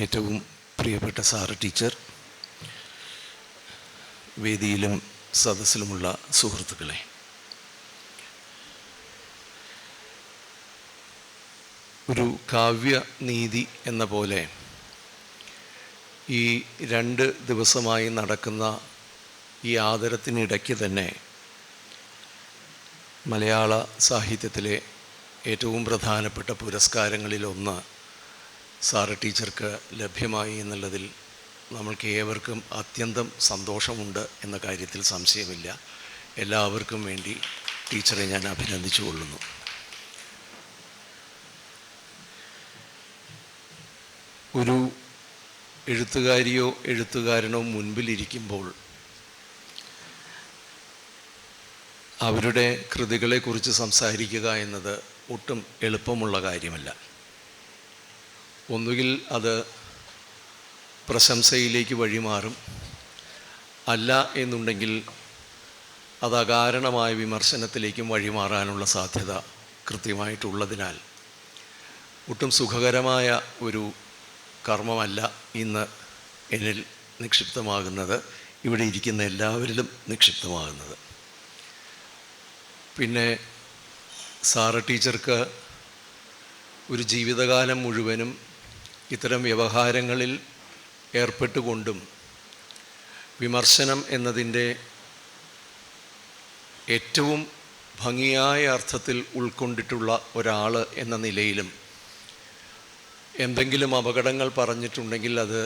ഏറ്റവും പ്രിയപ്പെട്ട sir teacher, വേദിയിലും സദസ്സിലുമുള്ള സുഹൃത്തുക്കളെ, ഒരു കാവ്യനീതി എന്ന പോലെ ഈ 2 ദിവസമായി നടക്കുന്ന ഈ ആദരത്തിനിടയ്ക്ക് തന്നെ മലയാള സാഹിത്യത്തിലെ ഏറ്റവും പ്രധാനപ്പെട്ട പുരസ്കാരങ്ങളിലൊന്ന് സാറ് ടീച്ചർക്ക് ലഭ്യമായി എന്നുള്ളതിൽ നമ്മൾക്ക് ഏവർക്കും അത്യന്തം സന്തോഷമുണ്ട് എന്ന കാര്യത്തിൽ സംശയമില്ല. എല്ലാവർക്കും വേണ്ടി ടീച്ചറെ ഞാൻ അഭിനന്ദിച്ചു കൊള്ളുന്നു. ഒരു എഴുത്തുകാരിയോ എഴുത്തുകാരനോ മുൻപിലിരിക്കുമ്പോൾ അവരുടെ കൃതികളെക്കുറിച്ച് സംസാരിക്കുക എന്നത് ഒട്ടും എളുപ്പമുള്ള കാര്യമല്ല. ഒന്നുകിൽ അത് പ്രശംസയിലേക്ക് വഴിമാറും, അല്ല എന്നുണ്ടെങ്കിൽ അത് അകാരണമായ വിമർശനത്തിലേക്കും വഴിമാറാനുള്ള സാധ്യത കൃത്യമായിട്ടുള്ളതിനാൽ ഒട്ടും സുഖകരമായ ഒരു കർമ്മമല്ല ഇന്ന് എന്നിൽ നിക്ഷിപ്തമാകുന്നത്, ഇവിടെ ഇരിക്കുന്ന എല്ലാവരിലും നിക്ഷിപ്തമാകുന്നത്. പിന്നെ സാറ് ടീച്ചർക്ക് ഒരു ജീവിതകാലം മുഴുവനും ഇത്തരം വ്യവഹാരങ്ങളിൽ ഏർപ്പെട്ടുകൊണ്ടും വിമർശനം എന്നതിൻ്റെ ഏറ്റവും ഭംഗിയായ അർത്ഥത്തിൽ ഉൾക്കൊണ്ടിട്ടുള്ള ഒരാൾ എന്ന നിലയിലും എന്തെങ്കിലും അപകടങ്ങൾ പറഞ്ഞിട്ടുണ്ടെങ്കിൽ അത്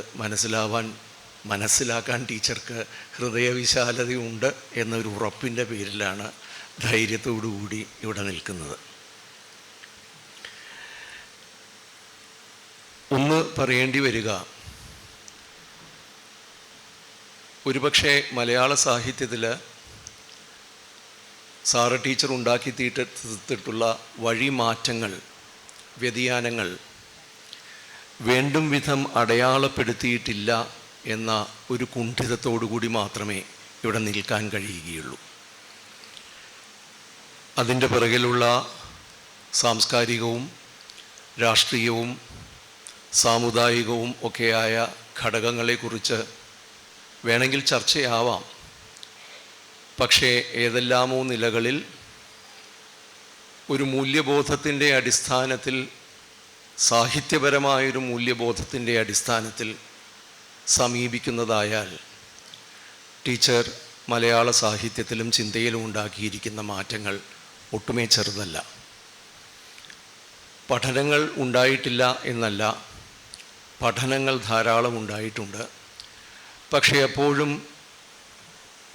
മനസ്സിലാക്കാൻ ടീച്ചർക്ക് ഹൃദയവിശാലതയുണ്ട് എന്നൊരു ഉറപ്പിൻ്റെ പേരിലാണ് ധൈര്യത്തോടുകൂടി ഇവിടെ നിൽക്കുന്നത്. ഒന്ന് പറയേണ്ടി വരിക, ഒരുപക്ഷെ മലയാള സാഹിത്യത്തിൽ സാറ് ടീച്ചർ ഉണ്ടാക്കി തീർത്തിട്ടുള്ള വഴിമാറ്റങ്ങൾ, വ്യതിയാനങ്ങൾ വേണ്ടും വിധം അടയാളപ്പെടുത്തിയിട്ടില്ല എന്ന ഒരു കുണ്ഠിതത്തോടുകൂടി മാത്രമേ ഇവിടെ നിൽക്കാൻ കഴിയുകയുള്ളൂ. അതിൻ്റെ പിറകിലുള്ള സാംസ്കാരികവും രാഷ്ട്രീയവും സാമുദായികവും ഒക്കെയായ ഘടകങ്ങളെക്കുറിച്ച് വേണമെങ്കിൽ ചർച്ചയാവാം. പക്ഷേ ഏതെല്ലാമോ നിലകളിൽ ഒരു മൂല്യബോധത്തിൻ്റെ അടിസ്ഥാനത്തിൽ, സാഹിത്യപരമായൊരു മൂല്യബോധത്തിൻ്റെ അടിസ്ഥാനത്തിൽ സമീപിക്കുന്നതായാൽ ടീച്ചർ മലയാള സാഹിത്യത്തിലും ചിന്തയിലും ഉണ്ടാക്കിയിരിക്കുന്ന മാറ്റങ്ങൾ ഒട്ടുമേ ചെറുതല്ല. പഠനങ്ങൾ ഉണ്ടായിട്ടില്ല എന്നല്ല, പഠനങ്ങൾ ധാരാളം ഉണ്ടായിട്ടുണ്ട്. പക്ഷേ എപ്പോഴും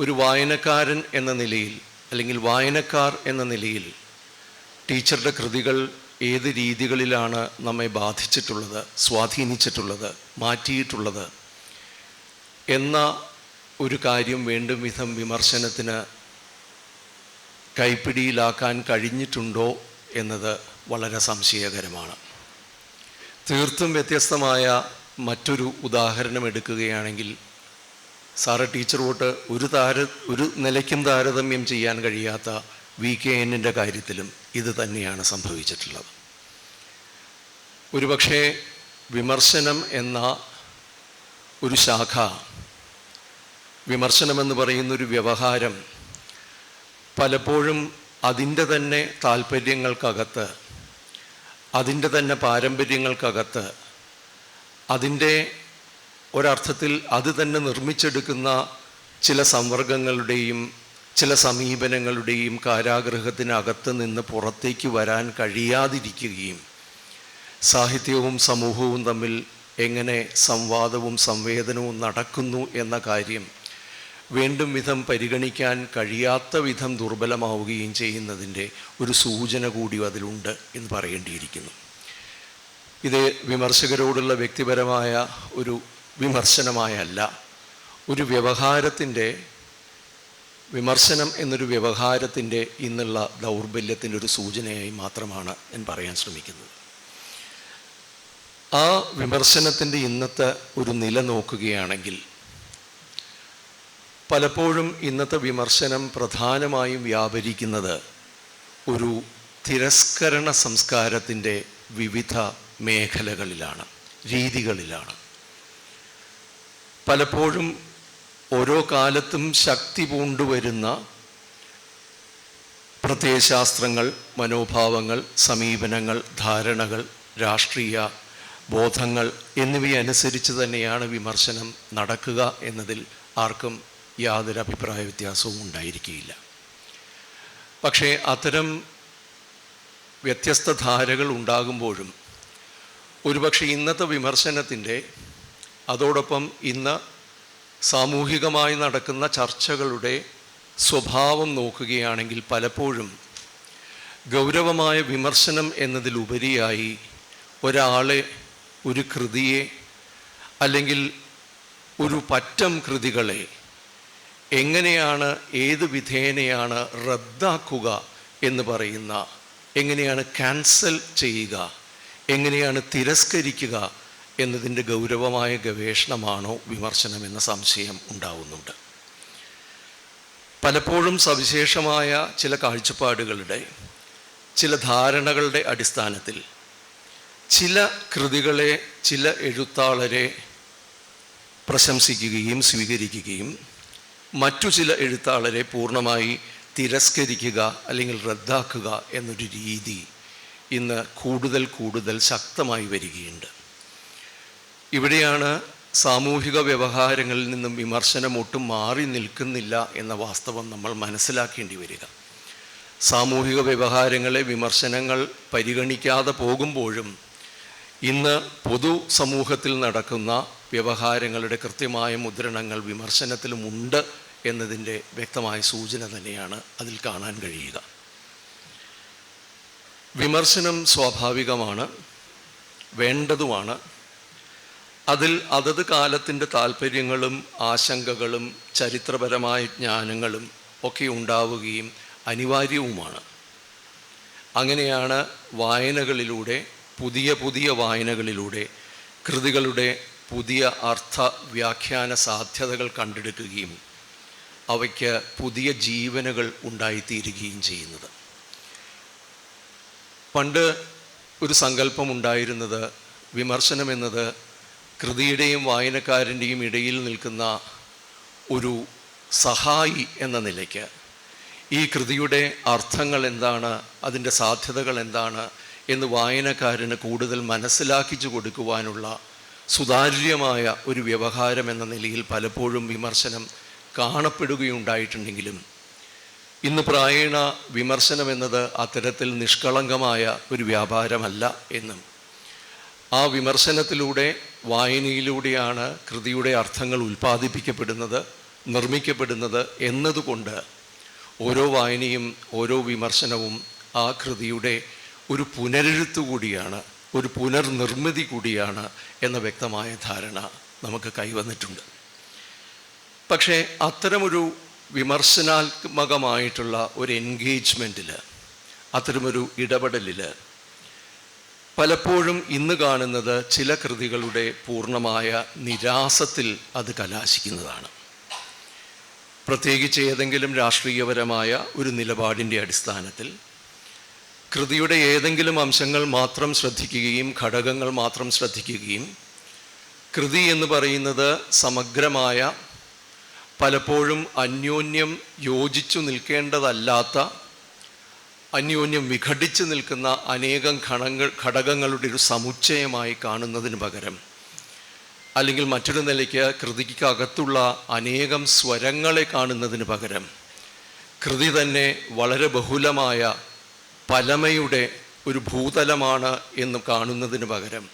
ഒരു വായനക്കാരൻ എന്ന നിലയിൽ, അല്ലെങ്കിൽ വായനക്കാർ എന്ന നിലയിൽ ടീച്ചറുടെ കൃതികൾ ഏത് രീതികളിലാണ് നമ്മെ ബാധിച്ചിട്ടുള്ളത്, സ്വാധീനിച്ചിട്ടുള്ളത്, മാറ്റിയിട്ടുള്ളത് എന്ന ഒരു കാര്യം വേണ്ടും വിധം വിമർശനത്തിന് കൈപ്പിടിയിലാക്കാൻ കഴിഞ്ഞിട്ടുണ്ടോ എന്നത് വളരെ സംശയകരമാണ്. തീർത്തും വ്യത്യസ്തമായ മറ്റൊരു ഉദാഹരണം എടുക്കുകയാണെങ്കിൽ, സാറ് ടീച്ചറോട്ട് ഒരു നിലയ്ക്കും താരതമ്യം ചെയ്യാൻ കഴിയാത്ത VKNൻ്റെ കാര്യത്തിലും ഇത് തന്നെയാണ് സംഭവിച്ചിട്ടുള്ളത്. ഒരുപക്ഷെ വിമർശനം എന്ന ഒരു ശാഖ, വിമർശനമെന്ന് പറയുന്നൊരു വ്യവഹാരം പലപ്പോഴും അതിൻ്റെ തന്നെ താല്പര്യങ്ങൾക്കകത്ത്, അതിൻ്റെ തന്നെ പാരമ്പര്യങ്ങൾക്കകത്ത്, അതിൻ്റെ ഒരർത്ഥത്തിൽ അത് തന്നെ നിർമ്മിച്ചെടുക്കുന്ന ചില സംവർഗങ്ങളുടെയും ചില സമീപനങ്ങളുടെയും കാരാഗൃഹത്തിനകത്ത് നിന്ന് പുറത്തേക്ക് വരാൻ കഴിയാതിരിക്കുകയും സാഹിത്യവും സമൂഹവും തമ്മിൽ എങ്ങനെ സംവാദവും സംവേദനവും നടക്കുന്നു എന്ന കാര്യം വേണ്ടും വിധം പരിഗണിക്കാൻ കഴിയാത്ത വിധം ദുർബലമാവുകയും ചെയ്യുന്നതിൻ്റെ ഒരു സൂചന കൂടി അതിലുണ്ട് എന്ന് പറയേണ്ടിയിരിക്കുന്നു. ഇത് വിമർശകരോടുള്ള വ്യക്തിപരമായ ഒരു വിമർശനമായല്ല, ഒരു വ്യവഹാരത്തിൻ്റെ, വിമർശനം എന്നൊരു വ്യവഹാരത്തിൻ്റെ ഇന്നുള്ള ദൗർബല്യത്തിൻ്റെ ഒരു സൂചനയായി മാത്രമാണ് ഞാൻ പറയാൻ ശ്രമിക്കുന്നത്. ആ വിമർശനത്തിൻ്റെ ഇന്നത്തെ ഒരു നില നോക്കുകയാണെങ്കിൽ, പലപ്പോഴും ഇന്നത്തെ വിമർശനം പ്രധാനമായും വ്യാപരിക്കുന്നത് ഒരു തിരസ്കരണ സംസ്കാരത്തിൻ്റെ വിവിധ മേഖലകളിലാണ്, രീതികളിലാണ്. പലപ്പോഴും ഓരോ കാലത്തും ശക്തി പൂണ്ടുവരുന്ന പ്രത്യയശാസ്ത്രങ്ങൾ, മനോഭാവങ്ങൾ, സമീപനങ്ങൾ, ധാരണകൾ, രാഷ്ട്രീയ ബോധങ്ങൾ എന്നിവയനുസരിച്ച് തന്നെയാണ് വിമർശനം നടക്കുക എന്നതിൽ ആർക്കും യാതൊരു അഭിപ്രായ വ്യത്യാസവും ഉണ്ടായിരിക്കുകയില്ല. പക്ഷേ അത്തരം വ്യത്യസ്ത ധാരകൾ ഉണ്ടാകുമ്പോഴും ഒരുപക്ഷെ ഇന്നത്തെ വിമർശനത്തിൻ്റെ, അതോടൊപ്പം ഇന്ന് സാമൂഹികമായി നടക്കുന്ന ചർച്ചകളുടെ സ്വഭാവം നോക്കുകയാണെങ്കിൽ പലപ്പോഴും ഗൗരവമായ വിമർശനം എന്നതിലുപരിയായി ഒരാളെ, ഒരു കൃതിയെ അല്ലെങ്കിൽ ഒരു പറ്റം കൃതികളെ എങ്ങനെയാണ്, ഏത് വിധേനയാണ് റദ്ദാക്കുക എന്ന് പറയുന്ന, എങ്ങനെയാണ് ക്യാൻസൽ ചെയ്യുക, എങ്ങനെയാണ് തിരസ്കരിക്കുക എന്നതിൻ്റെ ഗൗരവമായ ഗവേഷണമാണോ വിമർശനം എന്ന സംശയം ഉണ്ടാവുന്നുണ്ട്. പലപ്പോഴും സവിശേഷമായ ചില കാഴ്ചപ്പാടുകളുടെ, ചില ധാരണകളുടെ അടിസ്ഥാനത്തിൽ ചില കൃതികളെ, ചില എഴുത്താളരെ പ്രശംസിക്കുകയും സ്വീകരിക്കുകയും മറ്റു ചില എഴുത്താളരെ പൂർണ്ണമായി തിരസ്കരിക്കുക അല്ലെങ്കിൽ റദ്ദാക്കുക എന്നൊരു രീതി ഇന്ന് കൂടുതൽ കൂടുതൽ ശക്തമായി വരികയുണ്ട്. ഇവിടെയാണ് സാമൂഹിക വ്യവഹാരങ്ങളിൽ നിന്നും വിമർശനം ഒട്ടും മാറി നിൽക്കുന്നില്ല എന്ന വാസ്തവം നമ്മൾ മനസ്സിലാക്കേണ്ടി വരിക. സാമൂഹിക വ്യവഹാരങ്ങളെ വിമർശനങ്ങൾ പരിഗണിക്കാതെ പോകുമ്പോഴും ഇന്ന് പൊതു സമൂഹത്തിൽ നടക്കുന്ന വ്യവഹാരങ്ങളുടെ കൃത്യമായ മുദ്രണങ്ങൾ വിമർശനത്തിലുമുണ്ട് എന്നതിൻ്റെ വ്യക്തമായ സൂചന തന്നെയാണ് അതിൽ കാണാൻ കഴിയുക. വിമർശനം സ്വാഭാവികമാണ്, വേണ്ടതുമാണ്. അതിൽ അതത് കാലത്തിൻ്റെ താല്പര്യങ്ങളും ആശങ്കകളും ചരിത്രപരമായ ജ്ഞാനങ്ങളും ഒക്കെ ഉണ്ടാവുകയും അനിവാര്യവുമാണ്. അങ്ങനെയാണ് വായനകളിലൂടെ, പുതിയ പുതിയ വായനകളിലൂടെ കൃതികളുടെ പുതിയ അർത്ഥ വ്യാഖ്യാന സാധ്യതകൾ കണ്ടെടുക്കുകയും അവയ്ക്ക് പുതിയ ജീവനുകൾ ഉണ്ടായിത്തീരുകയും ചെയ്യുന്നത്. പണ്ട് ഒരു സങ്കല്പം ഉണ്ടായിരുന്നത് വിമർശനം എന്നത് കൃതിയുടെയും വായനക്കാരൻ്റെയും ഇടയിൽ നിൽക്കുന്ന ഒരു സഹായി എന്ന നിലയ്ക്ക് ഈ കൃതിയുടെ അർത്ഥങ്ങൾ എന്താണ്, അതിൻ്റെ സാധ്യതകൾ എന്താണ് എന്ന് വായനക്കാരന് കൂടുതൽ മനസ്സിലാക്കിച്ചു കൊടുക്കുവാനുള്ള സുതാര്യമായ ഒരു വ്യവഹാരം എന്ന നിലയിൽ പലപ്പോഴും വിമർശനം കാണപ്പെടുകയുണ്ടായിട്ടുണ്ടെങ്കിലും ഇന്ന് പ്രായേണ വിമർശനം എന്നത് അത്തരത്തിൽ നിഷ്കളങ്കമായ ഒരു വ്യാപാരമല്ല എന്നും ആ വിമർശനത്തിലൂടെ, വായനയിലൂടെയാണ് കൃതിയുടെ അർത്ഥങ്ങൾ ഉൽപ്പാദിപ്പിക്കപ്പെടുന്നത്, നിർമ്മിക്കപ്പെടുന്നത് എന്നതുകൊണ്ട് ഓരോ വായനയും ഓരോ വിമർശനവും ആ കൃതിയുടെ ഒരു പുനരെഴുത്തു കൂടിയാണ്, ഒരു പുനർനിർമ്മിതി കൂടിയാണ് എന്ന വ്യക്തമായ ധാരണ നമുക്ക് കൈവന്നിട്ടുണ്ട്. പക്ഷേ അത്തരമൊരു വിമർശനാത്മകമായിട്ടുള്ള ഒരു എൻഗേജ്മെൻറ്റിൽ, അത്തരമൊരു ഇടപെടലിൽ പലപ്പോഴും ഇന്ന് കാണുന്നത് ചില കൃതികളുടെ പൂർണ്ണമായ നിരാസത്തിൽ അത് കലാശിക്കുന്നതാണ്. പ്രത്യേകിച്ച് ഏതെങ്കിലും രാഷ്ട്രീയപരമായ ഒരു നിലപാടിൻ്റെ അടിസ്ഥാനത്തിൽ കൃതിയുടെ ഏതെങ്കിലും അംശങ്ങൾ മാത്രം ശ്രദ്ധിക്കുകയും ഘടകങ്ങൾ മാത്രം ശ്രദ്ധിക്കുകയും കൃതി എന്ന് പറയുന്നത് സമഗ്രമായ, പലപ്പോഴും അന്യോന്യം യോജിച്ചു നിൽക്കേണ്ടതല്ലാത്ത, അന്യോന്യം വിഘടിച്ച് നിൽക്കുന്ന അനേകം ഘടകങ്ങളുടെ ഒരു സമുച്ചയമായി കാണുന്നതിന് പകരം, അല്ലെങ്കിൽ മറ്റൊരു നിലയ്ക്ക് കൃതിക്കകത്തുള്ള അനേകം സ്വരങ്ങളെ കാണുന്നതിന് പകരം കൃതി തന്നെ വളരെ ബഹുലമായ പലമയുടെ ഒരു ഭൂതലമാണ് എന്ന് കാണുന്നതിന് പകരം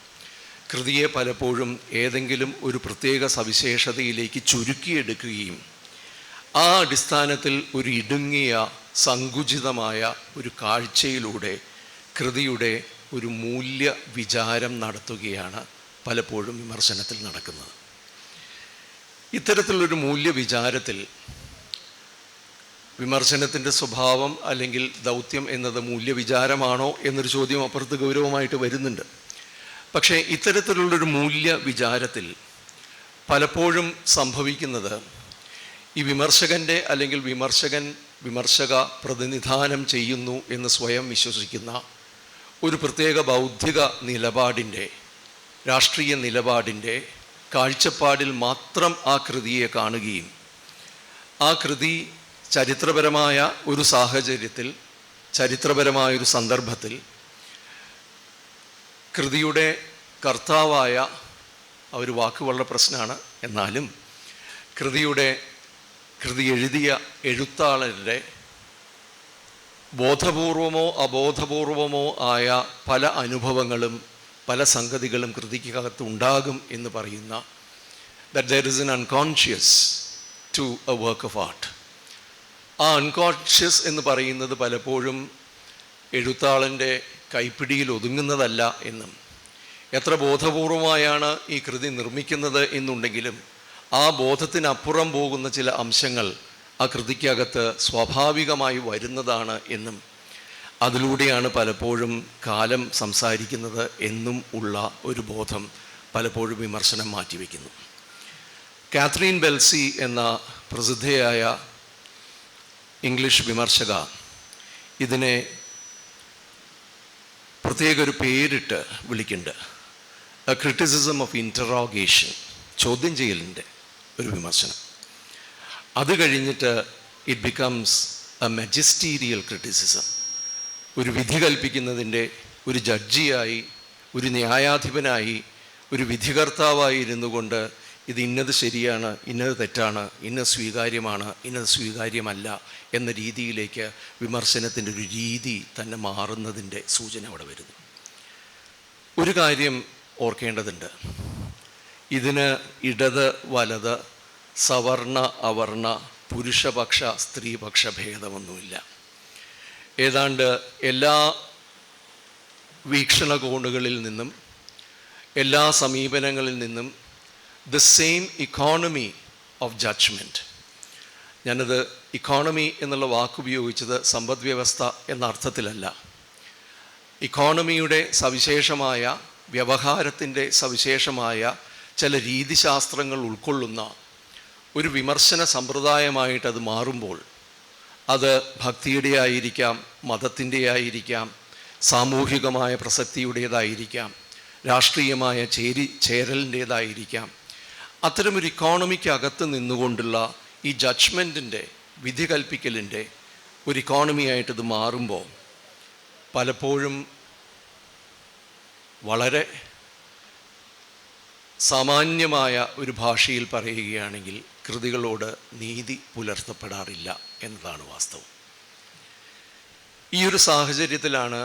കൃതിയെ പലപ്പോഴും ഏതെങ്കിലും ഒരു പ്രത്യേക സവിശേഷതയിലേക്ക് ചുരുക്കിയെടുക്കുകയും ആ അടിസ്ഥാനത്തിൽ ഒരു ഇടുങ്ങിയ സങ്കുചിതമായ ഒരു കാഴ്ചയിലൂടെ കൃതിയുടെ ഒരു മൂല്യ വിചാരം നടത്തുകയാണ് പലപ്പോഴും വിമർശനത്തിൽ നടക്കുന്നത്. ഇത്തരത്തിലുള്ളൊരു മൂല്യവിചാരത്തിൽ വിമർശനത്തിൻ്റെ സ്വഭാവം അല്ലെങ്കിൽ ദൗത്യം എന്നത് മൂല്യവിചാരമാണോ എന്നൊരു ചോദ്യം അപ്പുറത്ത് ഗൗരവമായിട്ട് വരുന്നുണ്ട്. പക്ഷേ ഇത്തരത്തിലുള്ളൊരു മൂല്യവിചാരത്തിൽ പലപ്പോഴും സംഭവിക്കുന്നത് ഈ വിമർശകൻ്റെ അല്ലെങ്കിൽ വിമർശക പ്രതിനിധാനം ചെയ്യുന്നു എന്ന് സ്വയം വിശ്വസിക്കുന്ന ഒരു പ്രത്യേക ബൗദ്ധിക നിലപാടിൻ്റെ, രാഷ്ട്രീയ നിലപാടിൻ്റെ കാഴ്ചപ്പാടിൽ മാത്രം ആ കൃതിയെ കാണുകയും ആ കൃതി ചരിത്രപരമായ ഒരു സാഹചര്യത്തിൽ, ചരിത്രപരമായൊരു സന്ദർഭത്തിൽ കൃതിയുടെ കർത്താവായ ഒരു വാക്ക് വളരെ പ്രശ്നമാണ്, എന്നാലും കൃതി എഴുതിയ എഴുത്താളരുടെ ബോധപൂർവമോ അബോധപൂർവമോ ആയ പല അനുഭവങ്ങളും പല സംഗതികളും കൃതിക്കകത്ത് ഉണ്ടാകും എന്ന് പറയുന്ന that there is an unconscious to a work of art. ആ അൺകോൺഷ്യസ് എന്ന് പറയുന്നത് പലപ്പോഴും എഴുത്താളൻ്റെ കൈപ്പിടിയിൽ ഒതുങ്ങുന്നതല്ല എന്നും, എത്ര ബോധപൂർവമായാണ് ഈ കൃതി നിർമ്മിക്കുന്നത് എന്നുണ്ടെങ്കിലും ആ ബോധത്തിനപ്പുറം പോകുന്ന ചില അംശങ്ങൾ ആ കൃതിക്കകത്ത് സ്വാഭാവികമായി വരുന്നതാണ് എന്നും, അതിലൂടെയാണ് പലപ്പോഴും കാലം സംസാരിക്കുന്നത് എന്നും ഉള്ള ഒരു ബോധം പലപ്പോഴും വിമർശനം മാറ്റിവെക്കുന്നു. കാത്രീൻ ബെൽസി എന്ന പ്രസിദ്ധയായ ഇംഗ്ലീഷ് വിമർശക ഇതിനെ പ്രത്യേക ഒരു പേരിട്ട് വിളിക്കുന്നുണ്ട്, എ ക്രിറ്റിസിസം ഓഫ് ഇൻറ്ററോഗേഷൻ, ചോദ്യം ചെയ്യലിൻ്റെ ഒരു വിമർശനം. അത് കഴിഞ്ഞിട്ട് ഇറ്റ് ബിക്കംസ് എ മജസ്റ്റീരിയൽ ക്രിറ്റിസിസം, ഒരു വിധി കൽപ്പിക്കുന്നതിൻ്റെ ഒരു ജഡ്ജിയായി, ഒരു ന്യായാധിപനായി, ഒരു വിധികർത്താവായി ഇരുന്നു കൊണ്ട് ഇത് ഇന്നത് ശരിയാണ്, ഇന്നത് തെറ്റാണ്, ഇന്നത് സ്വീകാര്യമാണ്, ഇന്നത് സ്വീകാര്യമല്ല എന്ന രീതിയിലേക്ക് വിമർശനത്തിൻ്റെ ഒരു രീതി തന്നെ മാറുന്നതിൻ്റെ സൂചന അവിടെ വരുന്നു. ഒരു കാര്യം ഓർക്കേണ്ടതുണ്ട്, ഇതിന് ഇടത് വലത് സവർണ അവർണ പുരുഷപക്ഷ സ്ത്രീപക്ഷ ഭേദമൊന്നുമില്ല. ഏതാണ്ട് എല്ലാ വീക്ഷണകോണുകളിൽ നിന്നും എല്ലാ സമീപനങ്ങളിൽ നിന്നും the same economy of judgement. ഞാനത് ഇക്കോണമി എന്നുള്ള വാക്കുപയോഗിച്ചത് സമ്പദ് വ്യവസ്ഥ എന്ന അർത്ഥത്തിലല്ല. ഇക്കോണമിയുടെ സവിശേഷമായ, വ്യവഹാരത്തിൻ്റെ സവിശേഷമായ ചില രീതിശാസ്ത്രങ്ങൾ ഉൾക്കൊള്ളുന്ന ഒരു വിമർശന സമ്പ്രദായമായിട്ട് അത് മാറുമ്പോൾ, അത് ഭക്തിയുടെ ആയിരിക്കാം, മതത്തിൻ്റെ ആയിരിക്കാം, സാമൂഹികമായ പ്രസക്തിയുടേതായിരിക്കാം, രാഷ്ട്രീയമായ ചേരലിൻ്റേതായിരിക്കാം, അത്തരമൊരു ഇക്കോണമിക്ക് അകത്ത് നിന്നുകൊണ്ടുള്ള ഈ ജഡ്ജ്മെൻറ്റിൻ്റെ, വിധി കൽപ്പിക്കലിൻ്റെ ഒരു ഇക്കോണമിയായിട്ടിത് മാറുമ്പോൾ പലപ്പോഴും വളരെ സാമാന്യമായ ഒരു ഭാഷയിൽ പറയുകയാണെങ്കിൽ കൃതികളോട് നീതി പുലർത്തപ്പെടാറില്ല എന്നതാണ് വാസ്തവം. ഈ ഒരു സാഹചര്യത്തിലാണ്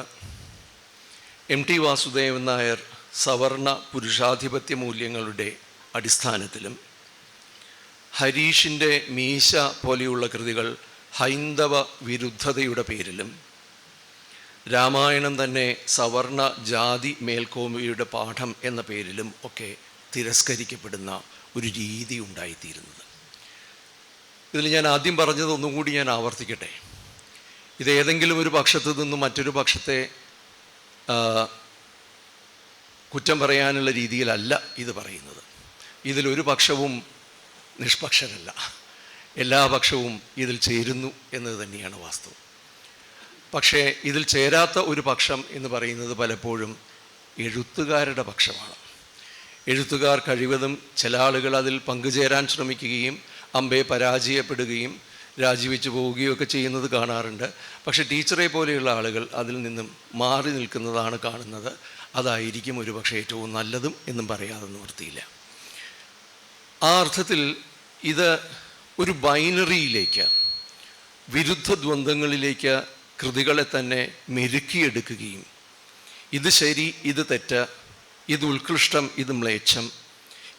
എം ടി വാസുദേവൻ നായർ സവർണ പുരുഷാധിപത്യ മൂല്യങ്ങളുടെ അടിസ്ഥാനത്തിലും ഹരീഷിൻ്റെ മീശ പോലെയുള്ള കൃതികൾ ഹൈന്ദവ വിരുദ്ധതയുടെ പേരിലും രാമായണം തന്നെ സവർണ ജാതി മേൽക്കോയ്മയുടെ പാഠം എന്ന പേരിലും ഒക്കെ തിരസ്കരിക്കപ്പെടുന്ന ഒരു രീതി ഉണ്ടായിത്തീരുന്നത്. ഇതിൽ ഞാൻ ആദ്യം പറഞ്ഞത് ഒന്നുകൂടി ഞാൻ ആവർത്തിക്കട്ടെ. ഇതേതെങ്കിലും ഒരു പക്ഷത്തു നിന്നും മറ്റൊരു പക്ഷത്തെ കുറ്റം പറയാനുള്ള രീതിയിലല്ല ഇത് പറയുന്നത്. ഇതിലൊരു പക്ഷവും നിഷ്പക്ഷരല്ല, എല്ലാ പക്ഷവും ഇതിൽ ചേരുന്നു എന്നത് തന്നെയാണ് വാസ്തവം. പക്ഷേ ഇതിൽ ചേരാത്ത ഒരു പക്ഷം എന്ന് പറയുന്നത് പലപ്പോഴും എഴുത്തുകാരുടെ പക്ഷമാണ്. എഴുത്തുകാർ കഴിവതും ചില ആളുകൾ അതിൽ പങ്കുചേരാൻ ശ്രമിക്കുകയും അമ്പെ പരാജയപ്പെടുകയും രാജിവെച്ച് പോവുകയൊക്കെ ചെയ്യുന്നത് കാണാറുണ്ട്. പക്ഷേ ടീച്ചറെ പോലെയുള്ള ആളുകൾ അതിൽ നിന്നും മാറി നിൽക്കുന്നതാണ് കാണുന്നത്. അതായിരിക്കും ഒരു പക്ഷേ ഏറ്റവും നല്ലതും എന്നും പറയാതെ നിവൃത്തിയില്ല. ആ അർത്ഥത്തിൽ ഇത് ഒരു ബൈനറിയിലേക്ക്, വിരുദ്ധ ദ്വന്ദ്ങ്ങളിലേക്ക് കൃതികളെ തന്നെ മെരുക്കിയെടുക്കുകയും ഇത് ശരി, ഇത് തെറ്റ്, ഇത് ഉത്കൃഷ്ടം, ഇത് മ്ലേച്ഛം,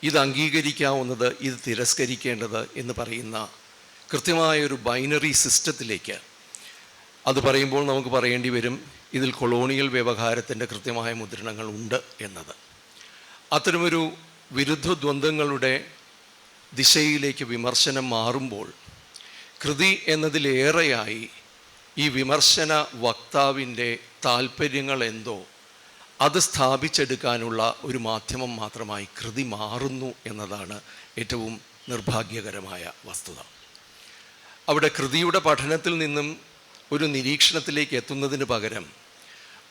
ഇത് അംഗീകരിക്കാവുന്നത്, ഇത് തിരസ്കരിക്കേണ്ടത് എന്ന് പറയുന്ന കൃത്യമായൊരു ബൈനറി സിസ്റ്റത്തിലേക്ക്, അത് പറയുമ്പോൾ നമുക്ക് പറയേണ്ടി വരും ഇതിൽ കൊളോണിയൽ വ്യവഹാരത്തിൻ്റെ കൃത്യമായ മുദ്രണങ്ങൾ ഉണ്ട് എന്നത്. അത്തരമൊരു വിരുദ്ധ ദ്വന്ദ്ങ്ങളുടെ ദിശയിലേക്ക് വിമർശനം മാറുമ്പോൾ കൃതി എന്നതിലേറെയായി ഈ വിമർശന വക്താവിൻ്റെ താല്പര്യങ്ങൾ എന്തോ അത് സ്ഥാപിച്ചെടുക്കാനുള്ള ഒരു മാധ്യമം മാത്രമായി കൃതി മാറുന്നു എന്നതാണ് ഏറ്റവും നിർഭാഗ്യകരമായ വസ്തുത. അവിടെ കൃതിയുടെ പഠനത്തിൽ നിന്നും ഒരു നിരീക്ഷണത്തിലേക്ക് എത്തുന്നതിന് പകരം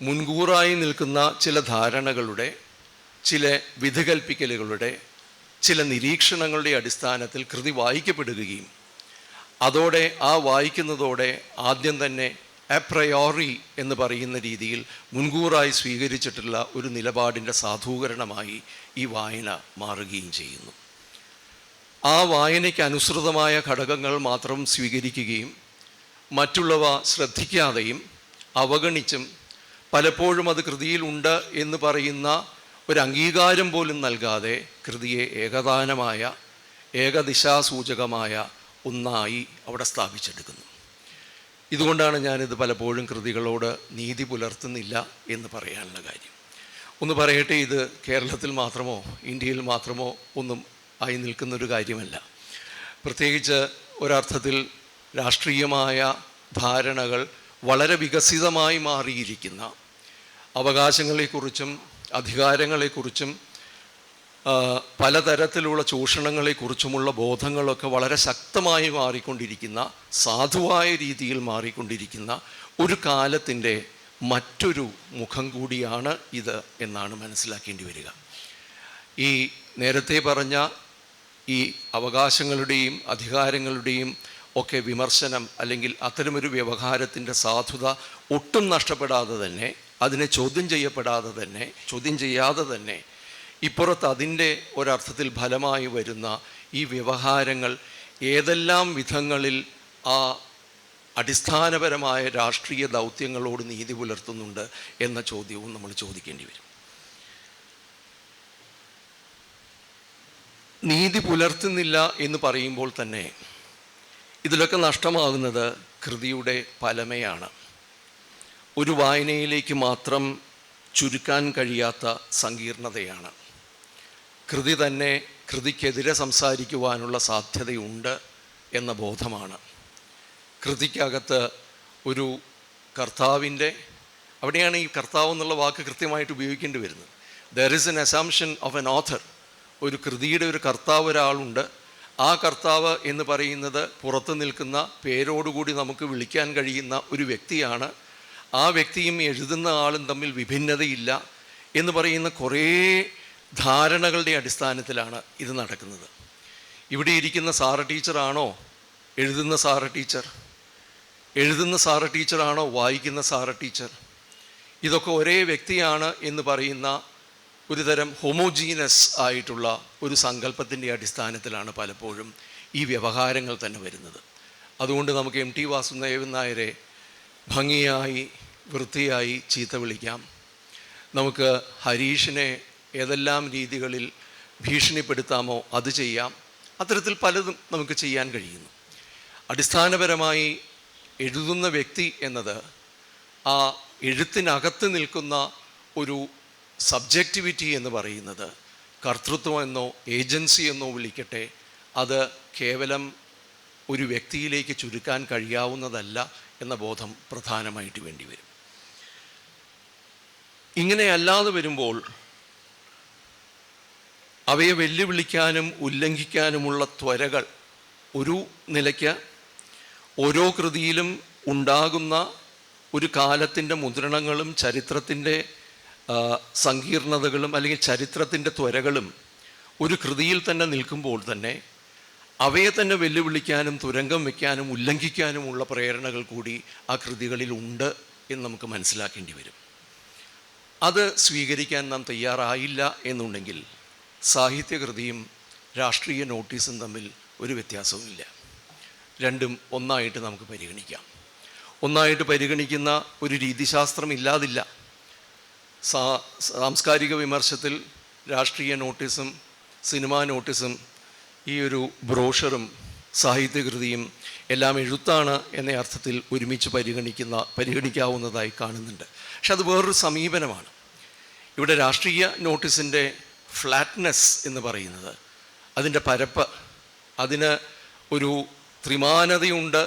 മുൻകൂറായി നിൽക്കുന്ന ചില ധാരണകളുടെ, ചില വിധികൽപ്പിക്കലുകളുടെ, ചില നിരീക്ഷണങ്ങളുടെ അടിസ്ഥാനത്തിൽ കൃതി വായിക്കപ്പെടുകയും അതോടെ വായിക്കുന്നതോടെ ആദ്യം തന്നെ അപ്രയോറി എന്ന് പറയുന്ന രീതിയിൽ മുൻകൂറായി സ്വീകരിച്ചിട്ടുള്ള ഒരു നിലപാടിൻ്റെ സാധൂകരണമായി ഈ വായന മാറുകയും ചെയ്യുന്നു. ആ വായനയ്ക്ക് അനുസൃതമായ ഘടകങ്ങൾ മാത്രം സ്വീകരിക്കുകയും മറ്റുള്ളവ ശ്രദ്ധിക്കാതെയും അവഗണിച്ചും പലപ്പോഴും അത് കൃതിയിലുണ്ട് എന്ന് പറയുന്ന ഒരു അംഗീകാരം പോലും നൽകാതെ കൃതിയെ ഏകദാനമായ ഏകദിശാസൂചകമായ ഒന്നായി അവിടെ സ്ഥാപിച്ചെടുക്കുന്നു. ഇതുകൊണ്ടാണ് ഞാനിത് പലപ്പോഴും കൃതികളോട് നീതി പുലർത്തുന്നില്ല എന്ന് പറയാനുള്ള കാര്യം. ഒന്ന് പറയട്ടെ, ഇത് കേരളത്തിൽ മാത്രമോ ഇന്ത്യയിൽ മാത്രമോ ഒന്നും ആയി നിൽക്കുന്നൊരു കാര്യമല്ല. പ്രത്യേകിച്ച് ഒരർത്ഥത്തിൽ രാഷ്ട്രീയമായ ധാരണകൾ വളരെ വികസിതമായി മാറിയിരിക്കുന്ന, അവകാശങ്ങളെക്കുറിച്ചും അധികാരങ്ങളെക്കുറിച്ചും പലതരത്തിലുള്ള ചൂഷണങ്ങളെക്കുറിച്ചുമുള്ള ബോധങ്ങളൊക്കെ വളരെ ശക്തമായി മാറിക്കൊണ്ടിരിക്കുന്ന, സാധുവായ രീതിയിൽ മാറിക്കൊണ്ടിരിക്കുന്ന ഒരു കാലത്തിൻ്റെ മറ്റൊരു മുഖം കൂടിയാണ് ഇത് എന്നാണ് മനസ്സിലാക്കേണ്ടി വരിക. ഈ നേരത്തെ പറഞ്ഞ ഈ അവകാശങ്ങളുടെയും അധികാരങ്ങളുടെയും ഒക്കെ വിമർശനം അല്ലെങ്കിൽ അത്തരമൊരു വ്യവഹാരത്തിൻ്റെ സാധുത ഒട്ടും നഷ്ടപ്പെടാതെ തന്നെ, അതിനെ ചോദ്യം ചെയ്യാതെ തന്നെ ഇപ്പുറത്ത് അതിൻ്റെ ഒരർത്ഥത്തിൽ ഫലമായി വരുന്ന ഈ വ്യവഹാരങ്ങൾ ഏതെല്ലാം വിധങ്ങളിൽ ആ അടിസ്ഥാനപരമായ രാഷ്ട്രീയ ദൗത്യങ്ങളോട് നീതി പുലർത്തുന്നുണ്ട് എന്ന ചോദ്യവും നമ്മൾ ചോദിക്കേണ്ടി വരും. നീതി പുലർത്തുന്നില്ല എന്ന് പറയുമ്പോൾ തന്നെ ഇതിലൊക്കെ നഷ്ടമാകുന്നത് കൃതിയുടെ പലമയാണ്. ഒരു വായനയിലേക്ക് മാത്രം ചുരുക്കാൻ കഴിയാത്ത സങ്കീർണതയാണ്. കൃതി തന്നെ കൃതിക്കെതിരെ സംസാരിക്കുവാനുള്ള സാധ്യതയുണ്ട് എന്ന ബോധമാണ്. കൃതിക്കകത്ത് ഒരു കർത്താവിൻ്റെ, അവിടെയാണ് ഈ കർത്താവ് എന്നുള്ള വാക്ക് കൃത്യമായിട്ട് ഉപയോഗിക്കേണ്ടി വരുന്നത്. There is N assumption of N author. ഒരു കൃതിയുടെ ഒരു കർത്താവ് ഒരാളുണ്ട്. ആ കർത്താവ് എന്ന് പറയുന്നത് പുറത്ത് നിൽക്കുന്ന പേരോടുകൂടി നമുക്ക് വിളിക്കാൻ കഴിയുന്ന ഒരു വ്യക്തിയാണ്. ആ വ്യക്തിയും എഴുതുന്ന ആളും തമ്മിൽ വിഭിന്നതയില്ല എന്ന് പറയുന്ന കുറേ ധാരണകളുടെ അടിസ്ഥാനത്തിലാണ് ഇത് നടക്കുന്നത്. ഇവിടെ ഇരിക്കുന്ന സാറ ടീച്ചറാണോ എഴുതുന്ന സാറ ടീച്ചർ? എഴുതുന്ന സാറ ടീച്ചറാണോ വായിക്കുന്ന സാറ ടീച്ചർ? ഇതൊക്കെ ഒരേ വ്യക്തിയാണ് എന്ന് പറയുന്ന ഒരു തരം ഹോമോജീനസ് ആയിട്ടുള്ള ഒരു സങ്കല്പത്തിൻ്റെ അടിസ്ഥാനത്തിലാണ് പലപ്പോഴും ഈ വ്യവഹാരങ്ങൾ തന്നെ വരുന്നത്. അതുകൊണ്ട് നമുക്ക് എം ടി വാസുദേവൻ നായരെ ഭംഗിയായി വൃത്തിയായി ചീത്ത വിളിക്കാം. നമുക്ക് ഹരീഷിനെ ഏതെല്ലാം രീതികളിൽ ഭീഷണിപ്പെടുത്താമോ അത് ചെയ്യാം. അത്തരത്തിൽ പലതും നമുക്ക് ചെയ്യാൻ കഴിയുന്നു. അടിസ്ഥാനപരമായി എഴുതുന്ന വ്യക്തി എന്നത് ആ എഴുത്തിനകത്ത് നിൽക്കുന്ന ഒരു സബ്ജക്റ്റിവിറ്റി എന്ന് പറയുന്നത്, കർത്തൃത്വം എന്നോ ഏജൻസി എന്നോ വിളിക്കട്ടെ, അത് കേവലം ഒരു വ്യക്തിയിലേക്ക് ചുരുക്കാൻ കഴിയാവുന്നതല്ല എന്ന ബോധം പ്രധാനമായിട്ട് വേണ്ടി വരും. ഇങ്ങനെ അല്ലാതെ വരുമ്പോൾ അവയെ വെല്ലുവിളിക്കാനും ഉല്ലംഘിക്കാനുമുള്ള ത്വരകൾ ഒരു നിലയ്ക്ക് ഓരോ കൃതിയിലും ഉണ്ടാകുന്ന ഒരു കാലത്തിൻ്റെ മുദ്രണങ്ങളും ചരിത്രത്തിൻ്റെ സങ്കീർണതകളും അല്ലെങ്കിൽ ചരിത്രത്തിൻ്റെ ത്വരകളും ഒരു കൃതിയിൽ തന്നെ നിൽക്കുമ്പോൾ തന്നെ അവയെ തന്നെ വെല്ലുവിളിക്കാനും തുരങ്കം വയ്ക്കാനും ഉല്ലംഘിക്കാനുമുള്ള പ്രേരണകൾ കൂടി ആ കൃതികളിൽ ഉണ്ട് എന്ന് നമുക്ക് മനസ്സിലാക്കേണ്ടി വരും. അത് സ്വീകരിക്കാൻ നാം തയ്യാറായില്ല എന്നുണ്ടെങ്കിൽ സാഹിത്യകൃതിയും രാഷ്ട്രീയ നോട്ടീസും തമ്മിൽ ഒരു വ്യത്യാസവുമില്ല. രണ്ടും ഒന്നായിട്ട് നമുക്ക് പരിഗണിക്കാം. ഒന്നായിട്ട് പരിഗണിക്കുന്ന ഒരു രീതിശാസ്ത്രം ഇല്ലാതില്ല. സാംസ്കാരിക വിമർശത്തിൽ രാഷ്ട്രീയ നോട്ടീസും സിനിമാ നോട്ടീസും ഈ ഒരു ബ്രോഷറും സാഹിത്യകൃതിയും എല്ലാം എഴുത്താണ് എന്ന അർത്ഥത്തിൽ ഒരുമിച്ച് പരിഗണിക്കാവുന്നതായി കാണുന്നുണ്ട്. പക്ഷെ അത് വേറൊരു സമീപനമാണ്. ഇവിടെ രാഷ്ട്രീയ നോട്ടീസിൻ്റെ ഫ്ലാറ്റ്നെസ് എന്ന് പറയുന്നത്, അതിൻ്റെ പരപ്പ്, അതിന് ഒരു ത്രിമാനതയുണ്ട്.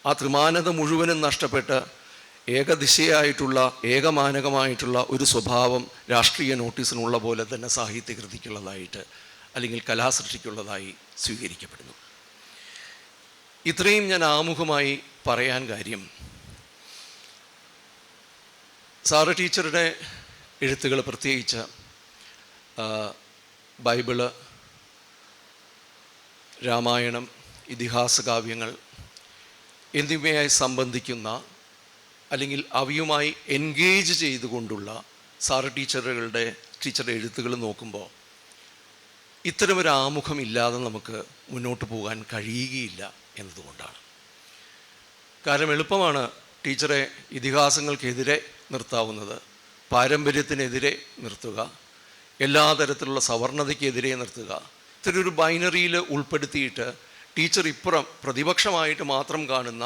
ആ ത്രിമാനത മുഴുവനും നഷ്ടപ്പെട്ട് ഏകദിശയായിട്ടുള്ള ഏകമാനകമായിട്ടുള്ള ഒരു സ്വഭാവം രാഷ്ട്രീയ നോട്ടീസിനുള്ള പോലെ തന്നെ സാഹിത്യകൃതിക്കുള്ളതായിട്ട് അല്ലെങ്കിൽ കലാസൃഷ്ടിക്കുള്ളതായി സ്വീകരിക്കപ്പെടുന്നു. ഇത്രയും ഞാൻ ആമുഖമായി പറയാൻ കാര്യം, സാറ ടീച്ചറുടെ എഴുത്തുകൾ, പ്രത്യേകിച്ച് ബൈബിള്, രാമായണം, ഇതിഹാസ കാവ്യങ്ങൾ എന്നിവയായി സംബന്ധിക്കുന്ന അല്ലെങ്കിൽ അവയുമായി എൻഗേജ് ചെയ്തുകൊണ്ടുള്ള സാറ് ടീച്ചറുടെ എഴുത്തുകൾ നോക്കുമ്പോൾ ഇത്തരമൊരു ആമുഖമില്ലാതെ നമുക്ക് മുന്നോട്ട് പോകാൻ കഴിയുകയില്ല എന്നതുകൊണ്ടാണ്. കാരണം എളുപ്പമാണ് ടീച്ചറെ ഇതിഹാസങ്ങൾക്കെതിരെ നിർത്താവുന്നത്, പാരമ്പര്യത്തിനെതിരെ നിർത്തുക, എല്ലാ തരത്തിലുള്ള സവർണതയ്ക്കെതിരെ നിർത്തുക. ഇത്തരൊരു ബൈനറിയിൽ ഉൾപ്പെടുത്തിയിട്ട് ടീച്ചർ ഇപ്പുറം പ്രതിപക്ഷമായിട്ട് മാത്രം കാണുന്ന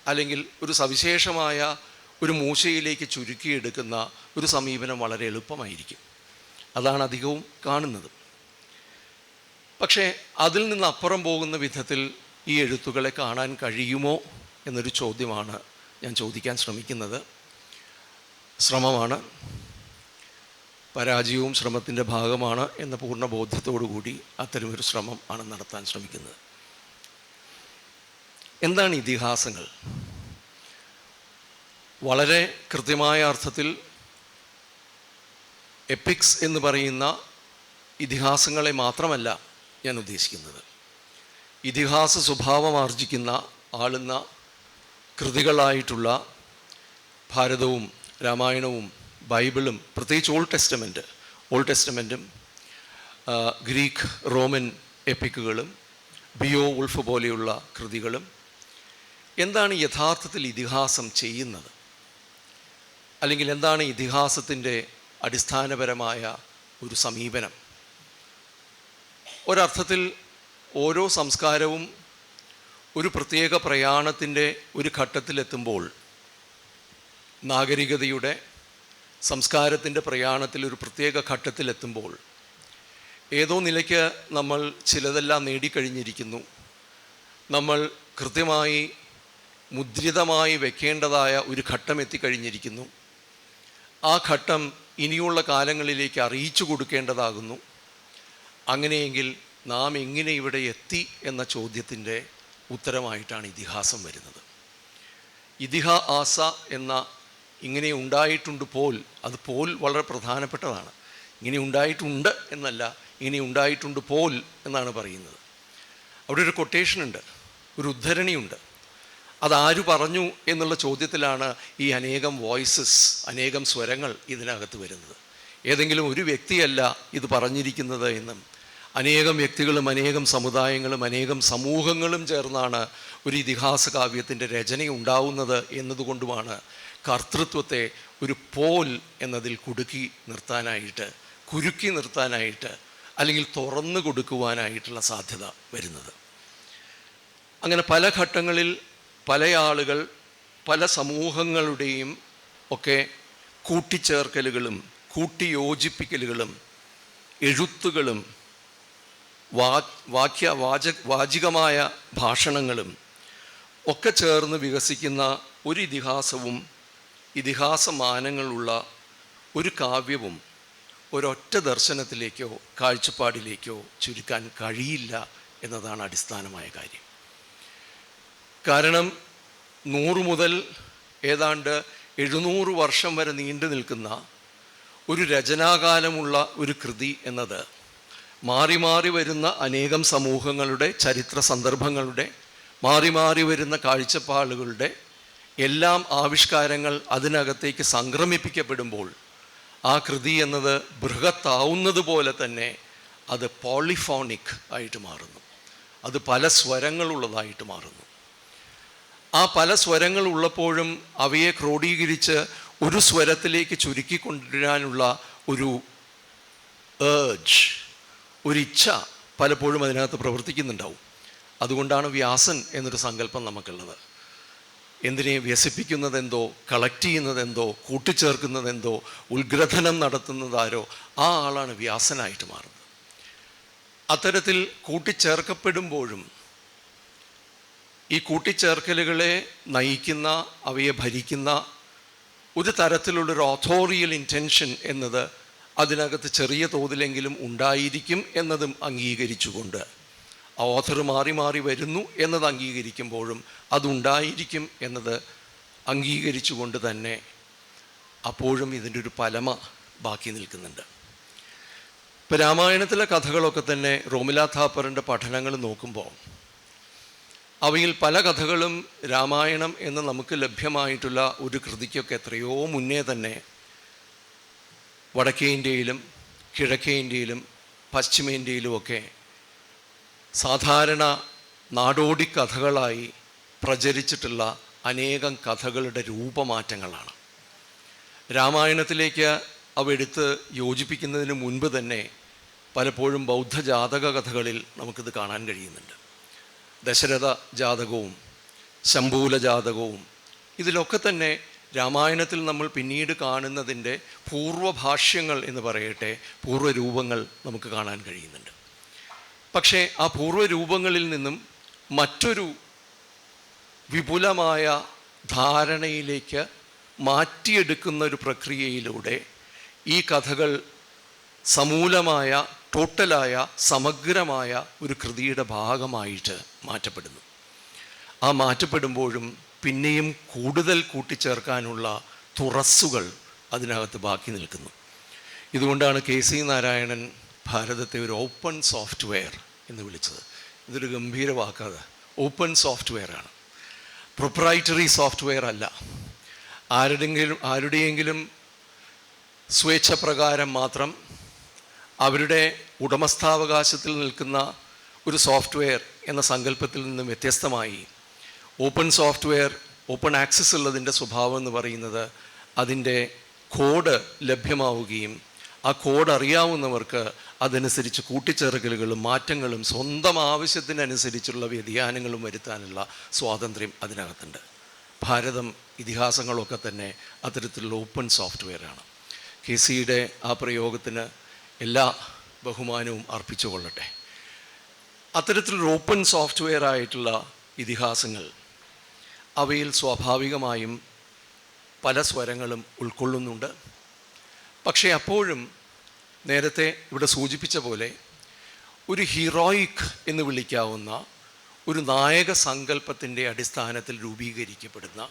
അല്ലെങ്കിൽ ഒരു സവിശേഷമായ ഒരു മൂശയിലേക്ക് ചുരുക്കിയെടുക്കുന്ന ഒരു സമീപനം വളരെ എളുപ്പമായിരിക്കും. അതാണ് അധികവും കാണുന്നത്. പക്ഷേ അതിൽ നിന്ന് അപ്പുറം പോകുന്ന വിധത്തിൽ ഈ എഴുത്തുകളെ കാണാൻ കഴിയുമോ എന്നൊരു ചോദ്യമാണ് ഞാൻ ചോദിക്കാൻ ശ്രമിക്കുന്നത്. ശ്രമമാണ്, പരാജയവും ശ്രമത്തിൻ്റെ ഭാഗമാണ് എന്ന പൂർണ്ണ ബോധ്യത്തോടു കൂടി അത്തരമൊരു ശ്രമം ആണ് നടത്താൻ ശ്രമിക്കുന്നത്. എന്താണ് ഇതിഹാസങ്ങൾ? വളരെ കൃത്യമായ അർത്ഥത്തിൽ എപ്പിക്സ് എന്ന് പറയുന്ന ഇതിഹാസങ്ങളെ മാത്രമല്ല ഞാൻ ഉദ്ദേശിക്കുന്നത്. ഇതിഹാസ സ്വഭാവം ആർജിക്കുന്ന ആളുന്ന കൃതികളായിട്ടുള്ള ഭാരതവും രാമായണവും ബൈബിളും, പ്രത്യേകിച്ച് ഓൾഡ് ടെസ്റ്റമെൻറ്റും ഗ്രീക്ക് റോമൻ എപ്പിക്കുകളും ബിയോ വുൾഫ് പോലെയുള്ള കൃതികളും എന്താണ് യഥാർത്ഥത്തിൽ ഇതിഹാസം ചെയ്യുന്നത്? അല്ലെങ്കിൽ എന്താണ് ഇതിഹാസത്തിൻ്റെ അടിസ്ഥാനപരമായ ഒരു സമീപനം? ഒരർത്ഥത്തിൽ ഓരോ സംസ്കാരവും ഒരു പ്രത്യേക പ്രയാണത്തിൻ്റെ ഒരു ഘട്ടത്തിലെത്തുമ്പോൾ, നാഗരികതയുടെ സംസ്കാരത്തിൻ്റെ പ്രയാണത്തിൽ ഒരു പ്രത്യേക ഘട്ടത്തിലെത്തുമ്പോൾ ഏതോ നിലയ്ക്ക് നമ്മൾ ചിലതെല്ലാം നേടിക്കഴിഞ്ഞിരിക്കുന്നു, നമ്മൾ കൃത്യമായി മുദ്രിതമായി വെക്കേണ്ടതായ ഒരു ഘട്ടം എത്തിക്കഴിഞ്ഞിരിക്കുന്നു, ആ ഘട്ടം ഇനിയുള്ള കാലങ്ങളിലേക്ക് അറിയിച്ചു കൊടുക്കേണ്ടതാകുന്നു. അങ്ങനെയെങ്കിൽ നാം എങ്ങനെ ഇവിടെ എത്തി എന്ന ചോദ്യത്തിൻ്റെ ഉത്തരമായിട്ടാണ് ഇതിഹാസം വരുന്നത്. ഇതിഹാസ എന്ന ഇങ്ങനെ ഉണ്ടായിട്ടുണ്ട് പോൽ, അത് പോൽ വളരെ പ്രധാനപ്പെട്ടതാണ്. ഇങ്ങനെ ഉണ്ടായിട്ടുണ്ട് എന്നല്ല, ഇങ്ങനെ ഉണ്ടായിട്ടുണ്ട് പോൽ എന്നാണ് പറയുന്നത്. അവിടെ ഒരു കൊട്ടേഷനുണ്ട്, ഒരു ഉദ്ധരണിയുണ്ട്. അതാര് പറഞ്ഞു എന്നുള്ള ചോദ്യത്തിലാണ് ഈ അനേകം വോയിസസ്, അനേകം സ്വരങ്ങൾ ഇതിനകത്ത് വരുന്നത്. ഏതെങ്കിലും ഒരു വ്യക്തിയല്ല ഇത് പറഞ്ഞിരിക്കുന്നത് എന്നും അനേകം വ്യക്തികളും അനേകം സമുദായങ്ങളും അനേകം സമൂഹങ്ങളും ചേർന്നാണ് ഒരു ഇതിഹാസ കാവ്യത്തിൻ്റെ രചന ഉണ്ടാവുന്നത് എന്നതുകൊണ്ടുമാണ് കർത്തൃത്വത്തെ ഒരു പോൽ എന്നതിൽ കുരുക്കി നിർത്താനായിട്ട് അല്ലെങ്കിൽ തുറന്നു കൊടുക്കുവാനായിട്ടുള്ള സാധ്യത വരുന്നത്. അങ്ങനെ പല ഘട്ടങ്ങളിൽ പല ആളുകൾ പല സമൂഹങ്ങളുടെയും ഒക്കെ കൂട്ടിച്ചേർക്കലുകളും കൂട്ടിയോജിപ്പിക്കലുകളും എഴുത്തുകളും വാചികമായ ഭാഷണങ്ങളും ഒക്കെ ചേർന്ന് വികസിക്കുന്ന ഒരു ഇതിഹാസവും ഇതിഹാസമാനങ്ങളുള്ള ഒരു കാവ്യവും ഒരൊറ്റ ദർശനത്തിലേക്കോ കാഴ്ചപ്പാടിലേക്കോ ചുരുക്കാൻ കഴിയില്ല എന്നതാണ് അടിസ്ഥാനമായ കാര്യം. കാരണം 100 മുതൽ ഏതാണ്ട് 700 വർഷം വരെ നീണ്ടു നിൽക്കുന്ന ഒരു രചനാകാലമുള്ള ഒരു കൃതി എന്നത് മാറി മാറി വരുന്ന അനേകം സമൂഹങ്ങളുടെ ചരിത്ര സന്ദർഭങ്ങളുടെ മാറി വരുന്ന കാഴ്ചപ്പാടുകളുടെ എല്ലാം ആവിഷ്കാരങ്ങൾ അതിനകത്തേക്ക് സംക്രമിപ്പിക്കപ്പെടുമ്പോൾ ആ കൃതി എന്നത് ബൃഹത്താവുന്നത് പോലെ തന്നെ അത് പോളിഫോണിക് ആയിട്ട് മാറുന്നു, അത് പല സ്വരങ്ങളുള്ളതായിട്ട് മാറുന്നു. ആ പല സ്വരങ്ങൾ ഉള്ളപ്പോഴും അവയെ ക്രോഡീകരിച്ച് ഒരു സ്വരത്തിലേക്ക് ചുരുക്കിക്കൊണ്ടുവരാനുള്ള ഒരു ഒരു ഇച്ഛ പലപ്പോഴും അതിനകത്ത് പ്രവർത്തിക്കുന്നുണ്ടാവും. അതുകൊണ്ടാണ് വ്യാസൻ എന്നൊരു സങ്കല്പം നമുക്കുള്ളത്. എന്തിനെ വ്യസിപ്പിക്കുന്നതെന്തോ, കളക്ട് ചെയ്യുന്നതെന്തോ, കൂട്ടിച്ചേർക്കുന്നതെന്തോ, ഉത്ഗ്രഥനം നടത്തുന്നതാരോ ആ ആളാണ് വ്യാസനായിട്ട് മാറുന്നത്. അത്തരത്തിൽ കൂട്ടിച്ചേർക്കപ്പെടുമ്പോഴും ഈ കൂട്ടിച്ചേർക്കലുകളെ നയിക്കുന്ന, അവയെ ഭരിക്കുന്ന ഒരു തരത്തിലുള്ളൊരു ഓഥോറിയൽ ഇൻറ്റൻഷൻ എന്നത് അതിനകത്ത് ചെറിയ തോതിലെങ്കിലും ഉണ്ടായിരിക്കും എന്നതും അംഗീകരിച്ചുകൊണ്ട്, ആ ഓഥർ മാറി മാറി വരുന്നു എന്നത് അംഗീകരിക്കുമ്പോഴും അതുണ്ടായിരിക്കും എന്നത് അംഗീകരിച്ചുകൊണ്ട് തന്നെ അപ്പോഴും ഇതിൻ്റെ ഒരു പലമ ബാക്കി നിൽക്കുന്നുണ്ട്. ഇപ്പം രാമായണത്തിലെ കഥകളൊക്കെ തന്നെ റോമില താപ്പറിൻ്റെ പഠനങ്ങൾ നോക്കുമ്പോൾ അവയിൽ പല കഥകളും രാമായണം എന്ന് നമുക്ക് ലഭ്യമായിട്ടുള്ള ഒരു കൃതിക്കൊക്കെ എത്രയോ മുന്നേ തന്നെ വടക്കേ ഇന്ത്യയിലും കിഴക്കേ ഇന്ത്യയിലും പശ്ചിമേന്ത്യയിലുമൊക്കെ സാധാരണ നാടോടി കഥകളായി പ്രചരിച്ചിട്ടുള്ള അനേകം കഥകളുടെ രൂപമാറ്റങ്ങളാണ്. രാമായണത്തിലേക്ക് അവ എടുത്ത് യോജിപ്പിക്കുന്നതിന് മുൻപ് തന്നെ പലപ്പോഴും ബൗദ്ധ ജാതക കഥകളിൽ നമുക്കിത് കാണാൻ കഴിയുന്നുണ്ട്. ദശരഥ ജാതകവും ശംഭൂല ജാതകവും ഇതിലൊക്കെ തന്നെ രാമായണത്തിൽ നമ്മൾ പിന്നീട് കാണുന്നതിൻ്റെ പൂർവഭാഷ്യങ്ങൾ എന്ന് പറയട്ടെ, പൂർവ്വരൂപങ്ങൾ നമുക്ക് കാണാൻ കഴിയുന്നുണ്ട്. പക്ഷേ ആ പൂർവ്വരൂപങ്ങളിൽ നിന്നും മറ്റൊരു വിപുലമായ ധാരണയിലേക്ക് മാറ്റിയെടുക്കുന്ന ഒരു പ്രക്രിയയിലൂടെ ഈ കഥകൾ സമൂലമായ, ടോട്ടലായ, സമഗ്രമായ ഒരു കൃതിയുടെ ഭാഗമായിട്ട് മാറ്റപ്പെടുന്നു. ആ മാറ്റപ്പെടുമ്പോഴും പിന്നെയും കൂടുതൽ കൂട്ടിച്ചേർക്കാനുള്ള തുറസ്സുകൾ അതിനകത്ത് ബാക്കി നിൽക്കുന്നു. ഇതുകൊണ്ടാണ് KC നാരായണൻ ഭാരതത്തെ ഒരു ഓപ്പൺ സോഫ്റ്റ്വെയർ എന്ന് വിളിച്ചത്. ഇതൊരു ഗംഭീര വാക്കാത്. ഓപ്പൺ സോഫ്റ്റ്വെയർ ആണ്, പ്രൊപ്രൈറ്ററി സോഫ്റ്റ്വെയർ അല്ല. ആരുടെയെങ്കിലും സ്വേച്ഛപ്രകാരം മാത്രം അവരുടെ ഉടമസ്ഥാവകാശത്തിൽ നിൽക്കുന്ന ഒരു സോഫ്റ്റ്വെയർ എന്ന സങ്കല്പത്തിൽ നിന്നും വ്യത്യസ്തമായി ഓപ്പൺ സോഫ്റ്റ്വെയർ, ഓപ്പൺ ആക്സസ് ഉള്ളതിൻ്റെ സ്വഭാവം എന്ന് പറയുന്നത് അതിൻ്റെ കോഡ് ലഭ്യമാവുകയും ആ കോഡ് അറിയാവുന്നവർക്ക് അതനുസരിച്ച് കൂട്ടിച്ചേർക്കലുകളും മാറ്റങ്ങളും സ്വന്തം ആവശ്യത്തിനനുസരിച്ചുള്ള വ്യതിയാനങ്ങളും വരുത്താനുള്ള സ്വാതന്ത്ര്യം അതിനകത്തുണ്ട്. ഭാരതം, ഇതിഹാസങ്ങളൊക്കെ തന്നെ അത്തരത്തിലുള്ള ഓപ്പൺ സോഫ്റ്റ്വെയറാണ്. KCയുടെ ആ പ്രയോഗത്തിന് എല്ലാ ബഹുമാനവും അർപ്പിച്ചുകൊള്ളട്ടെ. അത്തരത്തിലൊരു ഓപ്പൺ സോഫ്റ്റ്വെയർ ആയിട്ടുള്ള ഇതിഹാസങ്ങൾ, അവയിൽ സ്വാഭാവികമായും പല സ്വരങ്ങളും ഉൾക്കൊള്ളുന്നുണ്ട്. പക്ഷേ അപ്പോഴും നേരത്തെ ഇവിടെ സൂചിപ്പിച്ച പോലെ ഒരു ഹീറോയിക് എന്ന് വിളിക്കാവുന്ന ഒരു നായക സങ്കല്പത്തിൻ്റെ അടിസ്ഥാനത്തിൽ രൂപീകരിക്കപ്പെടുന്ന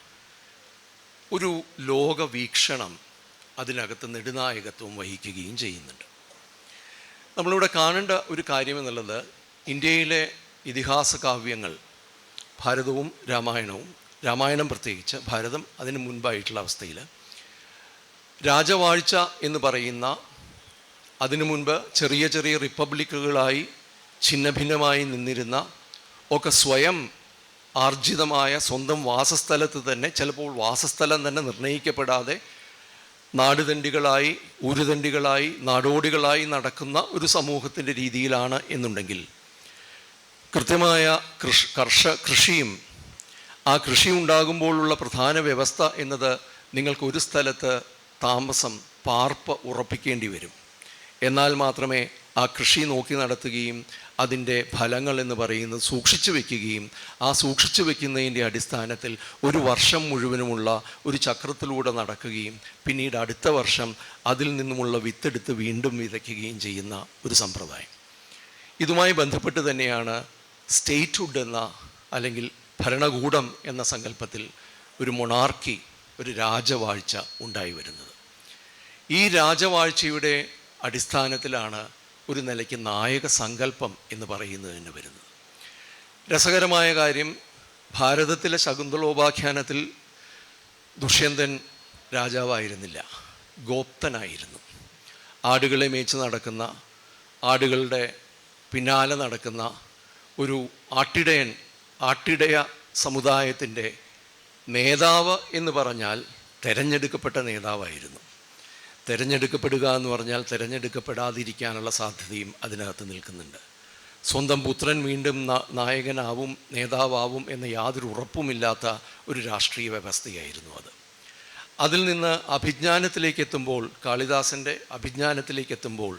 ഒരു ലോകവീക്ഷണം അതിനകത്ത് നെടുനായകത്വം വഹിക്കുകയും ചെയ്യുന്നുണ്ട്. നമ്മളിവിടെ കാണേണ്ട ഒരു കാര്യമെന്നുള്ളത്, ഇന്ത്യയിലെ ഇതിഹാസ കാവ്യങ്ങൾ, ഭാരതവും രാമായണവും, രാമായണം പ്രത്യേകിച്ച്, ഭാരതം അതിന് മുൻപായിട്ടുള്ള അവസ്ഥയിൽ, രാജവാഴ്ച എന്ന് പറയുന്ന, അതിനു മുൻപ് ചെറിയ ചെറിയ റിപ്പബ്ലിക്കുകളായി ഛിന്നഭിന്നമായി നിന്നിരുന്ന, ഒക്കെ സ്വയം ആർജിതമായ സ്വന്തം വാസസ്ഥലത്ത് തന്നെ, ചിലപ്പോൾ വാസസ്ഥലം തന്നെ നിർണ്ണയിക്കപ്പെടാതെ നാടുതണ്ടികളായി, ഊരുതണ്ടികളായി, നാടോടികളായി നടക്കുന്ന ഒരു സമൂഹത്തിൻ്റെ രീതിയിലാണ് എന്നുണ്ടെങ്കിൽ, കൃത്യമായ കൃഷിയും ആ കൃഷി ഉണ്ടാകുമ്പോഴുള്ള പ്രധാന വ്യവസ്ഥ എന്നത് നിങ്ങൾക്കൊരു സ്ഥലത്ത് താമസം, പാർപ്പ് ഉറപ്പിക്കേണ്ടി വരും. എന്നാൽ മാത്രമേ ആ കൃഷി നോക്കി നടത്തുകയും അതിൻ്റെ ഫലങ്ങൾ എന്ന് പറയുന്നത് സൂക്ഷിച്ചു വയ്ക്കുകയും ആ സൂക്ഷിച്ചു വയ്ക്കുന്നതിൻ്റെ അടിസ്ഥാനത്തിൽ ഒരു വർഷം മുഴുവനുമുള്ള ഒരു ചക്രത്തിലൂടെ നടക്കുകയും പിന്നീട് അടുത്ത വർഷം അതിൽ നിന്നുമുള്ള വിത്തെടുത്ത് വീണ്ടും വിതയ്ക്കുകയും ചെയ്യുന്ന ഒരു സമ്പ്രദായം. ഇതുമായി ബന്ധപ്പെട്ട് തന്നെയാണ് സ്റ്റേറ്റ്ഹുഡ് എന്ന, അല്ലെങ്കിൽ ഭരണകൂടം എന്ന സങ്കല്പത്തിൽ ഒരു മൊണാർക്കി, ഒരു രാജവാഴ്ച ഉണ്ടായി വരുന്നത്. ഈ രാജവാഴ്ചയുടെ അടിസ്ഥാനത്തിലാണ് ഒരു നിലയ്ക്ക് നായക സങ്കല്പം എന്ന് പറയുന്നതിന് വരുന്നത്. രസകരമായ കാര്യം, ഭാരതത്തിലെ ശകുന്തളോപാഖ്യാനത്തിൽ ദുഷ്യന്തൻ രാജാവായിരുന്നില്ല, ഗോപ്തനായിരുന്നു. ആടുകളെ മേച്ച് നടക്കുന്ന, ആടുകളുടെ പിന്നാലെ നടക്കുന്ന ഒരു ആട്ടിടയ സമുദായത്തിൻ്റെ നേതാവ് എന്ന് പറഞ്ഞാൽ തിരഞ്ഞെടുക്കപ്പെട്ട നേതാവായിരുന്നു. തിരഞ്ഞെടുക്കപ്പെടുക എന്ന് പറഞ്ഞാൽ തിരഞ്ഞെടുക്കപ്പെടാതിരിക്കാനുള്ള സാധ്യതയും അതിനകത്ത് നിൽക്കുന്നുണ്ട്. സ്വന്തം പുത്രൻ വീണ്ടും നായകനാവും, നേതാവാവും എന്ന യാതൊരു ഉറപ്പുമില്ലാത്ത ഒരു രാഷ്ട്രീയ വ്യവസ്ഥയായിരുന്നു അത്. അതിൽ നിന്ന് അഭിജ്ഞാനത്തിലേക്ക് എത്തുമ്പോൾ, കാളിദാസൻ്റെ അഭിജ്ഞാനത്തിലേക്ക് എത്തുമ്പോൾ,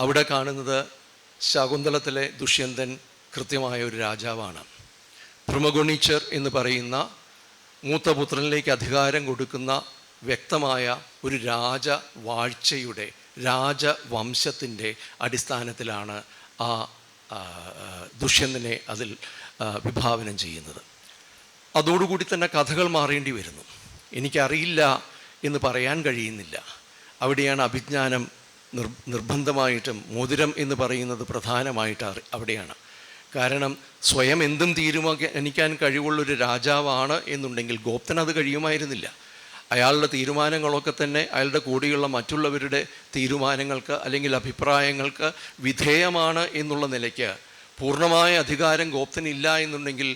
അവിടെ കാണുന്നത് ശകുന്തളത്തിലെ ദുഷ്യന്തൻ കൃത്യമായ ഒരു രാജാവാണ്. പ്രമഗുണീച്ചർ എന്ന് പറയുന്ന മൂത്തപുത്രനിലേക്ക് അധികാരം കൊടുക്കുന്ന വ്യക്തമായ ഒരു രാജവാഴ്ചയുടെ, രാജവംശത്തിൻ്റെ അടിസ്ഥാനത്തിലാണ് ആ ദുഷ്യന്തനെ അതിൽ വിഭാവനം ചെയ്യുന്നത്. അതോടുകൂടി തന്നെ കഥകൾ മാറേണ്ടി വരുന്നു. എനിക്കറിയില്ല എന്ന് പറയാൻ കഴിയുന്നില്ല. അവിടെയാണ് അഭിജ്ഞാനം നിർബന്ധമായിട്ടും മോതിരം എന്ന് പറയുന്നത് പ്രധാനമായിട്ട് അവിടെയാണ്. കാരണം സ്വയം എന്തും തീരുമാനിക്കാൻ കഴിവുള്ളൊരു രാജാവാണ് എന്നുണ്ടെങ്കിൽ ഗോപ്തൻ അത് കഴിയുമായിരുന്നില്ല. അയാളുടെ തീരുമാനങ്ങളൊക്കെ തന്നെ അയാളുടെ കൂടെയുള്ള മറ്റുള്ളവരുടെ തീരുമാനങ്ങൾക്ക് അല്ലെങ്കിൽ അഭിപ്രായങ്ങൾക്ക് വിധേയമാണ് എന്നുള്ള നിലയ്ക്ക് പൂർണ്ണമായ അധികാരം ഗോപ്തനില്ല എന്നുണ്ടെങ്കിൽ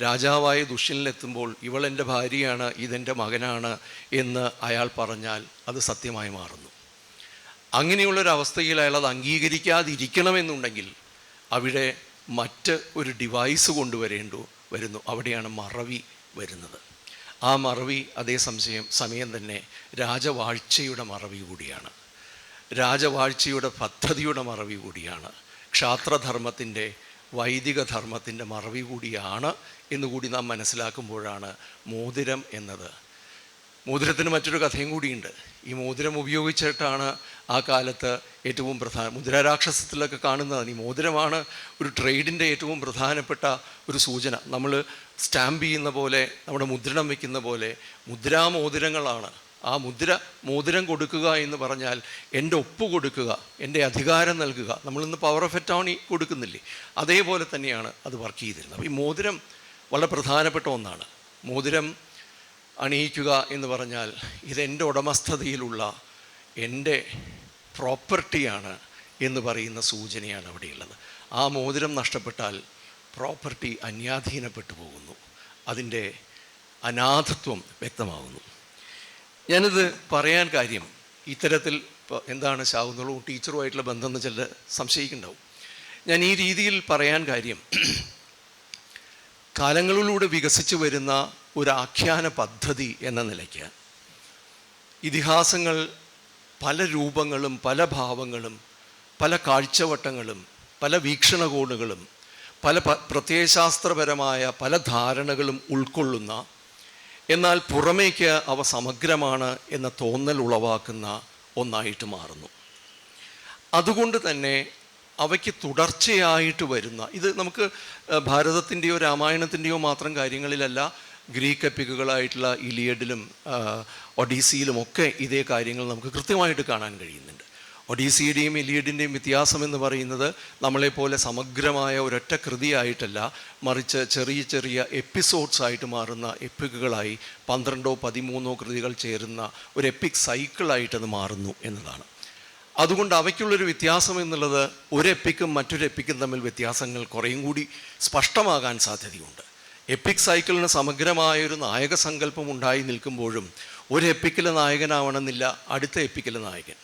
രാജാവായ ദുഷ്യനിലെത്തുമ്പോൾ ഇവൾ എൻ്റെ ഭാര്യയാണ്, ഇതെൻ്റെ മകനാണ് എന്ന് അയാൾ പറഞ്ഞാൽ അത് സത്യമായി മാറുന്നു. അങ്ങനെയുള്ളൊരവസ്ഥയിൽ അയാൾ അത് അംഗീകരിക്കാതിരിക്കണമെന്നുണ്ടെങ്കിൽ അവിടെ മറ്റ് ഒരു ഡിവൈസ് വരുന്നു. അവിടെയാണ് മറവി വരുന്നത്. ആ മറവി അതേ സമയം തന്നെ രാജവാഴ്ചയുടെ മറവി കൂടിയാണ്, രാജവാഴ്ചയുടെ പദ്ധതിയുടെ മറവി കൂടിയാണ്, ക്ഷാത്രധർമ്മത്തിൻ്റെ വൈദിക ധർമ്മത്തിൻ്റെ മറവി കൂടിയാണ് എന്നുകൂടി നാം മനസ്സിലാക്കുമ്പോഴാണ് മോതിരം എന്നത്. മോതിരത്തിന് മറ്റൊരു കഥയും കൂടിയുണ്ട്. ഈ മോതിരം ഉപയോഗിച്ചിട്ടാണ് ആ കാലത്ത് ഏറ്റവും മുദ്രാരാക്ഷസത്തിലൊക്കെ കാണുന്നതാണ്. ഈ മോതിരമാണ് ഒരു ട്രേഡിൻ്റെ ഏറ്റവും പ്രധാനപ്പെട്ട ഒരു സൂചന. നമ്മൾ സ്റ്റാമ്പ് ചെയ്യുന്ന പോലെ, നമ്മുടെ മുദ്രണം വയ്ക്കുന്ന പോലെ മുദ്രാമോതിരങ്ങളാണ്. ആ മോതിരം കൊടുക്കുക എന്ന് പറഞ്ഞാൽ എൻ്റെ ഒപ്പ് കൊടുക്കുക, എൻ്റെ അധികാരം നൽകുക. നമ്മളിന്ന് പവർ ഓഫ് അറ്റോർണി കൊടുക്കുന്നില്ലേ, അതേപോലെ തന്നെയാണ് അത് വർക്ക് ചെയ്തിരുന്നത്. അപ്പോൾ ഈ മോതിരം വളരെ പ്രധാനപ്പെട്ട ഒന്നാണ്. മോതിരം അണിയിക്കുക എന്ന് പറഞ്ഞാൽ ഇതെൻ്റെ ഉടമസ്ഥതയിലുള്ള എൻ്റെ പ്രോപ്പർട്ടിയാണ് എന്ന് പറയുന്ന സൂചനയാണ് അവിടെയുള്ളത്. ആ മോതിരം നഷ്ടപ്പെട്ടാൽ പ്രോപ്പർട്ടി അന്യാധീനപ്പെട്ടു പോകുന്നു, അതിൻ്റെ അനാഥത്വം വ്യക്തമാകുന്നു. ഞാനിത് പറയാൻ കാര്യം, ഇത്തരത്തിൽ എന്താണ് ശാകുന്തളവും ടീച്ചറുമായിട്ടുള്ള ബന്ധം എന്ന് ചില സംശയിക്കുന്നുണ്ടാവും. ഞാൻ ഈ രീതിയിൽ പറയാൻ കാര്യം, കാലങ്ങളിലൂടെ വികസിച്ചു വരുന്ന ഒരു ആഖ്യാന പദ്ധതി എന്ന നിലയ്ക്ക് ഇതിഹാസങ്ങൾ പല രൂപങ്ങളും പല ഭാവങ്ങളും പല കാഴ്ചവട്ടങ്ങളും പല വീക്ഷണകോണുകളും പല പ്രത്യയശാസ്ത്രപരമായ പല ധാരണകളും ഉൾക്കൊള്ളുന്ന, എന്നാൽ പുറമേക്ക് അവ സമഗ്രമാണ് എന്ന തോന്നൽ ഉളവാക്കുന്ന ഒന്നായിട്ട് മാറുന്നു. അതുകൊണ്ട് തന്നെ അവയ്ക്ക് തുടർച്ചയായിട്ട് വരുന്ന, ഇത് നമുക്ക് ഭാരതത്തിൻ്റെയോ രാമായണത്തിൻ്റെയോ മാത്രം കാര്യങ്ങളിലല്ല, ഗ്രീക്ക് എപ്പിക്കുകളായിട്ടുള്ള ഇലിയഡിലും ഒഡീസിയിലുമൊക്കെ ഇതേ കാര്യങ്ങൾ നമുക്ക് കൃത്യമായിട്ട് കാണാൻ കഴിയുന്നുണ്ട്. ഒഡീസിയുടെയും ഇലിയഡിൻ്റെയും വ്യത്യാസം എന്ന് പറയുന്നത് നമ്മളെപ്പോലെ സമഗ്രമായ ഒരൊറ്റ കൃതിയായിട്ടല്ല, മറിച്ച് ചെറിയ ചെറിയ എപ്പിസോഡ്സ് ആയിട്ട് മാറുന്ന എപ്പിക്കുകളായി 12-13 കൃതികൾ ചേരുന്ന ഒരു എപ്പിക് സൈക്കിളായിട്ടത് മാറുന്നു എന്നതാണ്. അതുകൊണ്ട് അവയ്ക്കുള്ളൊരു വ്യത്യാസം എന്നുള്ളത് ഒരു എപ്പിക്കും മറ്റൊരു എപ്പിക്കും തമ്മിൽ വ്യത്യാസങ്ങൾ കുറേയും കൂടി സ്പഷ്ടമാകാൻ സാധ്യതയുണ്ട്. എപ്പിക് സൈക്കിളിന് സമഗ്രമായൊരു നായക സങ്കല്പം ഉണ്ടായി നിൽക്കുമ്പോഴും ഒരു എപ്പിക്കിലെ നായകനാവണമെന്നില്ല അടുത്ത എപ്പിക്കിലെ നായകൻ.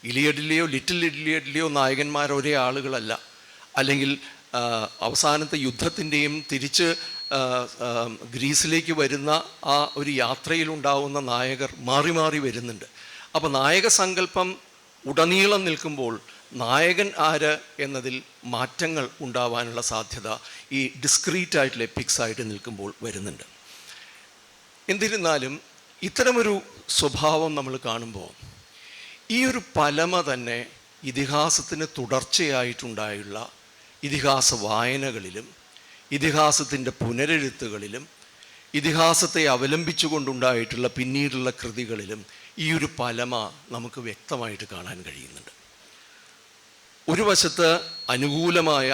ഇലിയഡിലെയോ ലിറ്റിൽ ഇലിയഡിലെയോ നായകന്മാർ ഒരേ ആളുകളല്ല. അല്ലെങ്കിൽ അവസാനത്തെ യുദ്ധത്തിൻ്റെയും തിരിച്ച് ഗ്രീസിലേക്ക് വരുന്ന ആ ഒരു യാത്രയിലുണ്ടാവുന്ന നായകർ മാറി മാറി വരുന്നുണ്ട്. അപ്പോൾ നായക സങ്കല്പം ഉടനീളം നിൽക്കുമ്പോൾ നായകൻ ആര് എന്നതിൽ മാറ്റങ്ങൾ ഉണ്ടാവാനുള്ള സാധ്യത ഈ ഡിസ്ക്രീറ്റ് ആയിട്ടുള്ള എപ്പിക്സ് ആയിട്ട് നിൽക്കുമ്പോൾ വരുന്നുണ്ട്. എന്നിരുന്നാലും ഇത്തരമൊരു സ്വഭാവം നമ്മൾ കാണുമ്പോൾ ഈ ഒരു പലമ തന്നെ ഇതിഹാസത്തിന് തുടർച്ചയായിട്ടുണ്ടായുള്ള ഇതിഹാസ വായനകളിലും ഇതിഹാസത്തിൻ്റെ പുനരെഴുത്തുകളിലും ഇതിഹാസത്തെ അവലംബിച്ചുകൊണ്ടുണ്ടായിട്ടുള്ള പിന്നീടുള്ള കൃതികളിലും ഈ ഒരു പലമ നമുക്ക് വ്യക്തമായിട്ട് കാണാൻ കഴിയുന്നുണ്ട്. ഒരു വശത്ത് അനുകൂലമായ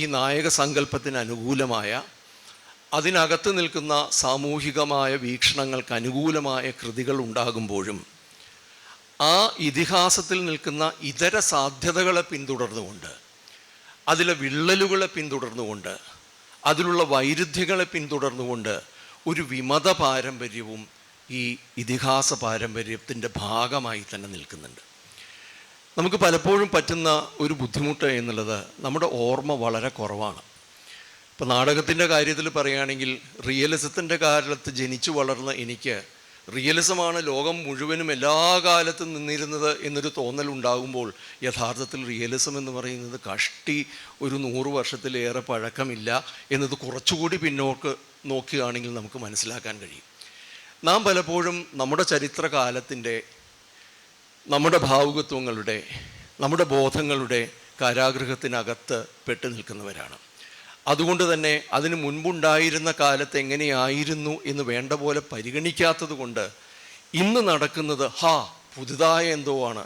ഈ നായക സങ്കല്പത്തിന് അനുകൂലമായ, അതിനകത്ത് നിൽക്കുന്ന സാമൂഹികമായ വീക്ഷണങ്ങൾക്ക് അനുകൂലമായ കൃതികൾ ഉണ്ടാകുമ്പോഴും ആ ഇതിഹാസത്തിൽ നിൽക്കുന്ന ഇതര സാധ്യതകളെ പിന്തുടർന്നുകൊണ്ട്, അതിലെ വിള്ളലുകളെ പിന്തുടർന്നുകൊണ്ട്, അതിലുള്ള വൈരുദ്ധ്യങ്ങളെ പിന്തുടർന്നുകൊണ്ട് ഒരു വിമത പാരമ്പര്യവും ഈ ഇതിഹാസ പാരമ്പര്യത്തിൻ്റെ ഭാഗമായി തന്നെ നിൽക്കുന്നുണ്ട്. നമുക്ക് പലപ്പോഴും പറ്റുന്ന ഒരു ബുദ്ധിമുട്ട് എന്നുള്ളത് നമ്മുടെ ഓർമ്മ വളരെ കുറവാണ്. ഇപ്പോൾ നാടകത്തിൻ്റെ കാര്യത്തിൽ പറയുകയാണെങ്കിൽ റിയലിസത്തിൻ്റെ കാലത്ത് ജനിച്ചു വളർന്ന എനിക്ക് റിയലിസമാണ് ലോകം മുഴുവനും എല്ലാ കാലത്തും നിന്നിരുന്നത് എന്നൊരു തോന്നലുണ്ടാകുമ്പോൾ യഥാർത്ഥത്തിൽ റിയലിസം എന്ന് പറയുന്നത് കഷ്ടി ഒരു 100 വർഷത്തിലേറെ പഴക്കമില്ല എന്നത് കുറച്ചുകൂടി പിന്നോട്ട് നോക്കുകയാണെങ്കിൽ നമുക്ക് മനസ്സിലാക്കാൻ കഴിയും. നാം പലപ്പോഴും നമ്മുടെ ചരിത്രകാലത്തിൻ്റെ, നമ്മുടെ ഭാവുകത്വങ്ങളുടെ, നമ്മുടെ ബോധങ്ങളുടെ കാരാഗൃഹത്തിനകത്ത് പെട്ടു നിൽക്കുന്നവരാണ്. അതുകൊണ്ട് തന്നെ അതിന് മുൻപുണ്ടായിരുന്ന കാലത്ത് എങ്ങനെയായിരുന്നു എന്ന് വേണ്ട പോലെ പരിഗണിക്കാത്തത് കൊണ്ട് ഇന്ന് നടക്കുന്നത് പുതുതായ എന്തോ ആണ്,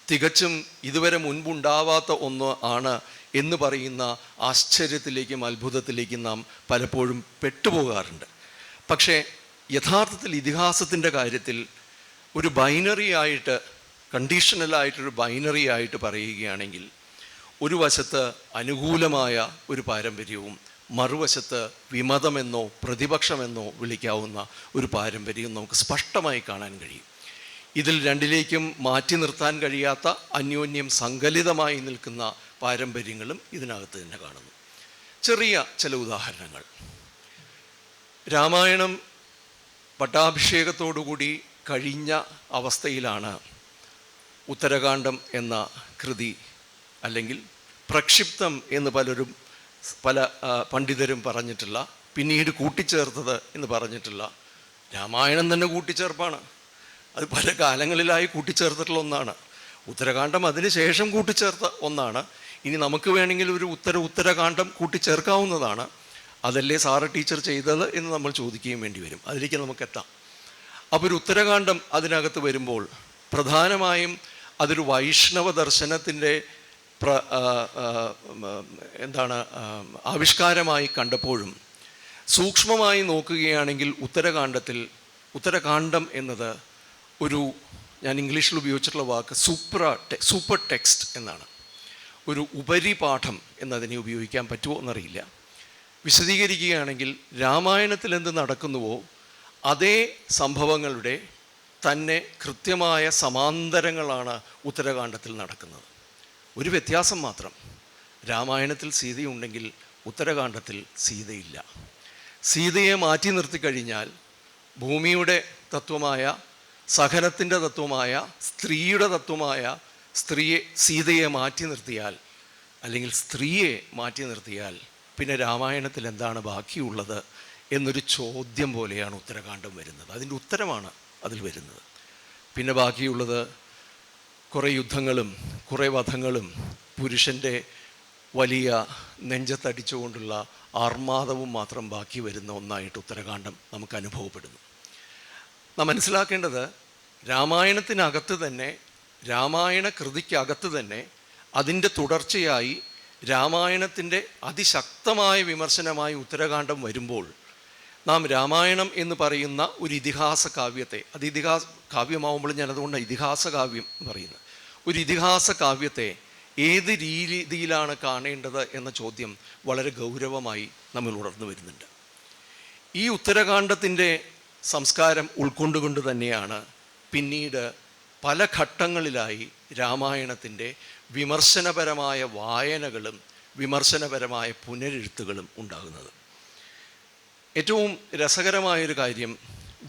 തികച്ചും ഇതുവരെ മുൻപുണ്ടാവാത്ത ഒന്ന് ആണ് എന്ന് പറയുന്ന ആശ്ചര്യത്തിലേക്കും അത്ഭുതത്തിലേക്കും നാം പലപ്പോഴും പെട്ടുപോകാറുണ്ട്. പക്ഷേ യഥാർത്ഥത്തിൽ ഇതിഹാസത്തിൻ്റെ കാര്യത്തിൽ ഒരു ബൈനറി ആയിട്ട്, കണ്ടീഷണലായിട്ടൊരു ബൈനറി ആയിട്ട് പറയുകയാണെങ്കിൽ, ഒരു വശത്ത് അനുകൂലമായ ഒരു പാരമ്പര്യവും മറുവശത്ത് വിമതമെന്നോ പ്രതിപക്ഷമെന്നോ വിളിക്കാവുന്ന ഒരു പാരമ്പര്യവും നമുക്ക് സ്പഷ്ടമായി കാണാൻ കഴിയും. ഇതിൽ രണ്ടിലേക്കും മാറ്റി നിർത്താൻ കഴിയാത്ത അന്യോന്യം സങ്കലിതമായി നിൽക്കുന്ന പാരമ്പര്യങ്ങളും ഇതിനകത്ത് തന്നെ കാണുന്നു. ചെറിയ ചില ഉദാഹരണങ്ങൾ. രാമായണം പട്ടാഭിഷേകത്തോടുകൂടി കഴിഞ്ഞ അവസ്ഥയിലാണ് ഉത്തരകാണ്ഡം എന്ന കൃതി, അല്ലെങ്കിൽ പ്രക്ഷിപ്തം എന്ന് പല പണ്ഡിതരും പറഞ്ഞിട്ടുള്ള, പിന്നീട് കൂട്ടിച്ചേർത്തത് എന്ന് പറഞ്ഞിട്ടുള്ള, രാമായണം തന്നെ കൂട്ടിച്ചേർപ്പാണ്. അത് പല കാലങ്ങളിലായി കൂട്ടിച്ചേർത്തിട്ടുള്ള ഒന്നാണ്. ഉത്തരകാണ്ഡം അതിന് ശേഷം കൂട്ടിച്ചേർത്ത ഒന്നാണ്. ഇനി നമുക്ക് വേണമെങ്കിൽ ഒരു ഉത്തരകാണ്ഡം കൂട്ടിച്ചേർക്കാവുന്നതാണ്. അതല്ലേ സാറ് ടീച്ചർ ചെയ്തത് എന്ന് നമ്മൾ ചോദിക്കുകയും വേണ്ടി വരും. അതിലേക്ക് നമുക്ക് എത്താം. അപ്പോൾ ഒരു ഉത്തരകാണ്ഡം അതിനകത്ത് വരുമ്പോൾ പ്രധാനമായും അതൊരു വൈഷ്ണവ ദർശനത്തിൻ്റെ ആവിഷ്കാരമായി കണ്ടപ്പോഴും സൂക്ഷ്മമായി നോക്കുകയാണെങ്കിൽ ഉത്തരകാണ്ഡം എന്നത് ഒരു, ഞാൻ ഇംഗ്ലീഷിൽ ഉപയോഗിച്ചിട്ടുള്ള വാക്ക് സൂപ്പർ ടെക്സ്റ്റ് എന്നാണ്. ഒരു ഉപരിപാഠം എന്നതിനെ ഉപയോഗിക്കാൻ പറ്റുമോ എന്നറിയില്ല. വിശദീകരിക്കുകയാണെങ്കിൽ രാമായണത്തിൽ എന്ത് നടക്കുന്നുവോ അതേ സംഭവങ്ങളുടെ തന്നെ കൃത്യമായ സമാന്തരങ്ങളാണ് ഉത്തരകാണ്ഡത്തിൽ നടക്കുന്നത്. ഒരു വ്യത്യാസം മാത്രം, രാമായണത്തിൽ സീതയുണ്ടെങ്കിൽ ഉത്തരകാണ്ഡത്തിൽ സീതയില്ല. സീതയെ മാറ്റി നിർത്തിക്കഴിഞ്ഞാൽ ഭൂമിയുടെ തത്വമായ, സഹനത്തിൻ്റെ തത്വമായ, സ്ത്രീയുടെ തത്വമായ സീതയെ മാറ്റി നിർത്തിയാൽ, അല്ലെങ്കിൽ സ്ത്രീയെ മാറ്റി നിർത്തിയാൽ പിന്നെ രാമായണത്തിൽ എന്താണ് ബാക്കിയുള്ളത് എന്നൊരു ചോദ്യം പോലെയാണ് ഉത്തരകാണ്ഡം വരുന്നത്. അതിൻ്റെ ഉത്തരമാണ് അതിൽ വരുന്നത്. പിന്നെ ബാക്കിയുള്ളത് കുറേ യുദ്ധങ്ങളും കുറേ വധങ്ങളും പുരുഷൻ്റെ വലിയ നെഞ്ചത്തടിച്ചുകൊണ്ടുള്ള ആർമാദവും മാത്രം ബാക്കി വരുന്ന ഒന്നായിട്ട് ഉത്തരകാണ്ഡം നമുക്ക് അനുഭവപ്പെടുന്നു. നാം മനസ്സിലാക്കേണ്ടത്, രാമായണത്തിനകത്ത് തന്നെ, രാമായണ കൃതിക്കകത്ത് തന്നെ അതിൻ്റെ തുടർച്ചയായി രാമായണത്തിൻ്റെ അതിശക്തമായ വിമർശനമായി ഉത്തരകാണ്ഡം വരുമ്പോൾ നാം രാമായണം എന്ന് പറയുന്ന ഒരു ഇതിഹാസ കാവ്യത്തെ, അത് കാവ്യമാവുമ്പോൾ ഞാനതുകൊണ്ട് ഇതിഹാസ കാവ്യം എന്ന് പറയുന്നത്, ഒരു ഇതിഹാസ കാവ്യത്തെ ഏത് രീതിയിലാണ് കാണേണ്ടത് എന്ന ചോദ്യം വളരെ ഗൗരവമായി നമ്മൾ ഉണർന്നു വരുന്നുണ്ട്. ഈ ഉത്തരകാണ്ഡത്തിൻ്റെ സംസ്കാരം ഉൾക്കൊണ്ടുകൊണ്ട് തന്നെയാണ് പിന്നീട് പല ഘട്ടങ്ങളിലായി രാമായണത്തിൻ്റെ വിമർശനപരമായ വായനകളും വിമർശനപരമായ പുനരെഴുത്തുകളും ഉണ്ടാകുന്നത്. ഏറ്റവും രസകരമായൊരു കാര്യം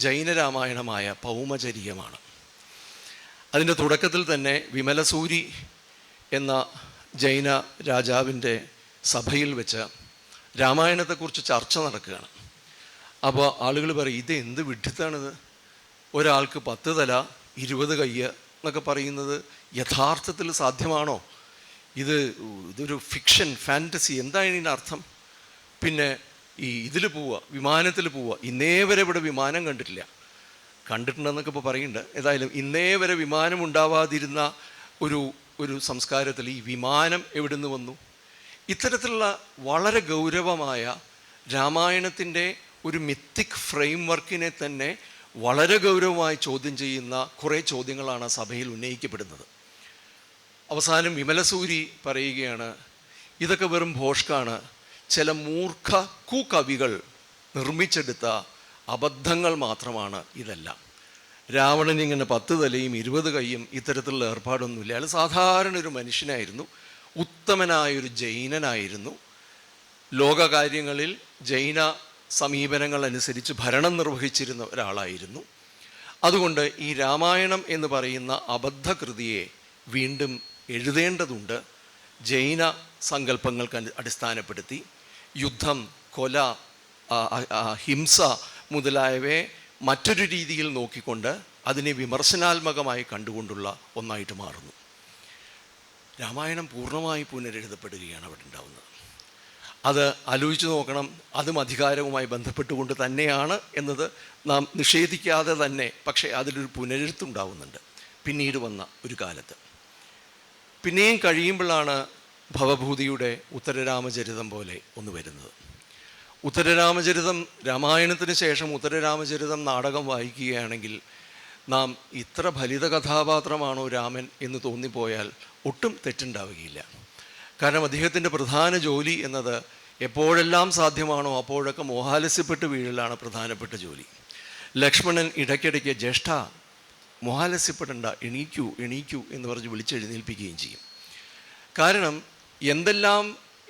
ജൈനരാമായണമായ പൗമചരിയമാണ്. അതിൻ്റെ തുടക്കത്തിൽ തന്നെ വിമലസൂരി എന്ന ജൈന രാജാവിൻ്റെ സഭയിൽ വെച്ച് രാമായണത്തെക്കുറിച്ച് ചർച്ച നടക്കുകയാണ്. അപ്പോൾ ആളുകൾ പറയും, ഇത് എന്ത് വിഡ്ഢിത്താണിത്, ഒരാൾക്ക് 10 തല 20 കയ്യ് എന്നൊക്കെ പറയുന്നത് യഥാർത്ഥത്തിൽ സാധ്യമാണോ? ഇതൊരു ഫിക്ഷൻ, ഫാൻറ്റസി, എന്താണ് ഇതിൻ്റെ അർത്ഥം? പിന്നെ ഇതിൽ പോവുക, വിമാനത്തിൽ പോവുക, ഇന്നേ വരെ ഇവിടെ വിമാനം കണ്ടിട്ടുണ്ടെന്നൊക്കെ ഇപ്പോൾ പറയുന്നുണ്ട്. ഏതായാലും ഇന്നേ വരെ വിമാനം ഉണ്ടാവാതിരുന്ന ഒരു സംസ്കാരത്തിൽ ഈ വിമാനം എവിടെ നിന്ന് വന്നു? ഇത്തരത്തിലുള്ള വളരെ ഗൗരവമായ രാമായണത്തിൻ്റെ ഒരു മിത്തിക് ഫ്രെയിം വർക്കിനെ തന്നെ വളരെ ഗൗരവമായി ചോദ്യം ചെയ്യുന്ന കുറേ ചോദ്യങ്ങളാണ് സഭയിൽ ഉന്നയിക്കപ്പെടുന്നത്. അവസാനം വിമലസൂരി പറയുകയാണ്, ഇതൊക്കെ വെറും ഭോഷ്കാണ്, ചില മൂർഖ കുകവികൾ നിർമ്മിച്ചെടുത്ത അബദ്ധങ്ങൾ മാത്രമാണ് ഇതെല്ലാം. രാവണൻ ഇങ്ങനെ 10 തലയും 20 കൈയും ഇത്തരത്തിലുള്ള ഏർപ്പാടൊന്നുമില്ല. അയാൾ സാധാരണ ഒരു മനുഷ്യനായിരുന്നു, ഉത്തമനായൊരു ജൈനനായിരുന്നു, ലോകകാര്യങ്ങളിൽ ജൈന സമീപനങ്ങൾ അനുസരിച്ച് ഭരണം നിർവഹിച്ചിരുന്ന ഒരാളായിരുന്നു. അതുകൊണ്ട് ഈ രാമായണം എന്ന് പറയുന്ന അബദ്ധകൃതിയെ വീണ്ടും എഴുതേണ്ടതുണ്ട്. ജൈന സങ്കല്പങ്ങൾക്ക് അടിസ്ഥാനപ്പെടുത്തി യുദ്ധം, കൊല, ഹിംസ മുതലായവയെ മറ്റൊരു രീതിയിൽ നോക്കിക്കൊണ്ട് അതിനെ വിമർശനാത്മകമായി കണ്ടുകൊണ്ടുള്ള ഒന്നായിട്ട് മാറുന്നു. രാമായണം പൂർണ്ണമായി പുനരെഴുതപ്പെടുകയാണ് അവിടെ ഉണ്ടാവുന്നത്. അത് ആലോചിച്ച് നോക്കണം. അതും അധികാരവുമായി ബന്ധപ്പെട്ടുകൊണ്ട് തന്നെയാണ് എന്നത് നാം നിഷേധിക്കാതെ തന്നെ, പക്ഷേ അതിലൊരു പുനരെഴുത്തുണ്ടാവുന്നുണ്ട് പിന്നീട് വന്ന ഒരു കാലത്ത്. പിന്നെയും കഴിയുമ്പോഴാണ് ഭവഭൂതിയുടെ ഉത്തരരാമചരിതം പോലെ ഒന്ന് വരുന്നത്. ഉത്തരരാമചരിതം, രാമായണത്തിന് ശേഷം ഉത്തരരാമചരിതം നാടകം വായിക്കുകയാണെങ്കിൽ നാം ഇത്ര ഫലിത കഥാപാത്രമാണോ രാമൻ എന്ന് തോന്നിപ്പോയാൽ ഒട്ടും തെറ്റുണ്ടാവുകയില്ല. കാരണം അദ്ദേഹത്തിൻ്റെ പ്രധാന ജോലി എന്നത് എപ്പോഴെല്ലാം സാധ്യമാണോ അപ്പോഴൊക്കെ മോഹാലസ്യപ്പെട്ട് വീഴലാണ് പ്രധാനപ്പെട്ട ജോലി. ലക്ഷ്മണൻ ഇടയ്ക്കിടയ്ക്ക് ജ്യേഷ്ഠ മോഹാലസ്യപ്പെടേണ്ട, എണീക്കൂ എണീക്കൂ എന്ന് പറഞ്ഞ് വിളിച്ചെഴുന്നേൽപ്പിക്കുകയും ചെയ്യും. കാരണം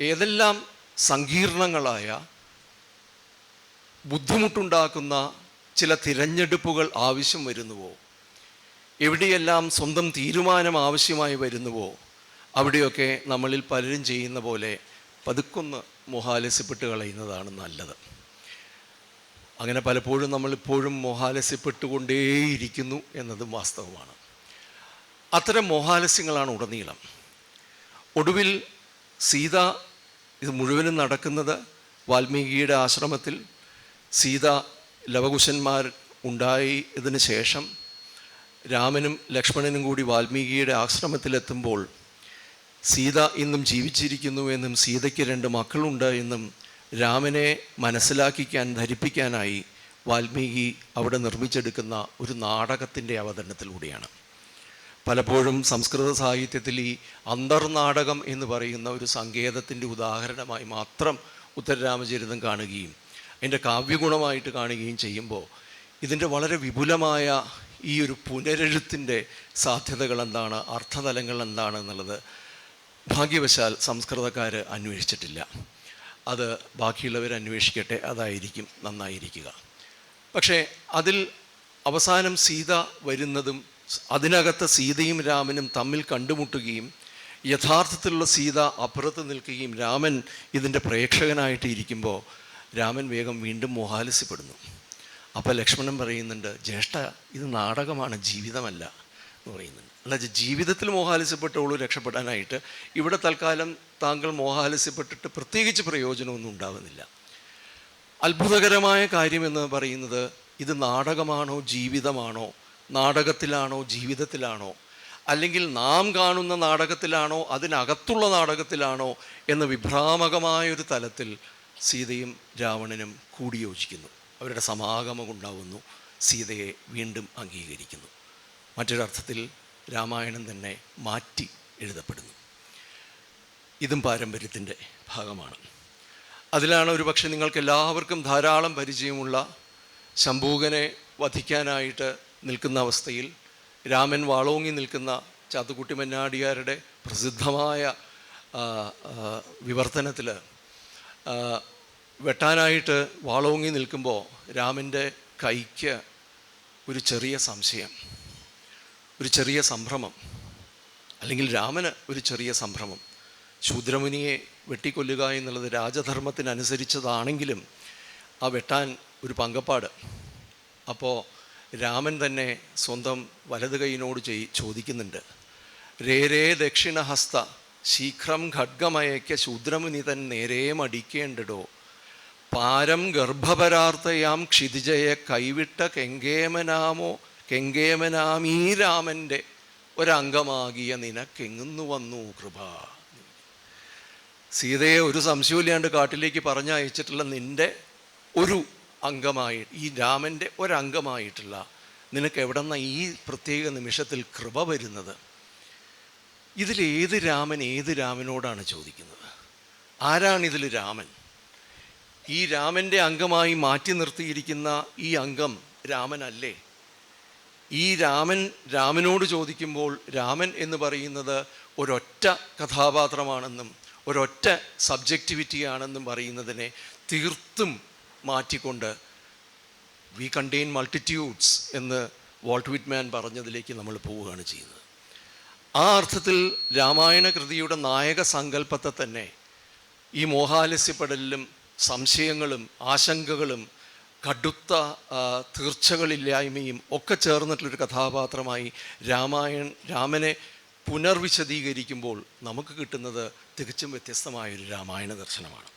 ഏതെല്ലാം സങ്കീർണങ്ങളായ ബുദ്ധിമുട്ടുണ്ടാക്കുന്ന ചില തിരഞ്ഞെടുപ്പുകൾ ആവശ്യം വരുന്നുവോ, എവിടെയെല്ലാം സ്വന്തം തീരുമാനം ആവശ്യമായി വരുന്നുവോ, അവിടെയൊക്കെ നമ്മളിൽ പലരും ചെയ്യുന്ന പോലെ പതുക്കൊന്ന് മോഹാലസ്യപ്പെട്ട് കളയുന്നതാണ് നല്ലത്. അങ്ങനെ പലപ്പോഴും നമ്മളിപ്പോഴും മോഹാലസ്യപ്പെട്ടുകൊണ്ടേയിരിക്കുന്നു എന്നതും വാസ്തവമാണ്. അത്തരം മോഹാലസ്യങ്ങളാണ് ഉടനീളം. ഒടുവിൽ സീത, ഇത് മുഴുവനും നടക്കുന്നത് വാൽമീകിയുടെ ആശ്രമത്തിൽ. സീത ലവകുശന്മാർ ഉണ്ടായതിനു ശേഷം രാമനും ലക്ഷ്മണനും കൂടി വാൽമീകിയുടെ ആശ്രമത്തിലെത്തുമ്പോൾ സീത ഇന്നും ജീവിച്ചിരിക്കുന്നു എന്നും സീതയ്ക്ക് 2 മക്കളുണ്ട് എന്നും രാമനെ മനസ്സിലാക്കിക്കാൻ, ധരിപ്പിക്കാനായി വാൽമീകി അവിടെ നിർമ്മിച്ചെടുക്കുന്ന ഒരു നാടകത്തിൻ്റെ അവതരണത്തിലൂടെയാണ്. പലപ്പോഴും സംസ്കൃത സാഹിത്യത്തിൽ ഈ അന്തർനാടകം എന്ന് പറയുന്ന ഒരു സങ്കേതത്തിൻ്റെ ഉദാഹരണമായി മാത്രം ഉത്തരരാമചരിതം കാണുകയും അതിൻ്റെ കാവ്യഗുണമായിട്ട് കാണുകയും ചെയ്യുമ്പോൾ ഇതിൻ്റെ വളരെ വിപുലമായ ഈ ഒരു പുനരെഴുത്തിൻ്റെ സാധ്യതകൾ എന്താണ്, അർത്ഥതലങ്ങൾ എന്താണ് എന്നുള്ളത് ഭാഗ്യവശാൽ സംസ്കൃതക്കാർ അന്വേഷിച്ചിട്ടില്ല. അത് ബാക്കിയുള്ളവർ അന്വേഷിക്കട്ടെ, അതായിരിക്കും നന്നായിരിക്കുക. പക്ഷേ അതിൽ അവസാനം സീത വരുന്നതും അതിനകത്ത് സീതയും രാമനും തമ്മിൽ കണ്ടുമുട്ടുകയും യഥാർത്ഥത്തിലുള്ള സീത അപ്പുറത്ത് നിൽക്കുകയും രാമൻ ഇതിൻ്റെ പ്രേക്ഷകനായിട്ട് ഇരിക്കുമ്പോൾ രാമൻ വേഗം വീണ്ടും മോഹാലസ്യപ്പെടുന്നു. അപ്പോൾ ലക്ഷ്മണൻ പറയുന്നുണ്ട്, ജ്യേഷ്ഠ ഇത് നാടകമാണ്, ജീവിതമല്ല എന്ന് പറയുന്നുണ്ട്. എന്നുവെച്ചാൽ ജീവിതത്തിൽ മോഹാലസ്യപ്പെട്ടോളൂ രക്ഷപ്പെടാനായിട്ട്, ഇവിടെ തൽക്കാലം താങ്കൾ മോഹാലസ്യപ്പെട്ടിട്ട് പ്രത്യേകിച്ച് പ്രയോജനമൊന്നും ഉണ്ടാകുന്നില്ല. അത്ഭുതകരമായ കാര്യമെന്ന് പറയുന്നത് ഇത് നാടകമാണോ ജീവിതമാണോ, നാടകത്തിലാണോ ജീവിതത്തിലാണോ, അല്ലെങ്കിൽ നാം കാണുന്ന നാടകത്തിലാണോ അതിനകത്തുള്ള നാടകത്തിലാണോ എന്ന വിഭ്രാമകമായൊരു തലത്തിൽ സീതയും രാവണനും കൂടിയോജിക്കുന്നു. അവരുടെ സമാഗമം ഉണ്ടാകുന്നു, സീതയെ വീണ്ടും അംഗീകരിക്കുന്നു. മറ്റൊരർത്ഥത്തിൽ രാമായണം തന്നെ മാറ്റി എഴുതപ്പെടുന്നു. ഇതും പാരമ്പര്യത്തിൻ്റെ ഭാഗമാണ്. അതിലാണ് ഒരു പക്ഷേ നിങ്ങൾക്ക് എല്ലാവർക്കും ധാരാളം പരിചയമുള്ള ശംഭൂകനെ വധിക്കാനായിട്ട് നിൽക്കുന്ന അവസ്ഥയിൽ രാമൻ വാളോങ്ങി നിൽക്കുന്ന ചാത്തുക്കുട്ടി മന്നാടിയാരുടെ പ്രസിദ്ധമായ വിവർത്തനത്തിൽ വെട്ടാനായിട്ട് വാളോങ്ങി നിൽക്കുമ്പോൾ രാമൻ്റെ കൈക്ക് ഒരു ചെറിയ സംശയം, ഒരു ചെറിയ സംഭ്രമം, അല്ലെങ്കിൽ രാമന് ഒരു ചെറിയ സംഭ്രമം. ശൂദ്രമുനിയെ വെട്ടിക്കൊല്ലുക എന്നുള്ളത് രാജധർമ്മത്തിനനുസരിച്ചതാണെങ്കിലും ആ വെട്ടാൻ ഒരു പങ്കപ്പാട്. അപ്പോൾ രാമൻ തന്നെ സ്വന്തം വലത് കൈയിനോട് ചോദിക്കുന്നുണ്ട്, രേ ദക്ഷിണഹസ്ത ശീഘ്രം ഖഡ്ഗമയയ്ക്ക ശൂദ്രമുനി തൻ നേരേ മടിക്കേണ്ടടോ പാരം ഗർഭപരാർത്ഥയാം ക്ഷിതിജയെ കൈവിട്ട കെങ്കേമനാമീ രാമൻ്റെ ഒരംഗമാകിയ നിനക്കെങ്ങുന്നു വന്നു കൃപ. സീതയെ ഒരു സംശയമില്ലാണ്ട് കാട്ടിലേക്ക് പറഞ്ഞയച്ചിട്ടുള്ള നിൻ്റെ ഒരു അംഗമായി, ഈ രാമൻ്റെ ഒരംഗമായിട്ടുള്ള നിനക്ക് എവിടെ നിന്നാണ് ഈ പ്രത്യേക നിമിഷത്തിൽ കൃപ വരുന്നത്? ഇതിലേത് രാമൻ ഏത് രാമനോടാണ് ചോദിക്കുന്നത്? ആരാണിതിൽ രാമൻ? ഈ രാമൻ്റെ അംഗമായി മാറ്റി നിർത്തിയിരിക്കുന്ന ഈ അംഗം രാമനല്ലേ? ഈ രാമനോട് ചോദിക്കുമ്പോൾ രാമൻ എന്ന് പറയുന്നത് ഒരൊറ്റ കഥാപാത്രമാണെന്നും ഒരൊറ്റ സബ്ജക്റ്റിവിറ്റിയാണെന്നും പറയുന്നതിനെ തീർത്തും മാറ്റിക്കൊണ്ട് വി കണ്ടെയ്ൻ മൾട്ടിറ്റ്യൂഡ്സ് എന്ന് വാൾട്ട് വിറ്റ്മാൻ പറഞ്ഞതിലേക്ക് നമ്മൾ പോവുകയാണ് ചെയ്യുന്നത്. ആ അർത്ഥത്തിൽ രാമായണ കൃതിയുടെ നായക സങ്കല്പത്തെ തന്നെ ഈ മോഹാലസ്യപ്പെടലിലും സംശയങ്ങളും ആശങ്കകളും കടുത്ത തീർച്ചകളില്ലായ്മയും ഒക്കെ ചേർന്നിട്ടുള്ളൊരു കഥാപാത്രമായി രാമനെ പുനർവിശദീകരിക്കുമ്പോൾ നമുക്ക് കിട്ടുന്നത് തികച്ചും വ്യത്യസ്തമായൊരു രാമായണ ദർശനമാണ്.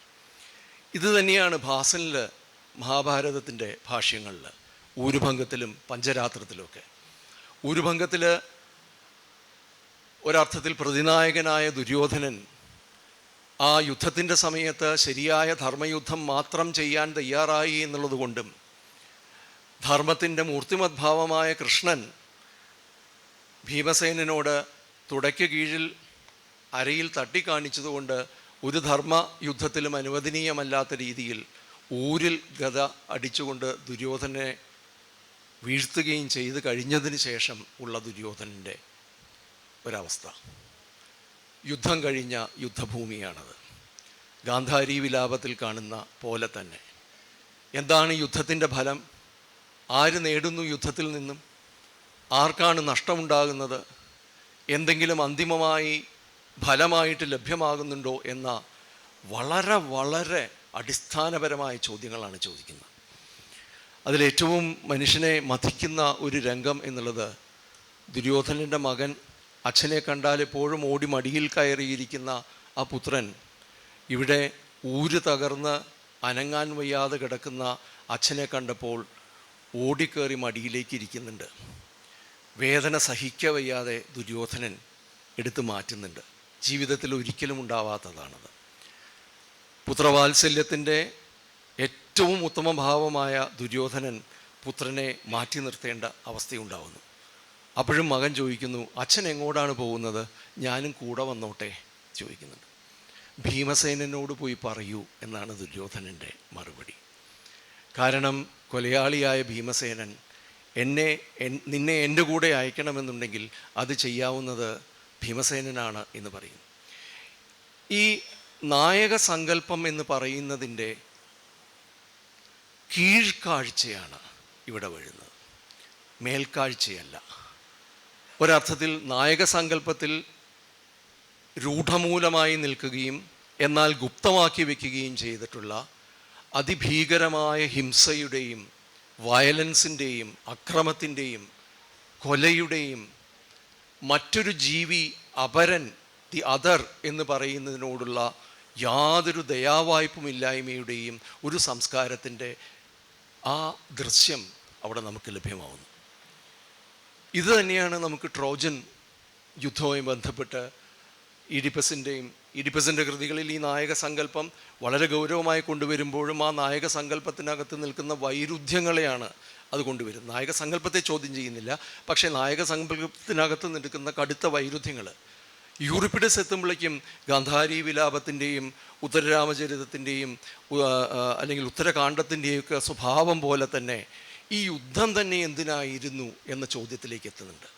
ഇത് തന്നെയാണ് ഭാസനിൽ മഹാഭാരതത്തിൻ്റെ ഭാഷ്യങ്ങളിൽ ഊരുഭംഗത്തിലും പഞ്ചരാത്രത്തിലുമൊക്കെ. ഊരുഭംഗത്തിൽ ഒരർത്ഥത്തിൽ പ്രതിനായകനായ ദുര്യോധനൻ ആ യുദ്ധത്തിൻ്റെ സമയത്ത് ശരിയായ ധർമ്മയുദ്ധം മാത്രം ചെയ്യാൻ തയ്യാറായി എന്നുള്ളത് കൊണ്ടും ധർമ്മത്തിൻ്റെ മൂർത്തിമദ്ഭാവമായ കൃഷ്ണൻ ഭീമസേനോട് തുടയ്ക്ക് കീഴിൽ അരയിൽ തട്ടിക്കാണിച്ചതുകൊണ്ട് ഒരു ധർമ്മ യുദ്ധത്തിലും അനുവദനീയമല്ലാത്ത രീതിയിൽ ഊരിൽ ഗദ അടിച്ചുകൊണ്ട് ദുര്യോധനെ വീഴ്ത്തുകയും ചെയ്ത് കഴിഞ്ഞതിന് ശേഷം ഉള്ള ദുര്യോധനൻ്റെ ഒരവസ്ഥ. യുദ്ധം കഴിഞ്ഞ യുദ്ധഭൂമിയാണത്. ഗാന്ധാരി വിലാപത്തിൽ കാണുന്ന പോലെ തന്നെ. എന്താണ് യുദ്ധത്തിൻ്റെ ഫലം? ആര് നേടുന്നു യുദ്ധത്തിൽ നിന്നും? ആർക്കാണ് നഷ്ടമുണ്ടാകുന്നത്? എന്തെങ്കിലും അന്തിമമായി ഫലമായിട്ട് ലഭ്യമാകുന്നുണ്ടോ എന്ന വളരെ വളരെ അടിസ്ഥാനപരമായ ചോദ്യങ്ങളാണ് ചോദിക്കുന്നത്. അതിലേറ്റവും മനുഷ്യനെ മഥിക്കുന്ന ഒരു രംഗം എന്നുള്ളത് ദുര്യോധനൻ്റെ മകൻ അച്ഛനെ കണ്ടാൽ എപ്പോഴും ഓടി മടിയിൽ കയറിയിരിക്കുന്ന ആ പുത്രൻ ഇവിടെ ഊര് തകർന്ന് അനങ്ങാൻ വയ്യാതെ കിടക്കുന്ന അച്ഛനെ കണ്ടപ്പോൾ ഓടിക്കേറി മടിയിലേക്ക് ഇരിക്കുന്നുണ്ട്. വേദന സഹിക്കവയ്യാതെ ദുര്യോധനൻ എടുത്തു മാറ്റുന്നുണ്ട്. ജീവിതത്തിൽ ഒരിക്കലും ഉണ്ടാവാത്തതാണത്. പുത്രവാത്സല്യത്തിൻ്റെ ഏറ്റവും ഉത്തമ ഭാവമായ ദുര്യോധനൻ പുത്രനെ മാറ്റി നിർത്തേണ്ട അവസ്ഥയുണ്ടാവുന്നു. അപ്പോഴും മകൻ ചോദിക്കുന്നു, അച്ഛൻ എങ്ങോട്ടാണ് പോകുന്നത്? ഞാനും കൂടെ വന്നോട്ടെ ചോദിക്കുന്നുണ്ട്. ഭീമസേനോട് പോയി പറയൂ എന്നാണ് ദുര്യോധനൻ്റെ മറുപടി. കാരണം കൊലയാളിയായ ഭീമസേനൻ നിന്നെ എൻ്റെ കൂടെ അയക്കണമെന്നുണ്ടെങ്കിൽ അത് ചെയ്യാവുന്നത് ഭീമസേനനാണ് എന്ന് പറയും. ഈ നായക സങ്കല്പം എന്ന് പറയുന്നതിൻ്റെ കീഴ്ക്കാഴ്ചയാണ് ഇവിടെ വരുന്നത്, മേൽക്കാഴ്ചയല്ല. ഒരർത്ഥത്തിൽ നായക സങ്കല്പത്തിൽ രൂഢമൂലമായി നിൽക്കുകയും എന്നാൽ ഗുപ്തമാക്കി വയ്ക്കുകയും ചെയ്തിട്ടുള്ള അതിഭീകരമായ ഹിംസയുടെയും വയലൻസിൻ്റെയും അക്രമത്തിൻ്റെയും കൊലയുടെയും മറ്റൊരു ജീവി അപരൻ ദി അതർ എന്ന് പറയുന്നതിനോടുള്ള യാതൊരു ദയാവായ്പുമില്ലായ്മയുടെയും ഒരു സംസ്കാരത്തിൻ്റെ ആ ദൃശ്യം അവിടെ നമുക്ക് ലഭ്യമാവുന്നു. ഇത് തന്നെയാണ് നമുക്ക് ട്രോജൻ യുദ്ധവുമായി ബന്ധപ്പെട്ട് ഈഡിപ്പസിൻ്റെ കൃതികളിൽ ഈ നായക സങ്കല്പം വളരെ ഗൗരവമായി കൊണ്ടുവരുമ്പോഴും ആ നായക സങ്കല്പത്തിനകത്ത് നിൽക്കുന്ന വൈരുദ്ധ്യങ്ങളെയാണ് അത് കൊണ്ടുവരുന്നത്. നായക സങ്കല്പത്തെ ചോദ്യം ചെയ്യുന്നില്ല, പക്ഷേ നായക സങ്കല്പത്തിനകത്ത് നിൽക്കുന്ന കടുത്ത വൈരുദ്ധ്യങ്ങൾ യൂറിപ്പിഡസ് എത്തുമ്പോഴേക്കും ഗാന്ധാരി വിലാപത്തിൻ്റെയും ഉത്തരരാമചരിതത്തിൻ്റെയും അല്ലെങ്കിൽ ഉത്തരകാണ്ഡത്തിൻ്റെയും ഒക്കെ സ്വഭാവം പോലെ തന്നെ ഈ യുദ്ധം തന്നെ എന്തിനായിരുന്നു എന്ന ചോദ്യത്തിലേക്ക് എത്തുന്നുണ്ട്.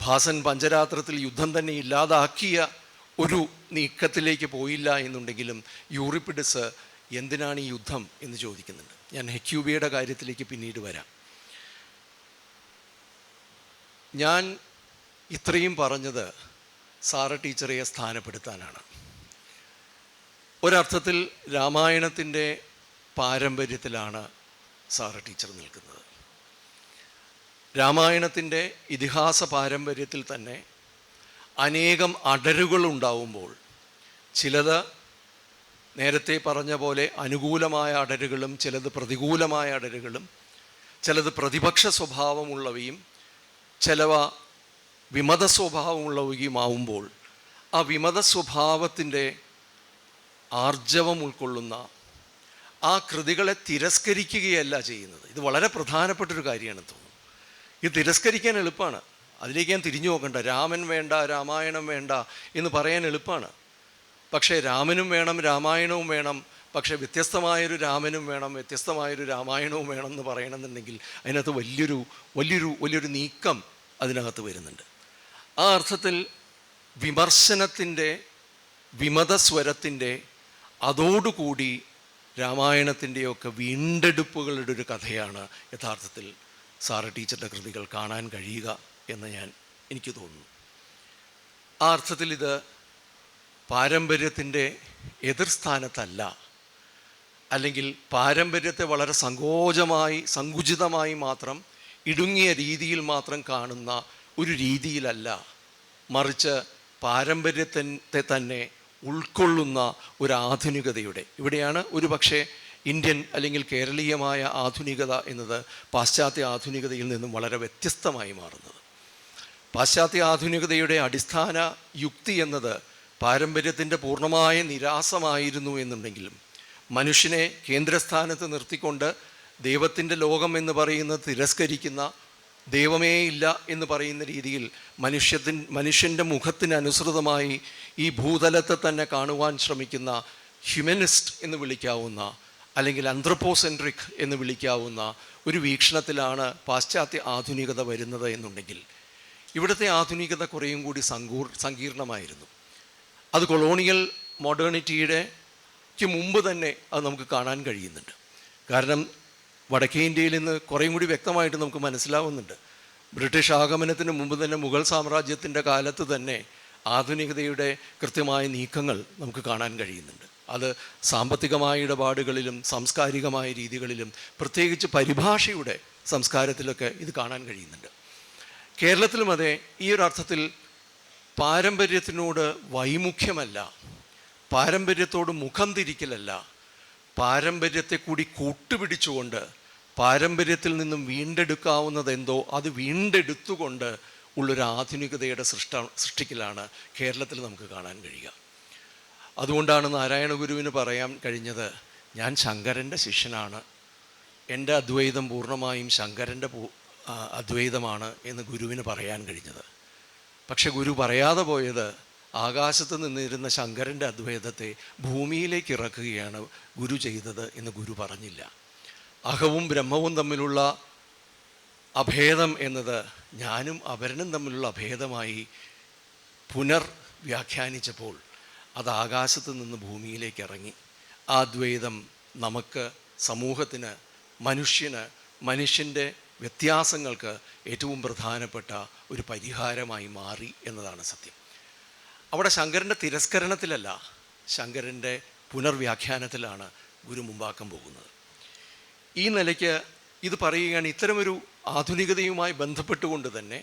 ഭാസൻ പഞ്ചരാത്രത്തിൽ യുദ്ധം തന്നെ ഇല്ലാതാക്കിയ ഒരു നീക്കത്തിലേക്ക് പോയില്ല എന്നുണ്ടെങ്കിലും യൂറിപ്പിഡസ് എന്തിനാണ് ഈ യുദ്ധം എന്ന് ചോദിക്കുന്നുണ്ട്. ഞാൻ ഹെക്യൂബിയുടെ കാര്യത്തിലേക്ക് പിന്നീട് വരാം. ഞാൻ ഇത്രയും പറഞ്ഞത് സാറ ടീച്ചറെ സ്ഥാനപ്പെടുത്താനാണ്. ഒരർത്ഥത്തിൽ രാമായണത്തിൻ്റെ പാരമ്പര്യത്തിലാണ് സാറ ടീച്ചർ നിൽക്കുന്നത്. രാമായണത്തിൻ്റെ ഇതിഹാസ പാരമ്പര്യത്തിൽ തന്നെ അനേകം അടരുകളുണ്ടാവുമ്പോൾ ചിലത് നേരത്തെ പറഞ്ഞ പോലെ അനുകൂലമായ അടരുകളും ചിലത് പ്രതികൂലമായ അടരുകളും ചിലത് പ്രതിപക്ഷ സ്വഭാവമുള്ളവയും ചിലവ വിമത സ്വഭാവമുള്ളവയുമാവുമ്പോൾ ആ വിമത സ്വഭാവത്തിൻ്റെ ആർജവം ഉൾക്കൊള്ളുന്ന ആ കൃതികളെ തിരസ്കരിക്കുകയല്ല ചെയ്യുന്നത്. ഇത് വളരെ പ്രധാനപ്പെട്ടൊരു കാര്യമാണ് തോന്നുന്നു. ഇത് തിരസ്കരിക്കാൻ എളുപ്പമാണ്, അതിലേക്ക് ഞാൻ തിരിഞ്ഞു നോക്കണ്ട. രാമൻ വേണ്ട, രാമായണം വേണ്ട എന്ന് പറയാൻ എളുപ്പമാണ്. പക്ഷേ രാമനും വേണം, രാമായണവും വേണം. പക്ഷേ വ്യത്യസ്തമായൊരു രാമനും വേണം, വ്യത്യസ്തമായൊരു രാമായണവും വേണം എന്ന് പറയണമെന്നുണ്ടെങ്കിൽ അതിനകത്ത് വലിയൊരു നീക്കം അതിനകത്ത് വരുന്നുണ്ട്. ആ അർത്ഥത്തിൽ വിമർശനത്തിൻ്റെ വിമതസ്വരത്തിൻ്റെ അതോടുകൂടി രാമായണത്തിൻ്റെയൊക്കെ വീണ്ടെടുപ്പുകളുടെ ഒരു കഥയാണ് യഥാർത്ഥത്തിൽ സാറ ടീച്ചറുടെ കൃതികൾ കാണാൻ കഴിയുക എന്ന് എനിക്ക് തോന്നുന്നു. ആ അർത്ഥത്തിൽ ഇത് പാരമ്പര്യത്തിൻ്റെ എതിർസ്ഥാനത്തല്ല, അല്ലെങ്കിൽ പാരമ്പര്യത്തെ വളരെ സങ്കുചിതമായി മാത്രം ഇടുങ്ങിയ രീതിയിൽ മാത്രം കാണുന്ന ഒരു രീതിയിലല്ല, മറിച്ച് പാരമ്പര്യത്തെ തന്നെ ഉൾക്കൊള്ളുന്ന ഒരു ആധുനികതയുടെ, ഇവിടെയാണ് ഒരു പക്ഷേ ഇന്ത്യൻ അല്ലെങ്കിൽ കേരളീയമായ ആധുനികത എന്നത് പാശ്ചാത്യ ആധുനികതയിൽ നിന്നും വളരെ വ്യത്യസ്തമായി മാറുന്നത്. പാശ്ചാത്യ ആധുനികതയുടെ അടിസ്ഥാന യുക്തി എന്നത് പാരമ്പര്യത്തിൻ്റെ പൂർണ്ണമായ നിരാസമായിരുന്നു എന്നുണ്ടെങ്കിലും മനുഷ്യനെ കേന്ദ്രസ്ഥാനത്ത് നിർത്തിക്കൊണ്ട് ദൈവത്തിൻ്റെ ലോകം എന്ന് പറയുന്നത് തിരസ്കരിക്കുന്ന, ദൈവമേ ഇല്ല എന്ന് പറയുന്ന രീതിയിൽ മനുഷ്യൻ്റെ മുഖത്തിനനുസൃതമായി ഈ ഭൂതലത്തെ തന്നെ കാണുവാൻ ശ്രമിക്കുന്ന ഹ്യൂമനിസ്റ്റ് എന്ന് വിളിക്കാവുന്ന, അല്ലെങ്കിൽ ആന്ത്രപ്പോസെൻട്രിക് എന്ന് വിളിക്കാവുന്ന ഒരു വീക്ഷണത്തിലാണ് പാശ്ചാത്യ ആധുനികത വരുന്നത് എന്നുണ്ടെങ്കിൽ ഇവിടുത്തെ ആധുനികത കുറേയും കൂടി സങ്കീർണമായിരുന്നു. അത് കൊളോണിയൽ മോഡേണിറ്റിക്ക് മുമ്പ് തന്നെ അത് നമുക്ക് കാണാൻ കഴിയുന്നുണ്ട്. കാരണം വടക്കേ ഇന്ത്യയിൽ നിന്ന് കുറേയും കൂടി വ്യക്തമായിട്ട് നമുക്ക് മനസ്സിലാവുന്നുണ്ട്. ബ്രിട്ടീഷ് ആഗമനത്തിന് മുമ്പ് തന്നെ മുഗൾ സാമ്രാജ്യത്തിൻ്റെ കാലത്ത് തന്നെ ആധുനികതയുടെ കൃത്യമായ നീക്കങ്ങൾ നമുക്ക് കാണാൻ കഴിയുന്നുണ്ട്. അത് സാമ്പത്തികമായ ഇടപാടുകളിലും സാംസ്കാരികമായ രീതികളിലും പ്രത്യേകിച്ച് പരിഭാഷയുടെ സംസ്കാരത്തിലൊക്കെ ഇത് കാണാൻ കഴിയുന്നുണ്ട്. കേരളത്തിലും അതെ. ഈ ഒരു അർത്ഥത്തിൽ പാരമ്പര്യത്തിനോട് വൈമുഖ്യമല്ല, പാരമ്പര്യത്തോട് മുഖം തിരിക്കലല്ല, പാരമ്പര്യത്തെ കൂടി കൂട്ടുപിടിച്ചുകൊണ്ട് പാരമ്പര്യത്തിൽ നിന്നും വീണ്ടെടുക്കാവുന്നതെന്തോ അത് വീണ്ടെടുത്തുകൊണ്ട് ഉള്ളൊരു ആധുനികതയുടെ സൃഷ്ടിക്കലാണ് കേരളത്തിൽ നമുക്ക് കാണാൻ കഴിയുക. അതുകൊണ്ടാണ് നാരായണ ഗുരുവിന് പറയാൻ കഴിഞ്ഞത്, ഞാൻ ശങ്കരൻ്റെ ശിഷ്യനാണ്, എൻ്റെ അദ്വൈതം പൂർണ്ണമായും ശങ്കരൻ്റെ അദ്വൈതമാണ് എന്ന് ഗുരുവിന് പറയാൻ കഴിഞ്ഞത്. പക്ഷെ ഗുരു പറയാതെ പോയത് ആകാശത്ത് നിന്നിരുന്ന ശങ്കരൻ്റെ അദ്വൈതത്തെ ഭൂമിയിലേക്ക് ഇറക്കുകയാണ് ഗുരു ചെയ്തത് എന്ന് ഗുരു പറഞ്ഞില്ല. അഹവും ബ്രഹ്മവും തമ്മിലുള്ള അഭേദം എന്നത് ഞാനും അപരനും തമ്മിലുള്ള അഭേദമായി വ്യാഖ്യാനിച്ചപ്പോൾ അത് ആകാശത്ത് നിന്ന് ഭൂമിയിലേക്ക് ഇറങ്ങി. ആ അദ്വൈതം നമുക്ക്, സമൂഹത്തിന്, മനുഷ്യൻ്റെ വ്യത്യാസങ്ങൾക്ക് ഏറ്റവും പ്രധാനപ്പെട്ട ഒരു പരിഹാരമായി മാറി എന്നതാണ് സത്യം. അവിടെ ശങ്കരൻ്റെ തിരസ്കരണത്തിലല്ല, ശങ്കരൻ്റെ പുനർവ്യാഖ്യാനത്തിലാണ് ഗുരു മുമ്പാക്കം പോകുന്നത്. ഈ നിലയ്ക്ക് ഇത് പറയുകയാണ്, ഇത്തരമൊരു ആധുനികതയുമായി ബന്ധപ്പെട്ടുകൊണ്ട് തന്നെ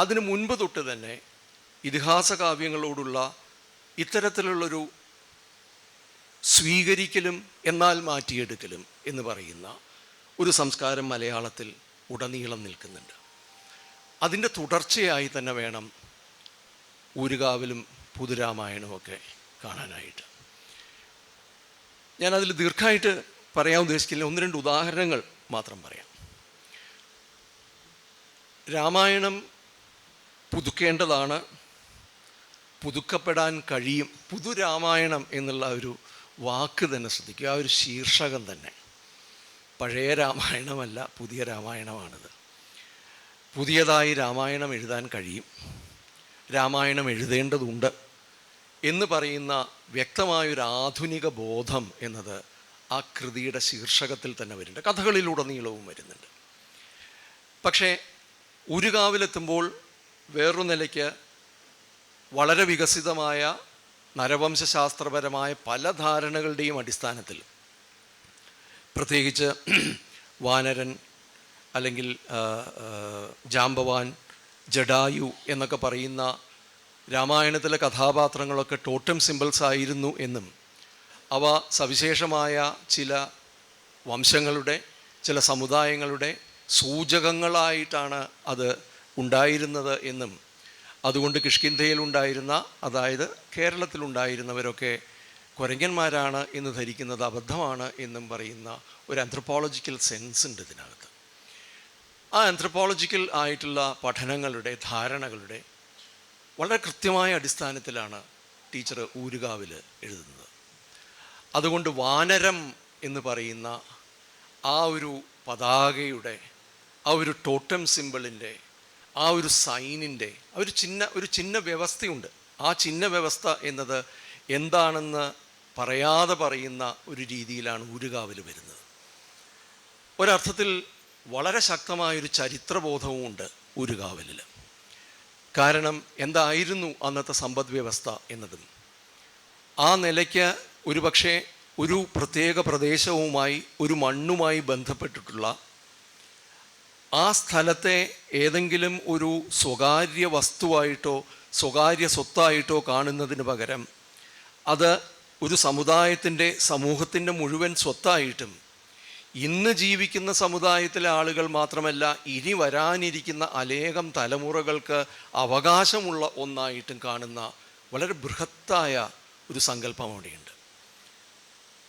അതിനു മുൻപ് തൊട്ട് തന്നെ ഇതിഹാസ കാവ്യങ്ങളോടുള്ള ഇത്തരത്തിലുള്ളൊരു സ്വീകരിക്കലും എന്നാൽ മാറ്റിയെടുക്കലും എന്ന് പറയുന്ന ഒരു സംസ്കാരം മലയാളത്തിൽ ഉടനീളം നിൽക്കുന്നുണ്ട്. അതിൻ്റെ തുടർച്ചയായി തന്നെ വേണം ഊരുകാവിലും പുതുരാമായണമൊക്കെ കാണാനായിട്ട്. ഞാനതിൽ ദീർഘമായിട്ട് പറയാൻ ഉദ്ദേശിക്കില്ല, ഒന്ന് രണ്ട് ഉദാഹരണങ്ങൾ മാത്രം പറയാം. രാമായണം പുതുക്കേണ്ടതാണ്, പുതുക്കപ്പെടാൻ കഴിയും. പുതുരാമായണം എന്നുള്ള ഒരു വാക്ക് തന്നെ ശ്രദ്ധിക്കുക, ആ ഒരു ശീർഷകം തന്നെ. പഴയ രാമായണമല്ല, പുതിയ രാമായണമാണിത്. പുതിയതായി രാമായണം എഴുതാൻ കഴിയും, രാമായണം എഴുതേണ്ടതുണ്ട് എന്ന് പറയുന്ന വ്യക്തമായൊരു ആധുനിക ബോധം എന്നത് ആ കൃതിയുടെ ശീർഷകത്തിൽ തന്നെ വരുന്നുണ്ട്, കഥകളിലുടനീളവും വരുന്നുണ്ട്. പക്ഷേ ഊരുകാവിലെത്തുമ്പോൾ വേറൊരു നിലയ്ക്ക് വളരെ വികസിതമായ നരവംശാസ്ത്രപരമായ പല ധാരണകളുടെയും അടിസ്ഥാനത്തിൽ, പ്രത്യേകിച്ച് വാനരൻ അല്ലെങ്കിൽ ജാംബവാൻ, ജഡായു എന്നൊക്കെ പറയുന്ന രാമായണത്തിലെ കഥാപാത്രങ്ങളൊക്കെ ടോട്ടം സിമ്പിൾസ് ആയിരുന്നു എന്നും അവ സവിശേഷമായ ചില വംശങ്ങളുടെ, ചില സമുദായങ്ങളുടെ സൂചകങ്ങളായിട്ടാണ് അത് ഉണ്ടായിരുന്നത് എന്നും അതുകൊണ്ട് കിഷ്കിന്ധയിലുണ്ടായിരുന്ന, അതായത് കേരളത്തിലുണ്ടായിരുന്നവരൊക്കെ കുരങ്ങന്മാരാണ് എന്ന് ധരിക്കുന്നത് അബദ്ധമാണ് എന്നും പറയുന്ന ഒരു ആന്ത്രപ്പോളജിക്കൽ സെൻസ് ഉണ്ട് ഇതിനകത്ത്. ആ ആന്ത്രപ്പോളജിക്കൽ ആയിട്ടുള്ള പഠനങ്ങളുടെ, ധാരണകളുടെ വളരെ കൃത്യമായ അടിസ്ഥാനത്തിലാണ് ടീച്ചർ ഊരുകാവിൽ എഴുതുന്നത്. അതുകൊണ്ട് വാനരം എന്ന് പറയുന്ന ആ ഒരു പതാകയുടെ, ആ ഒരു ടോട്ടം സിമ്പിളിൻ്റെ, ആ ഒരു സൈനിൻ്റെ ഒരു ചിഹ്ന വ്യവസ്ഥയുണ്ട്. ആ ചിഹ്ന വ്യവസ്ഥ എന്നത് എന്താണെന്ന് പറയാതെ പറയുന്ന ഒരു രീതിയിലാണ് ഊരുകാവിൽ വരുന്നത്. ഒരർത്ഥത്തിൽ വളരെ ശക്തമായൊരു ചരിത്രബോധവും ഉണ്ട് ഊരുകാവലിൽ. കാരണം എന്തായിരുന്നു അന്നത്തെ സമ്പദ് വ്യവസ്ഥ എന്നതും ആ നിലയ്ക്ക് ഒരുപക്ഷെ ഒരു പ്രത്യേക പ്രദേശവുമായി, ഒരു മണ്ണുമായി ബന്ധപ്പെട്ടിട്ടുള്ള ആ സ്ഥലത്തെ ഏതെങ്കിലും ഒരു സ്വകാര്യ വസ്തുവായിട്ടോ സ്വകാര്യ സ്വത്തായിട്ടോ കാണുന്നതിന് പകരം അത് ഒരു സമുദായത്തിൻ്റെ, സമൂഹത്തിൻ്റെ മുഴുവൻ സ്വത്തായിട്ടും ഇന്ന് ജീവിക്കുന്ന സമുദായത്തിലെ ആളുകൾ മാത്രമല്ല, ഇനി വരാനിരിക്കുന്ന അനേകം തലമുറകൾക്ക് അവകാശമുള്ള ഒന്നായിട്ടും കാണുന്ന വളരെ ബൃഹത്തായ ഒരു സങ്കല്പം അവിടെയുണ്ട്.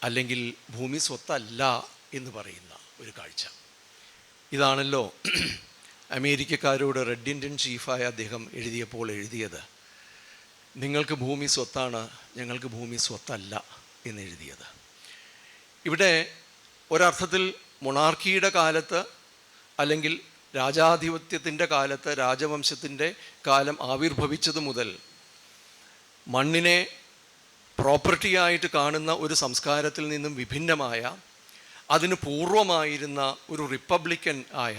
അല്ലെങ്കിൽ ഭൂമി സ്വത്തല്ല എന്ന് പറയുന്ന ഒരു കാഴ്ച. ഇതാണല്ലോ അമേരിക്കക്കാരോട് റെഡ് ഇന്ത്യൻ ചീഫായ അദ്ദേഹം എഴുതിയപ്പോൾ എഴുതിയത്. നിങ്ങൾക്ക് ഭൂമി സ്വത്താണ്, ഞങ്ങൾക്ക് ഭൂമി സ്വത്തല്ല എന്നെഴുതിയത്. ഇവിടെ ഒരർത്ഥത്തിൽ മൊണാർക്കിയുടെ കാലത്ത്, അല്ലെങ്കിൽ രാജാധിപത്യത്തിൻ്റെ കാലത്ത്, രാജവംശത്തിൻ്റെ കാലം ആവിർഭവിച്ചത് മുതൽ മണ്ണിനെ പ്രോപ്പർട്ടിയായിട്ട് കാണുന്ന ഒരു സംസ്കാരത്തിൽ നിന്നും വിഭിന്നമായ, അതിന് പൂർവമായിരുന്ന ഒരു റിപ്പബ്ലിക്കൻ ആയ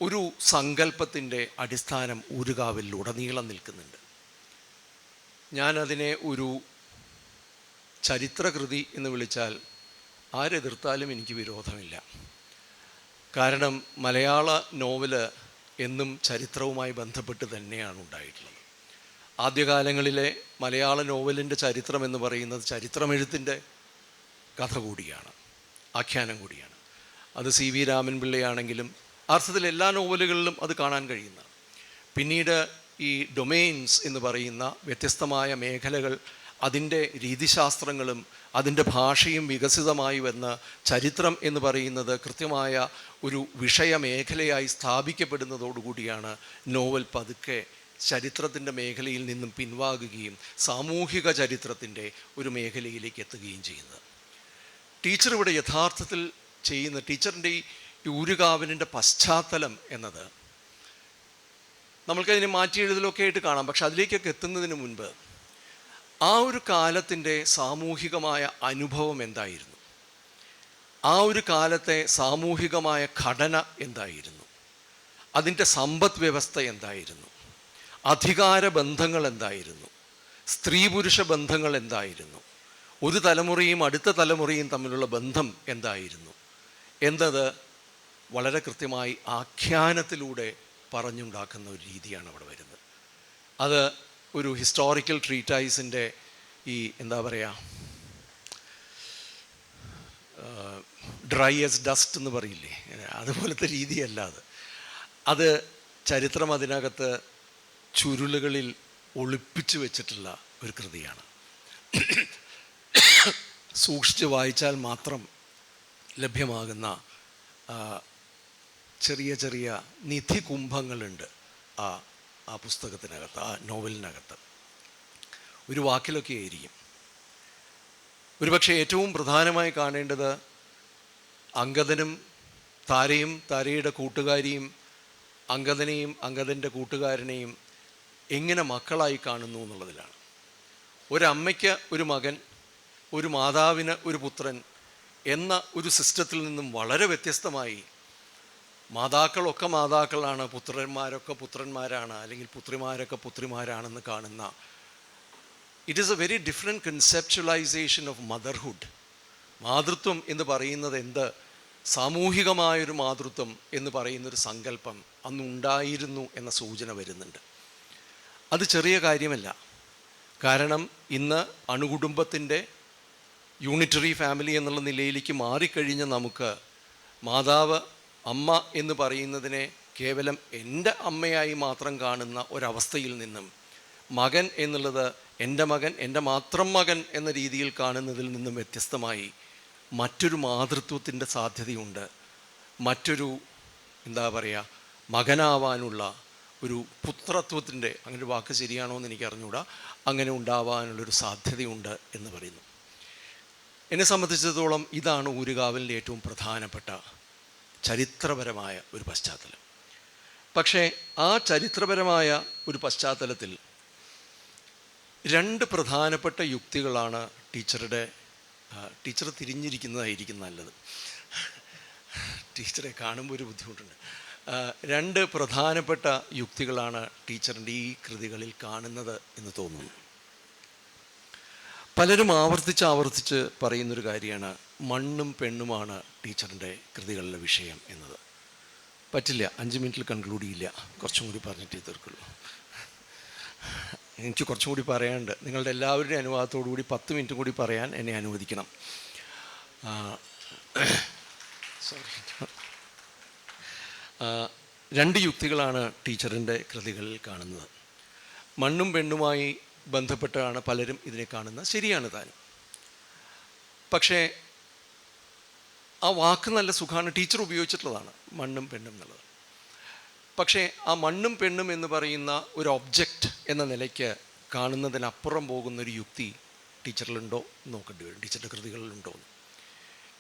ഒരു സങ്കല്പത്തിൻ്റെ അടിസ്ഥാനം ഊരുകാവിൽ ഉടനീളം നിൽക്കുന്നുണ്ട്. ഞാനതിനെ ഒരു ചരിത്രകൃതി എന്ന് വിളിച്ചാൽ ആരെതിർത്താലും എനിക്ക് വിരോധമില്ല. കാരണം മലയാള നോവല് എന്നും ചരിത്രവുമായി ബന്ധപ്പെട്ട് തന്നെയാണ് ഉണ്ടായിട്ടുള്ളത്. ആദ്യകാലങ്ങളിലെ മലയാള നോവലിൻ്റെ ചരിത്രം എന്ന് പറയുന്നത് ചരിത്രമെഴുത്തിൻ്റെ കഥ കൂടിയാണ്, ആഖ്യാനം കൂടിയാണ്. അത് സി വി രാമൻ പിള്ളയാണെങ്കിലും അർത്ഥത്തിൽ എല്ലാ നോവലുകളിലും അത് കാണാൻ കഴിയുന്ന. പിന്നീട് ഈ ഡൊമെയിൻസ് എന്ന് പറയുന്ന വ്യത്യസ്തമായ മേഖലകൾ, അതിൻ്റെ രീതിശാസ്ത്രങ്ങളും അതിൻ്റെ ഭാഷയും വികസിതമായി വന്ന ചരിത്രം എന്ന് പറയുന്നത് കൃത്യമായ ഒരു വിഷയമേഖലയായി സ്ഥാപിക്കപ്പെടുന്നതോടുകൂടിയാണ് നോവൽ പതുക്കെ ചരിത്രത്തിൻ്റെ മേഖലയിൽ നിന്നും പിൻവാങ്ങുകയും സാമൂഹിക ചരിത്രത്തിൻ്റെ ഒരു മേഖലയിലേക്ക് എത്തുകയും ചെയ്യുന്നത്. ടീച്ചർ ഇവിടെ യഥാർത്ഥത്തിൽ ചെയ്യുന്ന, ടീച്ചറിൻ്റെ ഈ ഊരുകാവലിൻ്റെ പശ്ചാത്തലം എന്നത് നമ്മൾക്കതിനെ മാറ്റി എഴുതലൊക്കെ ആയിട്ട് കാണാം. പക്ഷെ അതിലേക്കൊക്കെ എത്തുന്നതിന് മുൻപ് ആ ഒരു കാലത്തിൻ്റെ സാമൂഹികമായ അനുഭവം എന്തായിരുന്നു, ആ ഒരു കാലത്തെ സാമൂഹികമായ ഘടന എന്തായിരുന്നു, അതിൻ്റെ സമ്പദ് വ്യവസ്ഥ എന്തായിരുന്നു, അധികാര ബന്ധങ്ങൾ എന്തായിരുന്നു, സ്ത്രീ പുരുഷ ബന്ധങ്ങൾ എന്തായിരുന്നു, ഒരു തലമുറയും അടുത്ത തലമുറയും തമ്മിലുള്ള ബന്ധം എന്തായിരുന്നു എന്നത് വളരെ കൃത്യമായി ആഖ്യാനത്തിലൂടെ പറഞ്ഞുണ്ടാക്കുന്ന ഒരു രീതിയാണ് അവിടെ വരുന്നത്. അത് ഒരു ഹിസ്റ്റോറിക്കൽ ട്രീറ്റൈസിൻ്റെ ഈ എന്താ പറയുക, ഡ്രൈ ആസ് ഡസ്റ്റ് എന്ന് പറയില്ലേ, അതുപോലത്തെ രീതിയല്ല അത് ചരിത്രം അതിനകത്ത് ചുരുളുകളിൽ ഒളിപ്പിച്ചു വെച്ചിട്ടുള്ള ഒരു കൃതിയാണ്. സൂക്ഷിച്ച് വായിച്ചാൽ മാത്രം ലഭ്യമാകുന്ന ചെറിയ ചെറിയ നിധി കുംഭങ്ങളുണ്ട് ആ പുസ്തകത്തിനകത്ത്, ആ നോവലിനകത്ത്. ഒരു വാക്കിലൊക്കെ ആയിരിക്കും. ഒരുപക്ഷെ ഏറ്റവും പ്രധാനമായി കാണേണ്ടത് അംഗദനും താരയും താരയുടെ കൂട്ടുകാരിയും അംഗദനെയും അംഗദൻ്റെ കൂട്ടുകാരനെയും എങ്ങനെ മക്കളായി കാണുന്നു എന്നുള്ളതിലാണ്. ഒരമ്മയ്ക്ക് ഒരു മകൻ, ഒരു മാതാവിന് ഒരു പുത്രൻ എന്ന ഒരു സിസ്റ്റത്തിൽ നിന്നും വളരെ വ്യത്യസ്തമായി മാതാക്കളൊക്കെ മാതാക്കളാണ്, പുത്രന്മാരൊക്കെ പുത്രന്മാരാണ്, അല്ലെങ്കിൽ പുത്രിമാരൊക്കെ പുത്രിമാരാണെന്ന് കാണുന്ന, it is a very different conceptualisation of motherhood. മാതൃത്വം എന്ന് പറയുന്നത് എന്ത്, സാമൂഹികമായൊരു മാതൃത്വം എന്ന് പറയുന്നൊരു സങ്കല്പം അന്നുണ്ടായിരുന്നു എന്ന സൂചന വരുന്നുണ്ട്. അത് ചെറിയ കാര്യമല്ല. കാരണം ഇന്ന് അണുകുടുംബത്തിൻ്റെ യൂണിറ്ററി ഫാമിലി എന്നുള്ള നിലയിലേക്ക് മാറിക്കഴിഞ്ഞ നമുക്ക് മാതാവ്, അമ്മ എന്ന് പറയുന്നതിനെ കേവലം എൻ്റെ അമ്മയായി മാത്രം കാണുന്ന ഒരവസ്ഥയിൽ നിന്നും മകൻ എന്നുള്ളത് എൻ്റെ മകൻ, എൻ്റെ മാത്രം മകൻ എന്ന രീതിയിൽ കാണുന്നതിൽ നിന്നും വ്യത്യസ്തമായി മറ്റൊരു മാതൃത്വത്തിൻ്റെ സാധ്യതയുണ്ട്. മറ്റൊരു എന്താ പറയുക, മകനാവാനുള്ള ഒരു പുത്രത്വത്തിൻ്റെ, അങ്ങനെ ഒരു വാക്ക് ശരിയാണോ എന്ന് എനിക്ക് അറിഞ്ഞുകൂടാ, അങ്ങനെ ഉണ്ടാവാനുള്ളൊരു സാധ്യതയുണ്ട് എന്ന് പറയുന്നു. എന്നെ സംബന്ധിച്ചിടത്തോളം ഇതാണ് ഊരുകാവലിൻ്റെ ഏറ്റവും പ്രധാനപ്പെട്ട ചരിത്രപരമായ ഒരു പശ്ചാത്തലം. പക്ഷേ ആ ചരിത്രപരമായ ഒരു പശ്ചാത്തലത്തിൽ രണ്ട് പ്രധാനപ്പെട്ട യുക്തികളാണ് ടീച്ചർ തിരിഞ്ഞിരിക്കുന്നതായിരിക്കും നല്ലത്. ടീച്ചറെ കാണുമ്പോൾ ഒരു ബുദ്ധിമുട്ടുണ്ട്. രണ്ട് പ്രധാനപ്പെട്ട യുക്തികളാണ് ടീച്ചറിൻ്റെ ഈ കൃതികളിൽ കാണുന്നത് എന്ന് തോന്നുന്നു. പലരും ആവർത്തിച്ച് പറയുന്നൊരു കാര്യമാണ് മണ്ണും പെണ്ണുമാണ് ടീച്ചറിൻ്റെ കൃതികളിലെ വിഷയം എന്നത്. പറ്റില്ല, 5 മിനിറ്റിൽ കൺക്ലൂഡ് ചെയ്യില്ല, കുറച്ചും കൂടി പറഞ്ഞിട്ടേ തീർക്കുള്ളൂ. എനിക്ക് കുറച്ചും കൂടി പറയാനുണ്ട്. നിങ്ങളുടെ എല്ലാവരുടെയും അനുവാദത്തോടു കൂടി 10 മിനിറ്റ് കൂടി പറയാൻ എന്നെ അനുവദിക്കണം. സോറി, രണ്ട് യുക്തികളാണ് ടീച്ചറിൻ്റെ കൃതികളിൽ കാണുന്നത്. മണ്ണും പെണ്ണുമായി ബന്ധപ്പെട്ടാണ് പലരും ഇതിനെ കാണുന്നത്. ശരിയാണ് താനും. പക്ഷേ ആ വാക്ക് നല്ല സുഖമാണ്, ടീച്ചർ ഉപയോഗിച്ചിട്ടുള്ളതാണ്, മണ്ണും പെണ്ണും എന്നുള്ളത്. പക്ഷേ ആ മണ്ണും പെണ്ണും എന്ന് പറയുന്ന ഒരു ഒബ്ജക്റ്റ് എന്ന നിലയ്ക്ക് കാണുന്നതിനപ്പുറം പോകുന്നൊരു യുക്തി ടീച്ചറിലുണ്ടോ നോക്കേണ്ടി വരും, ടീച്ചറുടെ കൃതികളിലുണ്ടോ എന്ന്.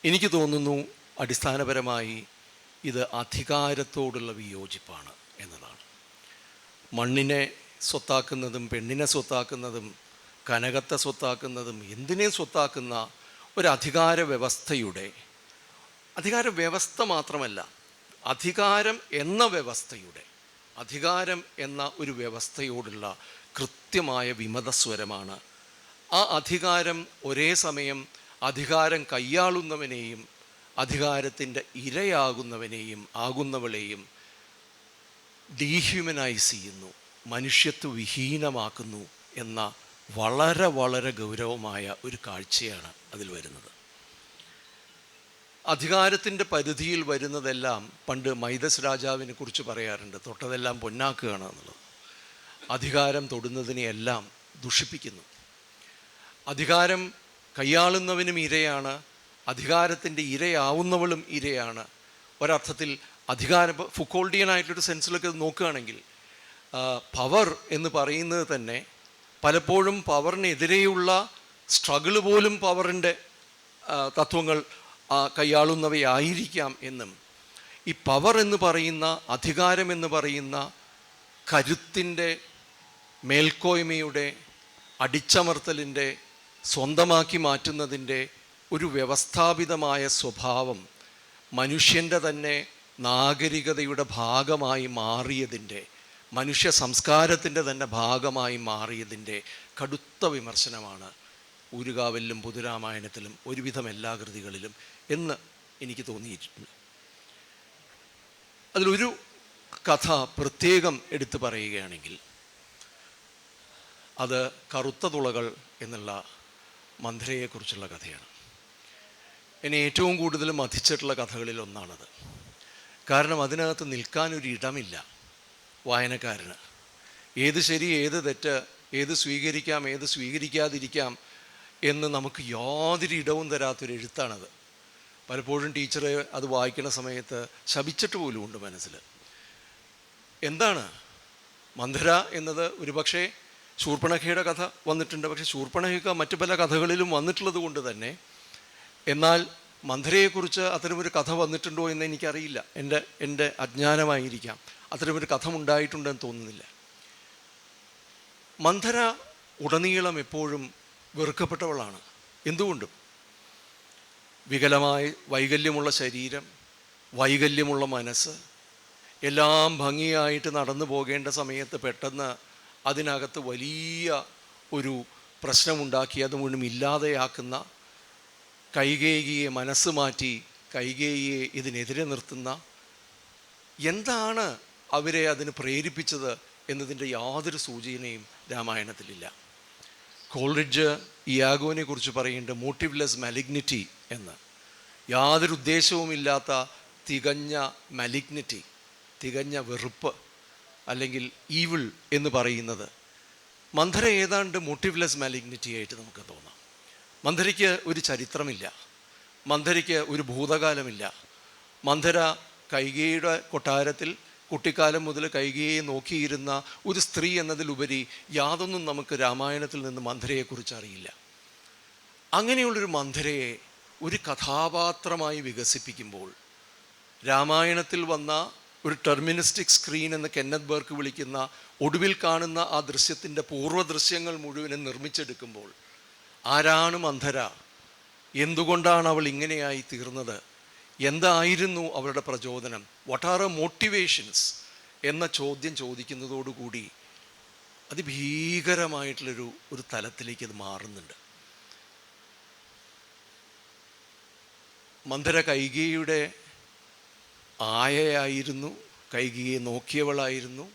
എനിക്ക് തോന്നുന്നു അടിസ്ഥാനപരമായി ഇത് അധികാരത്തോടുള്ള വിയോജിപ്പാണ് എന്നതാണ്. മണ്ണിനെ സ്വത്താക്കുന്നതും പെണ്ണിനെ സ്വത്താക്കുന്നതും കനകത്തെ സ്വത്താക്കുന്നതും എന്തിനേയും സ്വത്താക്കുന്ന ഒരു അധികാര വ്യവസ്ഥയുടെ, അധികാര വ്യവസ്ഥ മാത്രമല്ല, അധികാരം എന്ന വ്യവസ്ഥയുടെ, അധികാരം എന്ന ഒരു വ്യവസ്ഥയോടുള്ള കൃത്യമായ വിമതസ്വരമാണ്. ആ അധികാരം ഒരേ സമയം അധികാരം കൈയാളുന്നവനെയും അധികാരത്തിൻ്റെ ഇരയാകുന്നവനെയും ആകുന്നവളെയും ഡീഹ്യൂമനൈസ് ചെയ്യുന്നു, മനുഷ്യത്വ വിഹീനമാക്കുന്നു എന്ന വളരെ വളരെ ഗൗരവമായ ഒരു കാഴ്ചയാണ് അതിൽ വരുന്നത്. അധികാരത്തിൻ്റെ പരിധിയിൽ വരുന്നതെല്ലാം, പണ്ട് മൈദസ് രാജാവിനെ കുറിച്ച് പറയാറുണ്ട്, തൊട്ടതെല്ലാം പൊന്നാക്കുകയാണ് എന്നുള്ളത്. അധികാരം തൊടുന്നതിനെയെല്ലാം ദുഷിപ്പിക്കുന്നു. അധികാരം കൈയാളുന്നവനും ഇരയാണ്, അധികാരത്തിൻ്റെ ഇരയാവുന്നവളും ഇരയാണ്. ഒരർത്ഥത്തിൽ ഫുക്കോൾഡിയനായിട്ടൊരു സെൻസിലൊക്കെ നോക്കുകയാണെങ്കിൽ പവർ എന്ന് പറയുന്നത് തന്നെ പലപ്പോഴും പവറിനെതിരെയുള്ള സ്ട്രഗിള് പോലും പവറിൻ്റെ തത്വങ്ങൾ കൈയാളുന്നവയായിരിക്കാം എന്നും, ഈ പവർ എന്ന് പറയുന്ന, അധികാരം എന്ന് പറയുന്ന കരുത്തിൻ്റെ, മേൽക്കോയ്മയുടെ, അടിച്ചമർത്തലിൻ്റെ, സ്വന്തമാക്കി മാറ്റുന്നതിൻ്റെ ഒരു വ്യവസ്ഥാപിതമായ സ്വഭാവം മനുഷ്യൻ്റെ തന്നെ നാഗരികതയുടെ ഭാഗമായി മാറിയതിൻ്റെ, മനുഷ്യ സംസ്കാരത്തിൻ്റെ തന്നെ ഭാഗമായി മാറിയതിൻ്റെ കടുത്ത വിമർശനമാണ് ഊരുകാവലിലും പൊതുരാമായണത്തിലും ഒരുവിധം എല്ലാ കൃതികളിലും എന്ന് എനിക്ക് തോന്നിയിട്ടുണ്ട്. അതിലൊരു കഥ പ്രത്യേകം എടുത്തു പറയുകയാണെങ്കിൽ അത് കറുത്ത തുളകൾ എന്നുള്ള മന്ദരയെക്കുറിച്ചുള്ള കഥയാണ്. എന്നെ ഏറ്റവും കൂടുതൽ മഥിച്ചിട്ടുള്ള കഥകളിൽ ഒന്നാണത്. കാരണം അതിനകത്ത് നിൽക്കാനൊരിടമില്ല വായനക്കാരന്. ഏത് ശരി, ഏത് തെറ്റ്, ഏത് സ്വീകരിക്കാം, ഏത് സ്വീകരിക്കാതിരിക്കാം എന്ന് നമുക്ക് യാതൊരു ഇടവും തരാത്തൊരു എഴുത്താണത്. പലപ്പോഴും ടീച്ചർ അത് വായിക്കുന്ന സമയത്ത് ശപിച്ചിട്ട് പോലും ഉണ്ട് മനസ്സിൽ. എന്താണ് മന്ദര എന്നത്? ഒരുപക്ഷെ ശൂർപ്പണഖയുടെ കഥ വന്നിട്ടുണ്ട്, പക്ഷേ ശൂർപ്പണഖ മറ്റു പല കഥകളിലും വന്നിട്ടുള്ളത് കൊണ്ട് തന്നെ, എന്നാൽ മന്ദരയെക്കുറിച്ച് അത്തരമൊരു കഥ വന്നിട്ടുണ്ടോ എന്ന് എനിക്കറിയില്ല. എൻ്റെ അജ്ഞാനമായിരിക്കാം. അത്തരമൊരു കഥ ഉണ്ടായിട്ടുണ്ടെന്ന് തോന്നുന്നില്ല. മന്ദര ഉടനീളം എപ്പോഴും വെറുക്കപ്പെട്ടവളാണ്. എന്തുകൊണ്ടും വികലമായ വൈകല്യമുള്ള ശരീരം, വൈകല്യമുള്ള മനസ്സ്, എല്ലാം ഭംഗിയായിട്ട് നടന്നു പോകേണ്ട സമയത്ത് പെട്ടെന്ന് അതിനകത്ത് വലിയ ഒരു പ്രശ്നമുണ്ടാക്കി അത് മുഴുവൻ ഇല്ലാതെയാക്കുന്ന, കൈകേയിയെ മനസ്സ് മാറ്റി കൈകേയിയെ ഇതിനെതിരെ നിർത്തുന്ന, എന്താണ് അവരെ അതിന് പ്രേരിപ്പിച്ചത് എന്നതിൻ്റെ യാതൊരു സൂചനയും രാമായണത്തിലില്ല. കോൾറിഡ്ജ് ഇയാഗോനെ കുറിച്ച് പറയുന്നുണ്ട് മോട്ടീവ്ലെസ് മാലിഗ്നിറ്റി എന്ന്. യാതൊരു ഉദ്ദേശവുമില്ലാത്ത തികഞ്ഞ മാലിഗ്നിറ്റി, തികഞ്ഞ വെറുപ്പ് അല്ലെങ്കിൽ ഈവിൾ എന്ന് പറയുന്നത്. മന്ദര ഏതാണ്ട് മോട്ടീവ്ലെസ് മാലിഗ്നിറ്റി ആയിട്ട് നമുക്ക് തോന്നാം. മന്ദരയ്ക്ക് ഒരു ചരിത്രമില്ല, മന്ദരയ്ക്ക് ഒരു ഭൂതകാലമില്ല. മന്ദര കൈകേയിയുടെ കൊട്ടാരത്തിൽ കുട്ടിക്കാലം മുതൽ കൈകേയിയെ നോക്കിയിരുന്ന ഒരു സ്ത്രീ എന്നതിലുപരി യാതൊന്നും നമുക്ക് രാമായണത്തിൽ നിന്ന് മന്ദരയെക്കുറിച്ച് അറിയില്ല. അങ്ങനെയുള്ളൊരു മന്ദരയെ ഒരു കഥാപാത്രമായി വികസിപ്പിക്കുമ്പോൾ രാമായണത്തിൽ വന്ന ഒരു ടെർമിനിസ്റ്റിക് സ്ക്രീൻ എന്ന് കെന്നത്ത് ബർക്ക് വിളിക്കുന്ന ഒടുവിൽ കാണുന്ന ആ ദൃശ്യത്തിൻ്റെ പൂർവ്വദൃശ്യങ്ങൾ മുഴുവനും നിർമ്മിച്ചെടുക്കുമ്പോൾ ആരാണ് മന്ദര, എന്തുകൊണ്ടാണ് അവൾ ഇങ്ങനെയായി തീർന്നത്, എന്തായിരുന്നു അവളുടെ പ്രചോദനം, വാട്ട് ആർ മോട്ടിവേഷൻസ് എന്ന ചോദ്യം ചോദിക്കുന്നതോടുകൂടി അതിഭീകരമായിട്ടുള്ളൊരു തലത്തിലേക്ക് അത് മാറുന്നുണ്ട്. മന്ദര കൈകേയിയുടെ ആയയായിരുന്നു, കൈകേയിയെ നോക്കിയവളായിരുന്നു.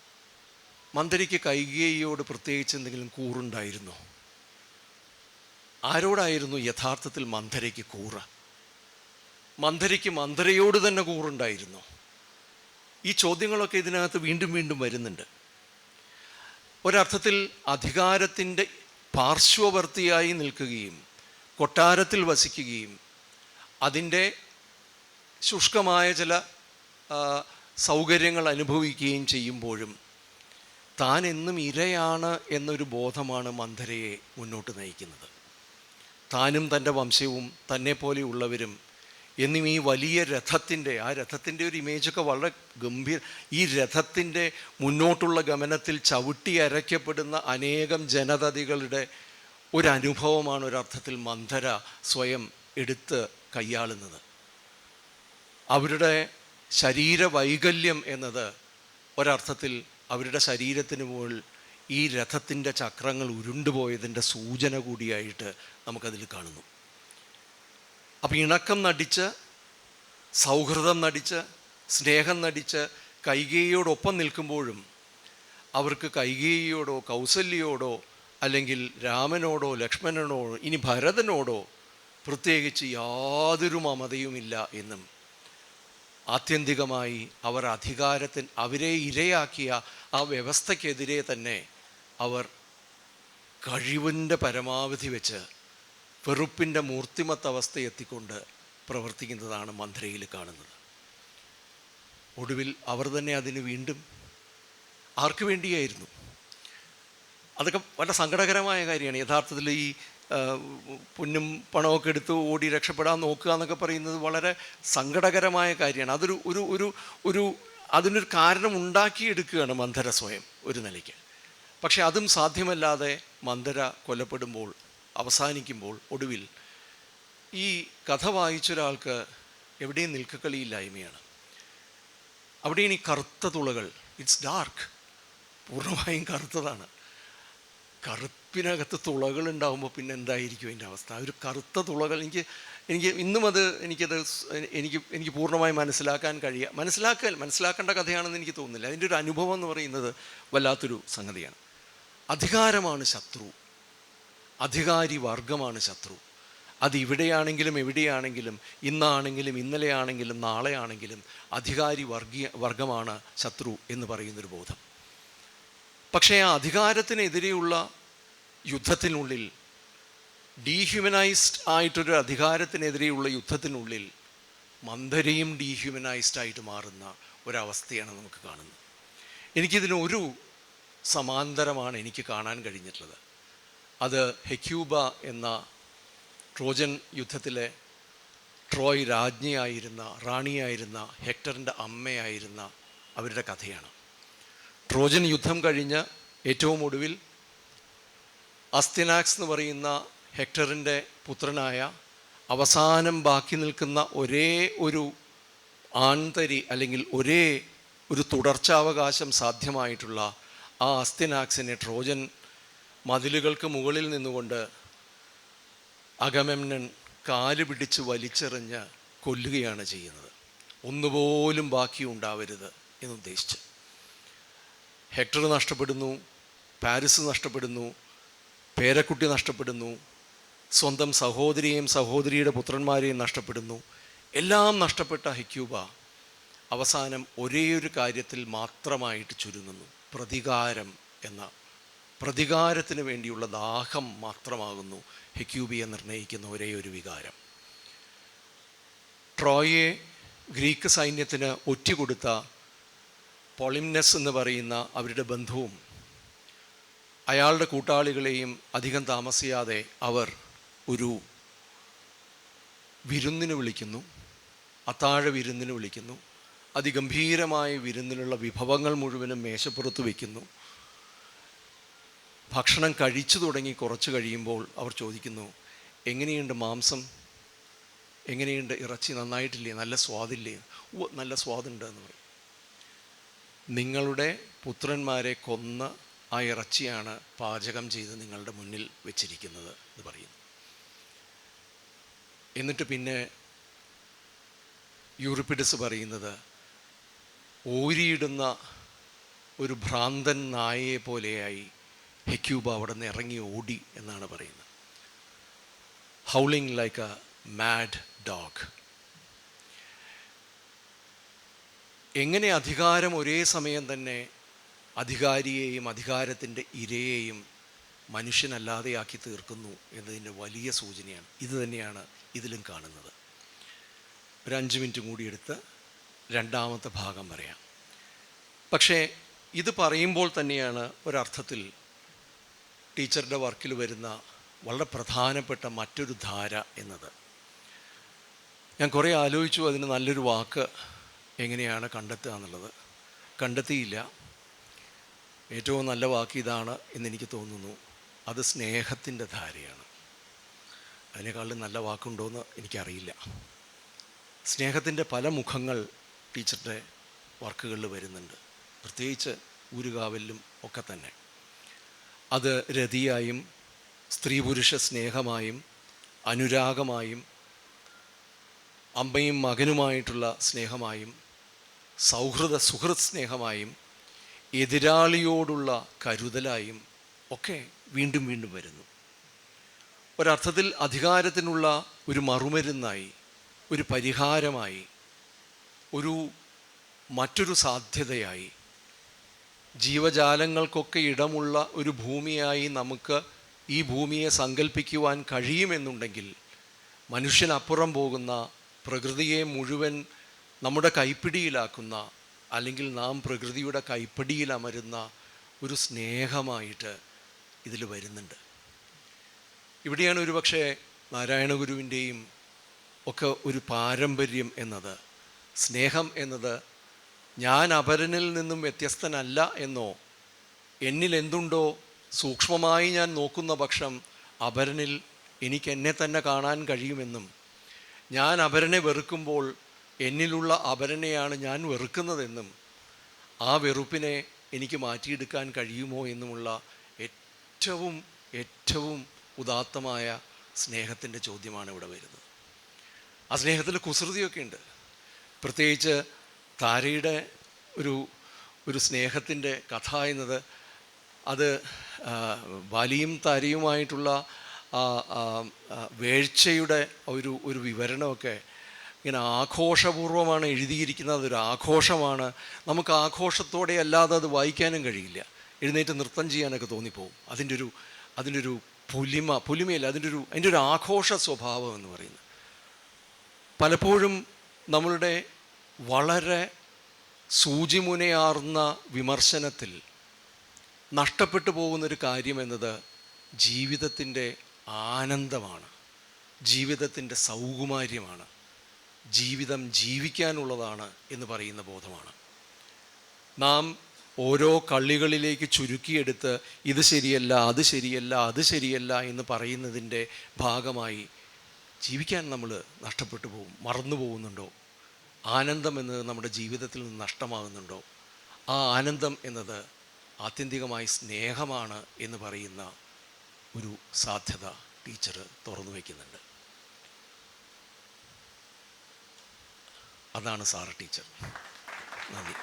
മന്ദരയ്ക്ക് കൈകേയിയോട് പ്രത്യേകിച്ച് എന്തെങ്കിലും കൂറുണ്ടായിരുന്നോ? ആരോടായിരുന്നു യഥാർത്ഥത്തിൽ മന്ദരയ്ക്ക് കൂറ്? മന്ധരയ്ക്ക് മന്ധരയോട് തന്നെ കൂറുണ്ടായിരുന്നു? ഈ ചോദ്യങ്ങളൊക്കെ ഇതിനകത്ത് വീണ്ടും വീണ്ടും വരുന്നുണ്ട്. ഒരർത്ഥത്തിൽ അധികാരത്തിൻ്റെ പാർശ്വവർത്തിയായി നിൽക്കുകയും കൊട്ടാരത്തിൽ വസിക്കുകയും അതിൻ്റെ ശുഷ്കമായ ചില സൗകര്യങ്ങൾ അനുഭവിക്കുകയും ചെയ്യുമ്പോഴും താൻ എന്നും ഇരയാണ് എന്നൊരു ബോധമാണ് മന്ധരയെ മുന്നോട്ട് നയിക്കുന്നത്. താനും തൻ്റെ വംശവും തന്നെപ്പോലെയുള്ളവരും എന്നും ഈ വലിയ രഥത്തിൻ്റെ, ആ രഥത്തിൻ്റെ ഒരു ഇമേജൊക്കെ വളരെ ഗംഭീര, ഈ രഥത്തിൻ്റെ മുന്നോട്ടുള്ള ഗമനത്തിൽ ചവിട്ടി അരയ്ക്കപ്പെടുന്ന അനേകം ജനതതികളുടെ ഒരനുഭവമാണ് ഒരർത്ഥത്തിൽ മന്ധര സ്വയം എടുത്ത് കൈയാളുന്നത്. അവരുടെ ശരീരവൈകല്യം എന്നത് ഒരർത്ഥത്തിൽ അവരുടെ ശരീരത്തിന് മുകളിൽ ഈ രഥത്തിൻ്റെ ചക്രങ്ങൾ ഉരുണ്ടുപോയതിൻ്റെ സൂചന കൂടിയായിട്ട് നമുക്കതിൽ കാണുന്നു. അപ്പം ഇണക്കം നടിച്ച്, സൗഹൃദം നടിച്ച്, സ്നേഹം നടിച്ച് കൈകേയിയോടൊപ്പം നിൽക്കുമ്പോഴും അവർക്ക് കൈകേയിയോടോ കൗസല്യയോടോ അല്ലെങ്കിൽ രാമനോടോ ലക്ഷ്മണനോടോ ഇനി ഭരതനോടോ പ്രത്യേകിച്ച് യാതൊരു മമതയുമില്ല എന്നും ആത്യന്തികമായി അവർ അവരെ ഇരയാക്കിയ ആ വ്യവസ്ഥയ്ക്കെതിരെ തന്നെ അവർ കഴിവിൻ്റെ പരമാവധി വെച്ച് വെറുപ്പിൻ്റെ മൂർത്തിമത്ത് അവസ്ഥയെത്തിക്കൊണ്ട് പ്രവർത്തിക്കുന്നതാണ് മന്ധരയിൽ കാണുന്നത്. ഒടുവിൽ അവർ തന്നെ അതിന് വീണ്ടും ആർക്ക് വേണ്ടിയായിരുന്നു? അതൊക്കെ വളരെ സങ്കടകരമായ കാര്യമാണ്. യഥാർത്ഥത്തിൽ ഈ പൊന്നും പണമൊക്കെ എടുത്ത് ഓടി രക്ഷപ്പെടാൻ നോക്കുക എന്നൊക്കെ പറയുന്നത് വളരെ സങ്കടകരമായ കാര്യമാണ്. അതൊരു ഒരു ഒരു ഒരു അതിനൊരു കാരണം ഉണ്ടാക്കിയെടുക്കുകയാണ് മന്ധര സ്വയം ഒരു നിലയ്ക്ക്. പക്ഷെ അതും സാധ്യമല്ലാതെ മന്ധര കൊല്ലപ്പെടുമ്പോൾ, അവസാനിക്കുമ്പോൾ ഒടുവിൽ ഈ കഥ വായിച്ചൊരാൾക്ക് എവിടെയും നിൽക്കക്കളിയില്ലായ്മയാണ്. അവിടെയാണ് ഈ കറുത്ത തുളകൾ. ഇറ്റ്സ് ഡാർക്ക്, പൂർണ്ണമായും കറുത്തതാണ്. കറുപ്പിനകത്ത് തുളകളുണ്ടാകുമ്പോൾ പിന്നെ എന്തായിരിക്കും അതിൻ്റെ അവസ്ഥ? ഒരു കറുത്ത തുളകൾ എനിക്ക് ഇന്നും എനിക്ക് പൂർണ്ണമായി മനസ്സിലാക്കേണ്ട കഥയാണെന്ന് എനിക്ക് തോന്നുന്നില്ല. അതിൻ്റെ ഒരു അനുഭവം എന്ന് പറയുന്നത് വല്ലാത്തൊരു സംഗതിയാണ്. അധികാരമാണ് ശത്രു, അധികാരി വർഗമാണ് ശത്രു. അത് ഇവിടെയാണെങ്കിലും എവിടെയാണെങ്കിലും, ഇന്നാണെങ്കിലും ഇന്നലെയാണെങ്കിലും നാളെയാണെങ്കിലും അധികാരി വർഗമാണ് ശത്രു എന്ന് പറയുന്നൊരു ബോധം. പക്ഷേ ആ അധികാരത്തിനെതിരെയുള്ള യുദ്ധത്തിനുള്ളിൽ, ഡീഹ്യൂമനൈസ്ഡ് ആയിട്ടൊരു അധികാരത്തിനെതിരെയുള്ള യുദ്ധത്തിനുള്ളിൽ മന്ധരയും ഡീഹ്യൂമനൈസ്ഡ് ആയിട്ട് മാറുന്ന ഒരവസ്ഥയാണ് നമുക്ക് കാണുന്നത്. എനിക്കിതിനൊരു സമാന്തരമാണ് എനിക്ക് കാണാൻ കഴിഞ്ഞിട്ടുള്ളത്. അത് ഹെക്യൂബ എന്ന ട്രോജൻ യുദ്ധത്തിലെ ട്രോയ് റാണിയായിരുന്ന ഹെക്ടറിൻ്റെ അമ്മയായിരുന്ന അവരുടെ കഥയാണ്. ട്രോജൻ യുദ്ധം കഴിഞ്ഞ് ഏറ്റവും ഒടുവിൽ അസ്തിനാക്സ് എന്ന് പറയുന്ന ഹെക്ടറിൻ്റെ പുത്രനായ അവസാനം ബാക്കി നിൽക്കുന്ന ഒരേ ഒരു ആൺതരി അല്ലെങ്കിൽ ഒരേ ഒരു തുടർച്ചാവകാശം സാധ്യമായിട്ടുള്ള ആ അസ്തിനാക്സിനെ ട്രോജൻ മതിലുകൾക്ക് മുകളിൽ നിന്നുകൊണ്ട് അഗമെമ്നൻ കാല് പിടിച്ച് വലിച്ചെറിഞ്ഞ് കൊല്ലുകയാണ് ചെയ്യുന്നത്. ഒന്നുപോലും ബാക്കി ഉണ്ടാവരുത് എന്നുദ്ദേശിച്ച്. ഹെക്ടർ നഷ്ടപ്പെടുന്നു, പാരിസ് നഷ്ടപ്പെടുന്നു, പേരക്കുട്ടി നഷ്ടപ്പെടുന്നു, സ്വന്തം സഹോദരിയെയും സഹോദരിയുടെ പുത്രന്മാരെയും നഷ്ടപ്പെടുന്നു. എല്ലാം നഷ്ടപ്പെട്ട ഹെക്യൂബ അവസാനം ഒരേയൊരു കാര്യത്തിൽ മാത്രമായിട്ട് ചുരുങ്ങുന്നു. പ്രതികാരത്തിന് വേണ്ടിയുള്ള ദാഹം മാത്രമാകുന്നു ഹെക്യൂബിയെ നിർണ്ണയിക്കുന്ന ഒരേ ഒരു വികാരം. ട്രോയെ ഗ്രീക്ക് സൈന്യത്തിന് ഒറ്റുകൊടുത്ത പോളിംനസ് എന്ന് പറയുന്ന അവരുടെ ബന്ധുവും അയാളുടെ കൂട്ടാളികളെയും അധികം താമസിയാതെ അവർ ഒരു വിരുന്നിന് വിളിക്കുന്നു, അത്താഴ വിരുന്നിന് വിളിക്കുന്നു. അതിഗംഭീരമായ വിരുന്നിനുള്ള വിഭവങ്ങൾ മുഴുവനും മേശപ്പുറത്ത് വയ്ക്കുന്നു. ഭക്ഷണം കഴിച്ചു തുടങ്ങി കുറച്ച് കഴിയുമ്പോൾ അവർ ചോദിക്കുന്നു, എങ്ങനെയുണ്ട് മാംസം, എങ്ങനെയുണ്ട് ഇറച്ചി, നന്നായിട്ടില്ലേ, നല്ല സ്വാദില്ലേ? നല്ല സ്വാദുണ്ട് എന്ന് പറയും. നിങ്ങളുടെ പുത്രന്മാരെ കൊന്ന് ആ ഇറച്ചിയാണ് പാചകം ചെയ്ത് നിങ്ങളുടെ മുന്നിൽ വെച്ചിരിക്കുന്നത് എന്ന് പറയുന്നു. എന്നിട്ട് പിന്നെ യൂറിപ്പിഡസ് പറയുന്നത്, ഓരിയിടുന്ന ഒരു ഭ്രാന്തൻ നായയെ പോലെയായി ഹെക്യൂബ അവിടെ നിന്ന് ഇറങ്ങി ഓടി എന്നാണ് പറയുന്നത്. Howling like A mad dog. എങ്ങനെ അധികാരം ഒരേ സമയം തന്നെ അധികാരിയെയും അധികാരത്തിൻ്റെ ഇരയെയും മനുഷ്യനല്ലാതെയാക്കി തീർക്കുന്നു എന്നതിൻ്റെ വലിയ സൂചനയാണ്. ഇത് തന്നെയാണ് ഇതിലും കാണുന്നത്. ഒരു 5 മിനിറ്റ് കൂടി എടുത്ത് രണ്ടാമത്തെ ഭാഗം പറയാം. പക്ഷേ ഇത് പറയുമ്പോൾ തന്നെയാണ് ഒരർത്ഥത്തിൽ ടീച്ചറുടെ വർക്കിൽ വരുന്ന വളരെ പ്രധാനപ്പെട്ട മറ്റൊരു ധാര എന്നത്. ഞാൻ കുറേ ആലോചിച്ചു അതിന് നല്ലൊരു വാക്ക് എങ്ങനെയാണ് കണ്ടെത്തുക എന്നുള്ളത്. കണ്ടെത്തിയില്ല. ഏറ്റവും നല്ല വാക്ക് ഇതാണ് എന്നെനിക്ക് തോന്നുന്നു. അത് സ്നേഹത്തിൻ്റെ ധാരയാണ്. അതിനേക്കാളും നല്ല വാക്കുണ്ടോയെന്ന് എനിക്കറിയില്ല. സ്നേഹത്തിൻ്റെ പല മുഖങ്ങൾ ടീച്ചറുടെ വർക്കുകളിൽ വരുന്നുണ്ട്, പ്രത്യേകിച്ച് ഊരുകാവലിലും ഒക്കെ തന്നെ. അത് രതിയായും സ്ത്രീ പുരുഷ സ്നേഹമായും അനുരാഗമായും അമ്മയും മകനുമായിട്ടുള്ള സ്നേഹമായും സുഹൃത് സ്നേഹമായും എതിരാളിയോടുള്ള കരുതലായും ഒക്കെ വീണ്ടും വീണ്ടും വരുന്നു. ഒരർത്ഥത്തിൽ അധികാരത്തിനുള്ള ഒരു മറുമരുന്നായി, ഒരു പരിഹാരമായി, മറ്റൊരു സാധ്യതയായി, ജീവജാലങ്ങൾക്കൊക്കെ ഇടമുള്ള ഒരു ഭൂമിയായി നമുക്ക് ഈ ഭൂമിയെ സങ്കല്പിക്കുവാൻ കഴിയുമെന്നുണ്ടെങ്കിൽ മനുഷ്യനപ്പുറം പോകുന്ന, പ്രകൃതിയെ മുഴുവൻ നമ്മുടെ കൈപ്പിടിയിലാക്കുന്ന, അല്ലെങ്കിൽ നാം പ്രകൃതിയുടെ കൈപ്പിടിയിൽ അമരുന്ന ഒരു സ്നേഹമായിട്ട് ഇതിൽ വരുന്നുണ്ട്. ഇവിടെയാണ് ഒരുപക്ഷെ നാരായണ ഗുരുവിൻ്റെയും ഒക്കെ ഒരു പാരമ്പര്യം എന്നത്. സ്നേഹം എന്നത് ഞാൻ അപരനിൽ നിന്നും വ്യത്യസ്തനല്ല എന്നോ, എന്നിൽ എന്തുണ്ടോ സൂക്ഷ്മമായി ഞാൻ നോക്കുന്ന പക്ഷം അപരനിൽ എനിക്ക് എന്നെ തന്നെ കാണാൻ കഴിയുമെന്നും, ഞാൻ അപരനെ വെറുക്കുമ്പോൾ എന്നിലുള്ള അപരനെയാണ് ഞാൻ വെറുക്കുന്നതെന്നും, ആ വെറുപ്പിനെ എനിക്ക് മാറ്റിയെടുക്കാൻ കഴിയുമോ എന്നുമുള്ള ഏറ്റവും ഏറ്റവും ഉദാത്തമായ സ്നേഹത്തിൻ്റെ ചോദ്യമാണ് ഇവിടെ വരുന്നത്. ആ സ്നേഹത്തിൽ കുസൃതിയൊക്കെ ഉണ്ട്. പ്രത്യേകിച്ച് താരയുടെ ഒരു സ്നേഹത്തിൻ്റെ കഥ എന്നത്, അത് ബാലിയും താരയുമായിട്ടുള്ള വേഴ്ചയുടെ ഒരു വിവരണമൊക്കെ ഇങ്ങനെ ആഘോഷപൂർവ്വമാണ് എഴുതിയിരിക്കുന്നത്. അതൊരു ആഘോഷമാണ്. നമുക്ക് ആഘോഷത്തോടെ അല്ലാതെ അത് വായിക്കാനും കഴിയില്ല. എഴുന്നേറ്റ് നൃത്തം ചെയ്യാനൊക്കെ തോന്നിപ്പോവും. അതിൻ്റെ ഒരു പൊലിമയല്ല, അതിൻ്റെ ഒരു ആഘോഷ സ്വഭാവം എന്ന് പറയുന്നത്. പലപ്പോഴും നമ്മളുടെ വളരെ സൂചിമുനയാർന്ന വിമർശനത്തിൽ നഷ്ടപ്പെട്ടു പോകുന്നൊരു കാര്യം എന്നത് ജീവിതത്തിൻ്റെ ആനന്ദമാണ്, ജീവിതത്തിൻ്റെ സൗകുമാര്യമാണ്, ജീവിതം ജീവിക്കാനുള്ളതാണ് എന്ന് പറയുന്ന ബോധമാണ്. നാം ഓരോ കള്ളികളിലേക്ക് ചുരുക്കിയെടുത്ത് ഇത് ശരിയല്ല, അത് ശരിയല്ല, അത് ശരിയല്ല എന്ന് പറയുന്നതിൻ്റെ ഭാഗമായി ജീവിക്കാൻ നമ്മൾ നഷ്ടപ്പെട്ടു പോകും, മറന്നു പോകുന്നുണ്ടോ? ആനന്ദം എന്നത് നമ്മുടെ ജീവിതത്തിൽ നിന്ന് നഷ്ടമാകുന്നുണ്ടോ? ആ ആനന്ദം എന്നത് ആത്യന്തികമായി സ്നേഹമാണ് എന്ന് പറയുന്ന ഒരു സാധ്യത ടീച്ചർ തുറന്നു വയ്ക്കുന്നുണ്ട്. അതാണ് സാറ ടീച്ചർ. നന്ദി.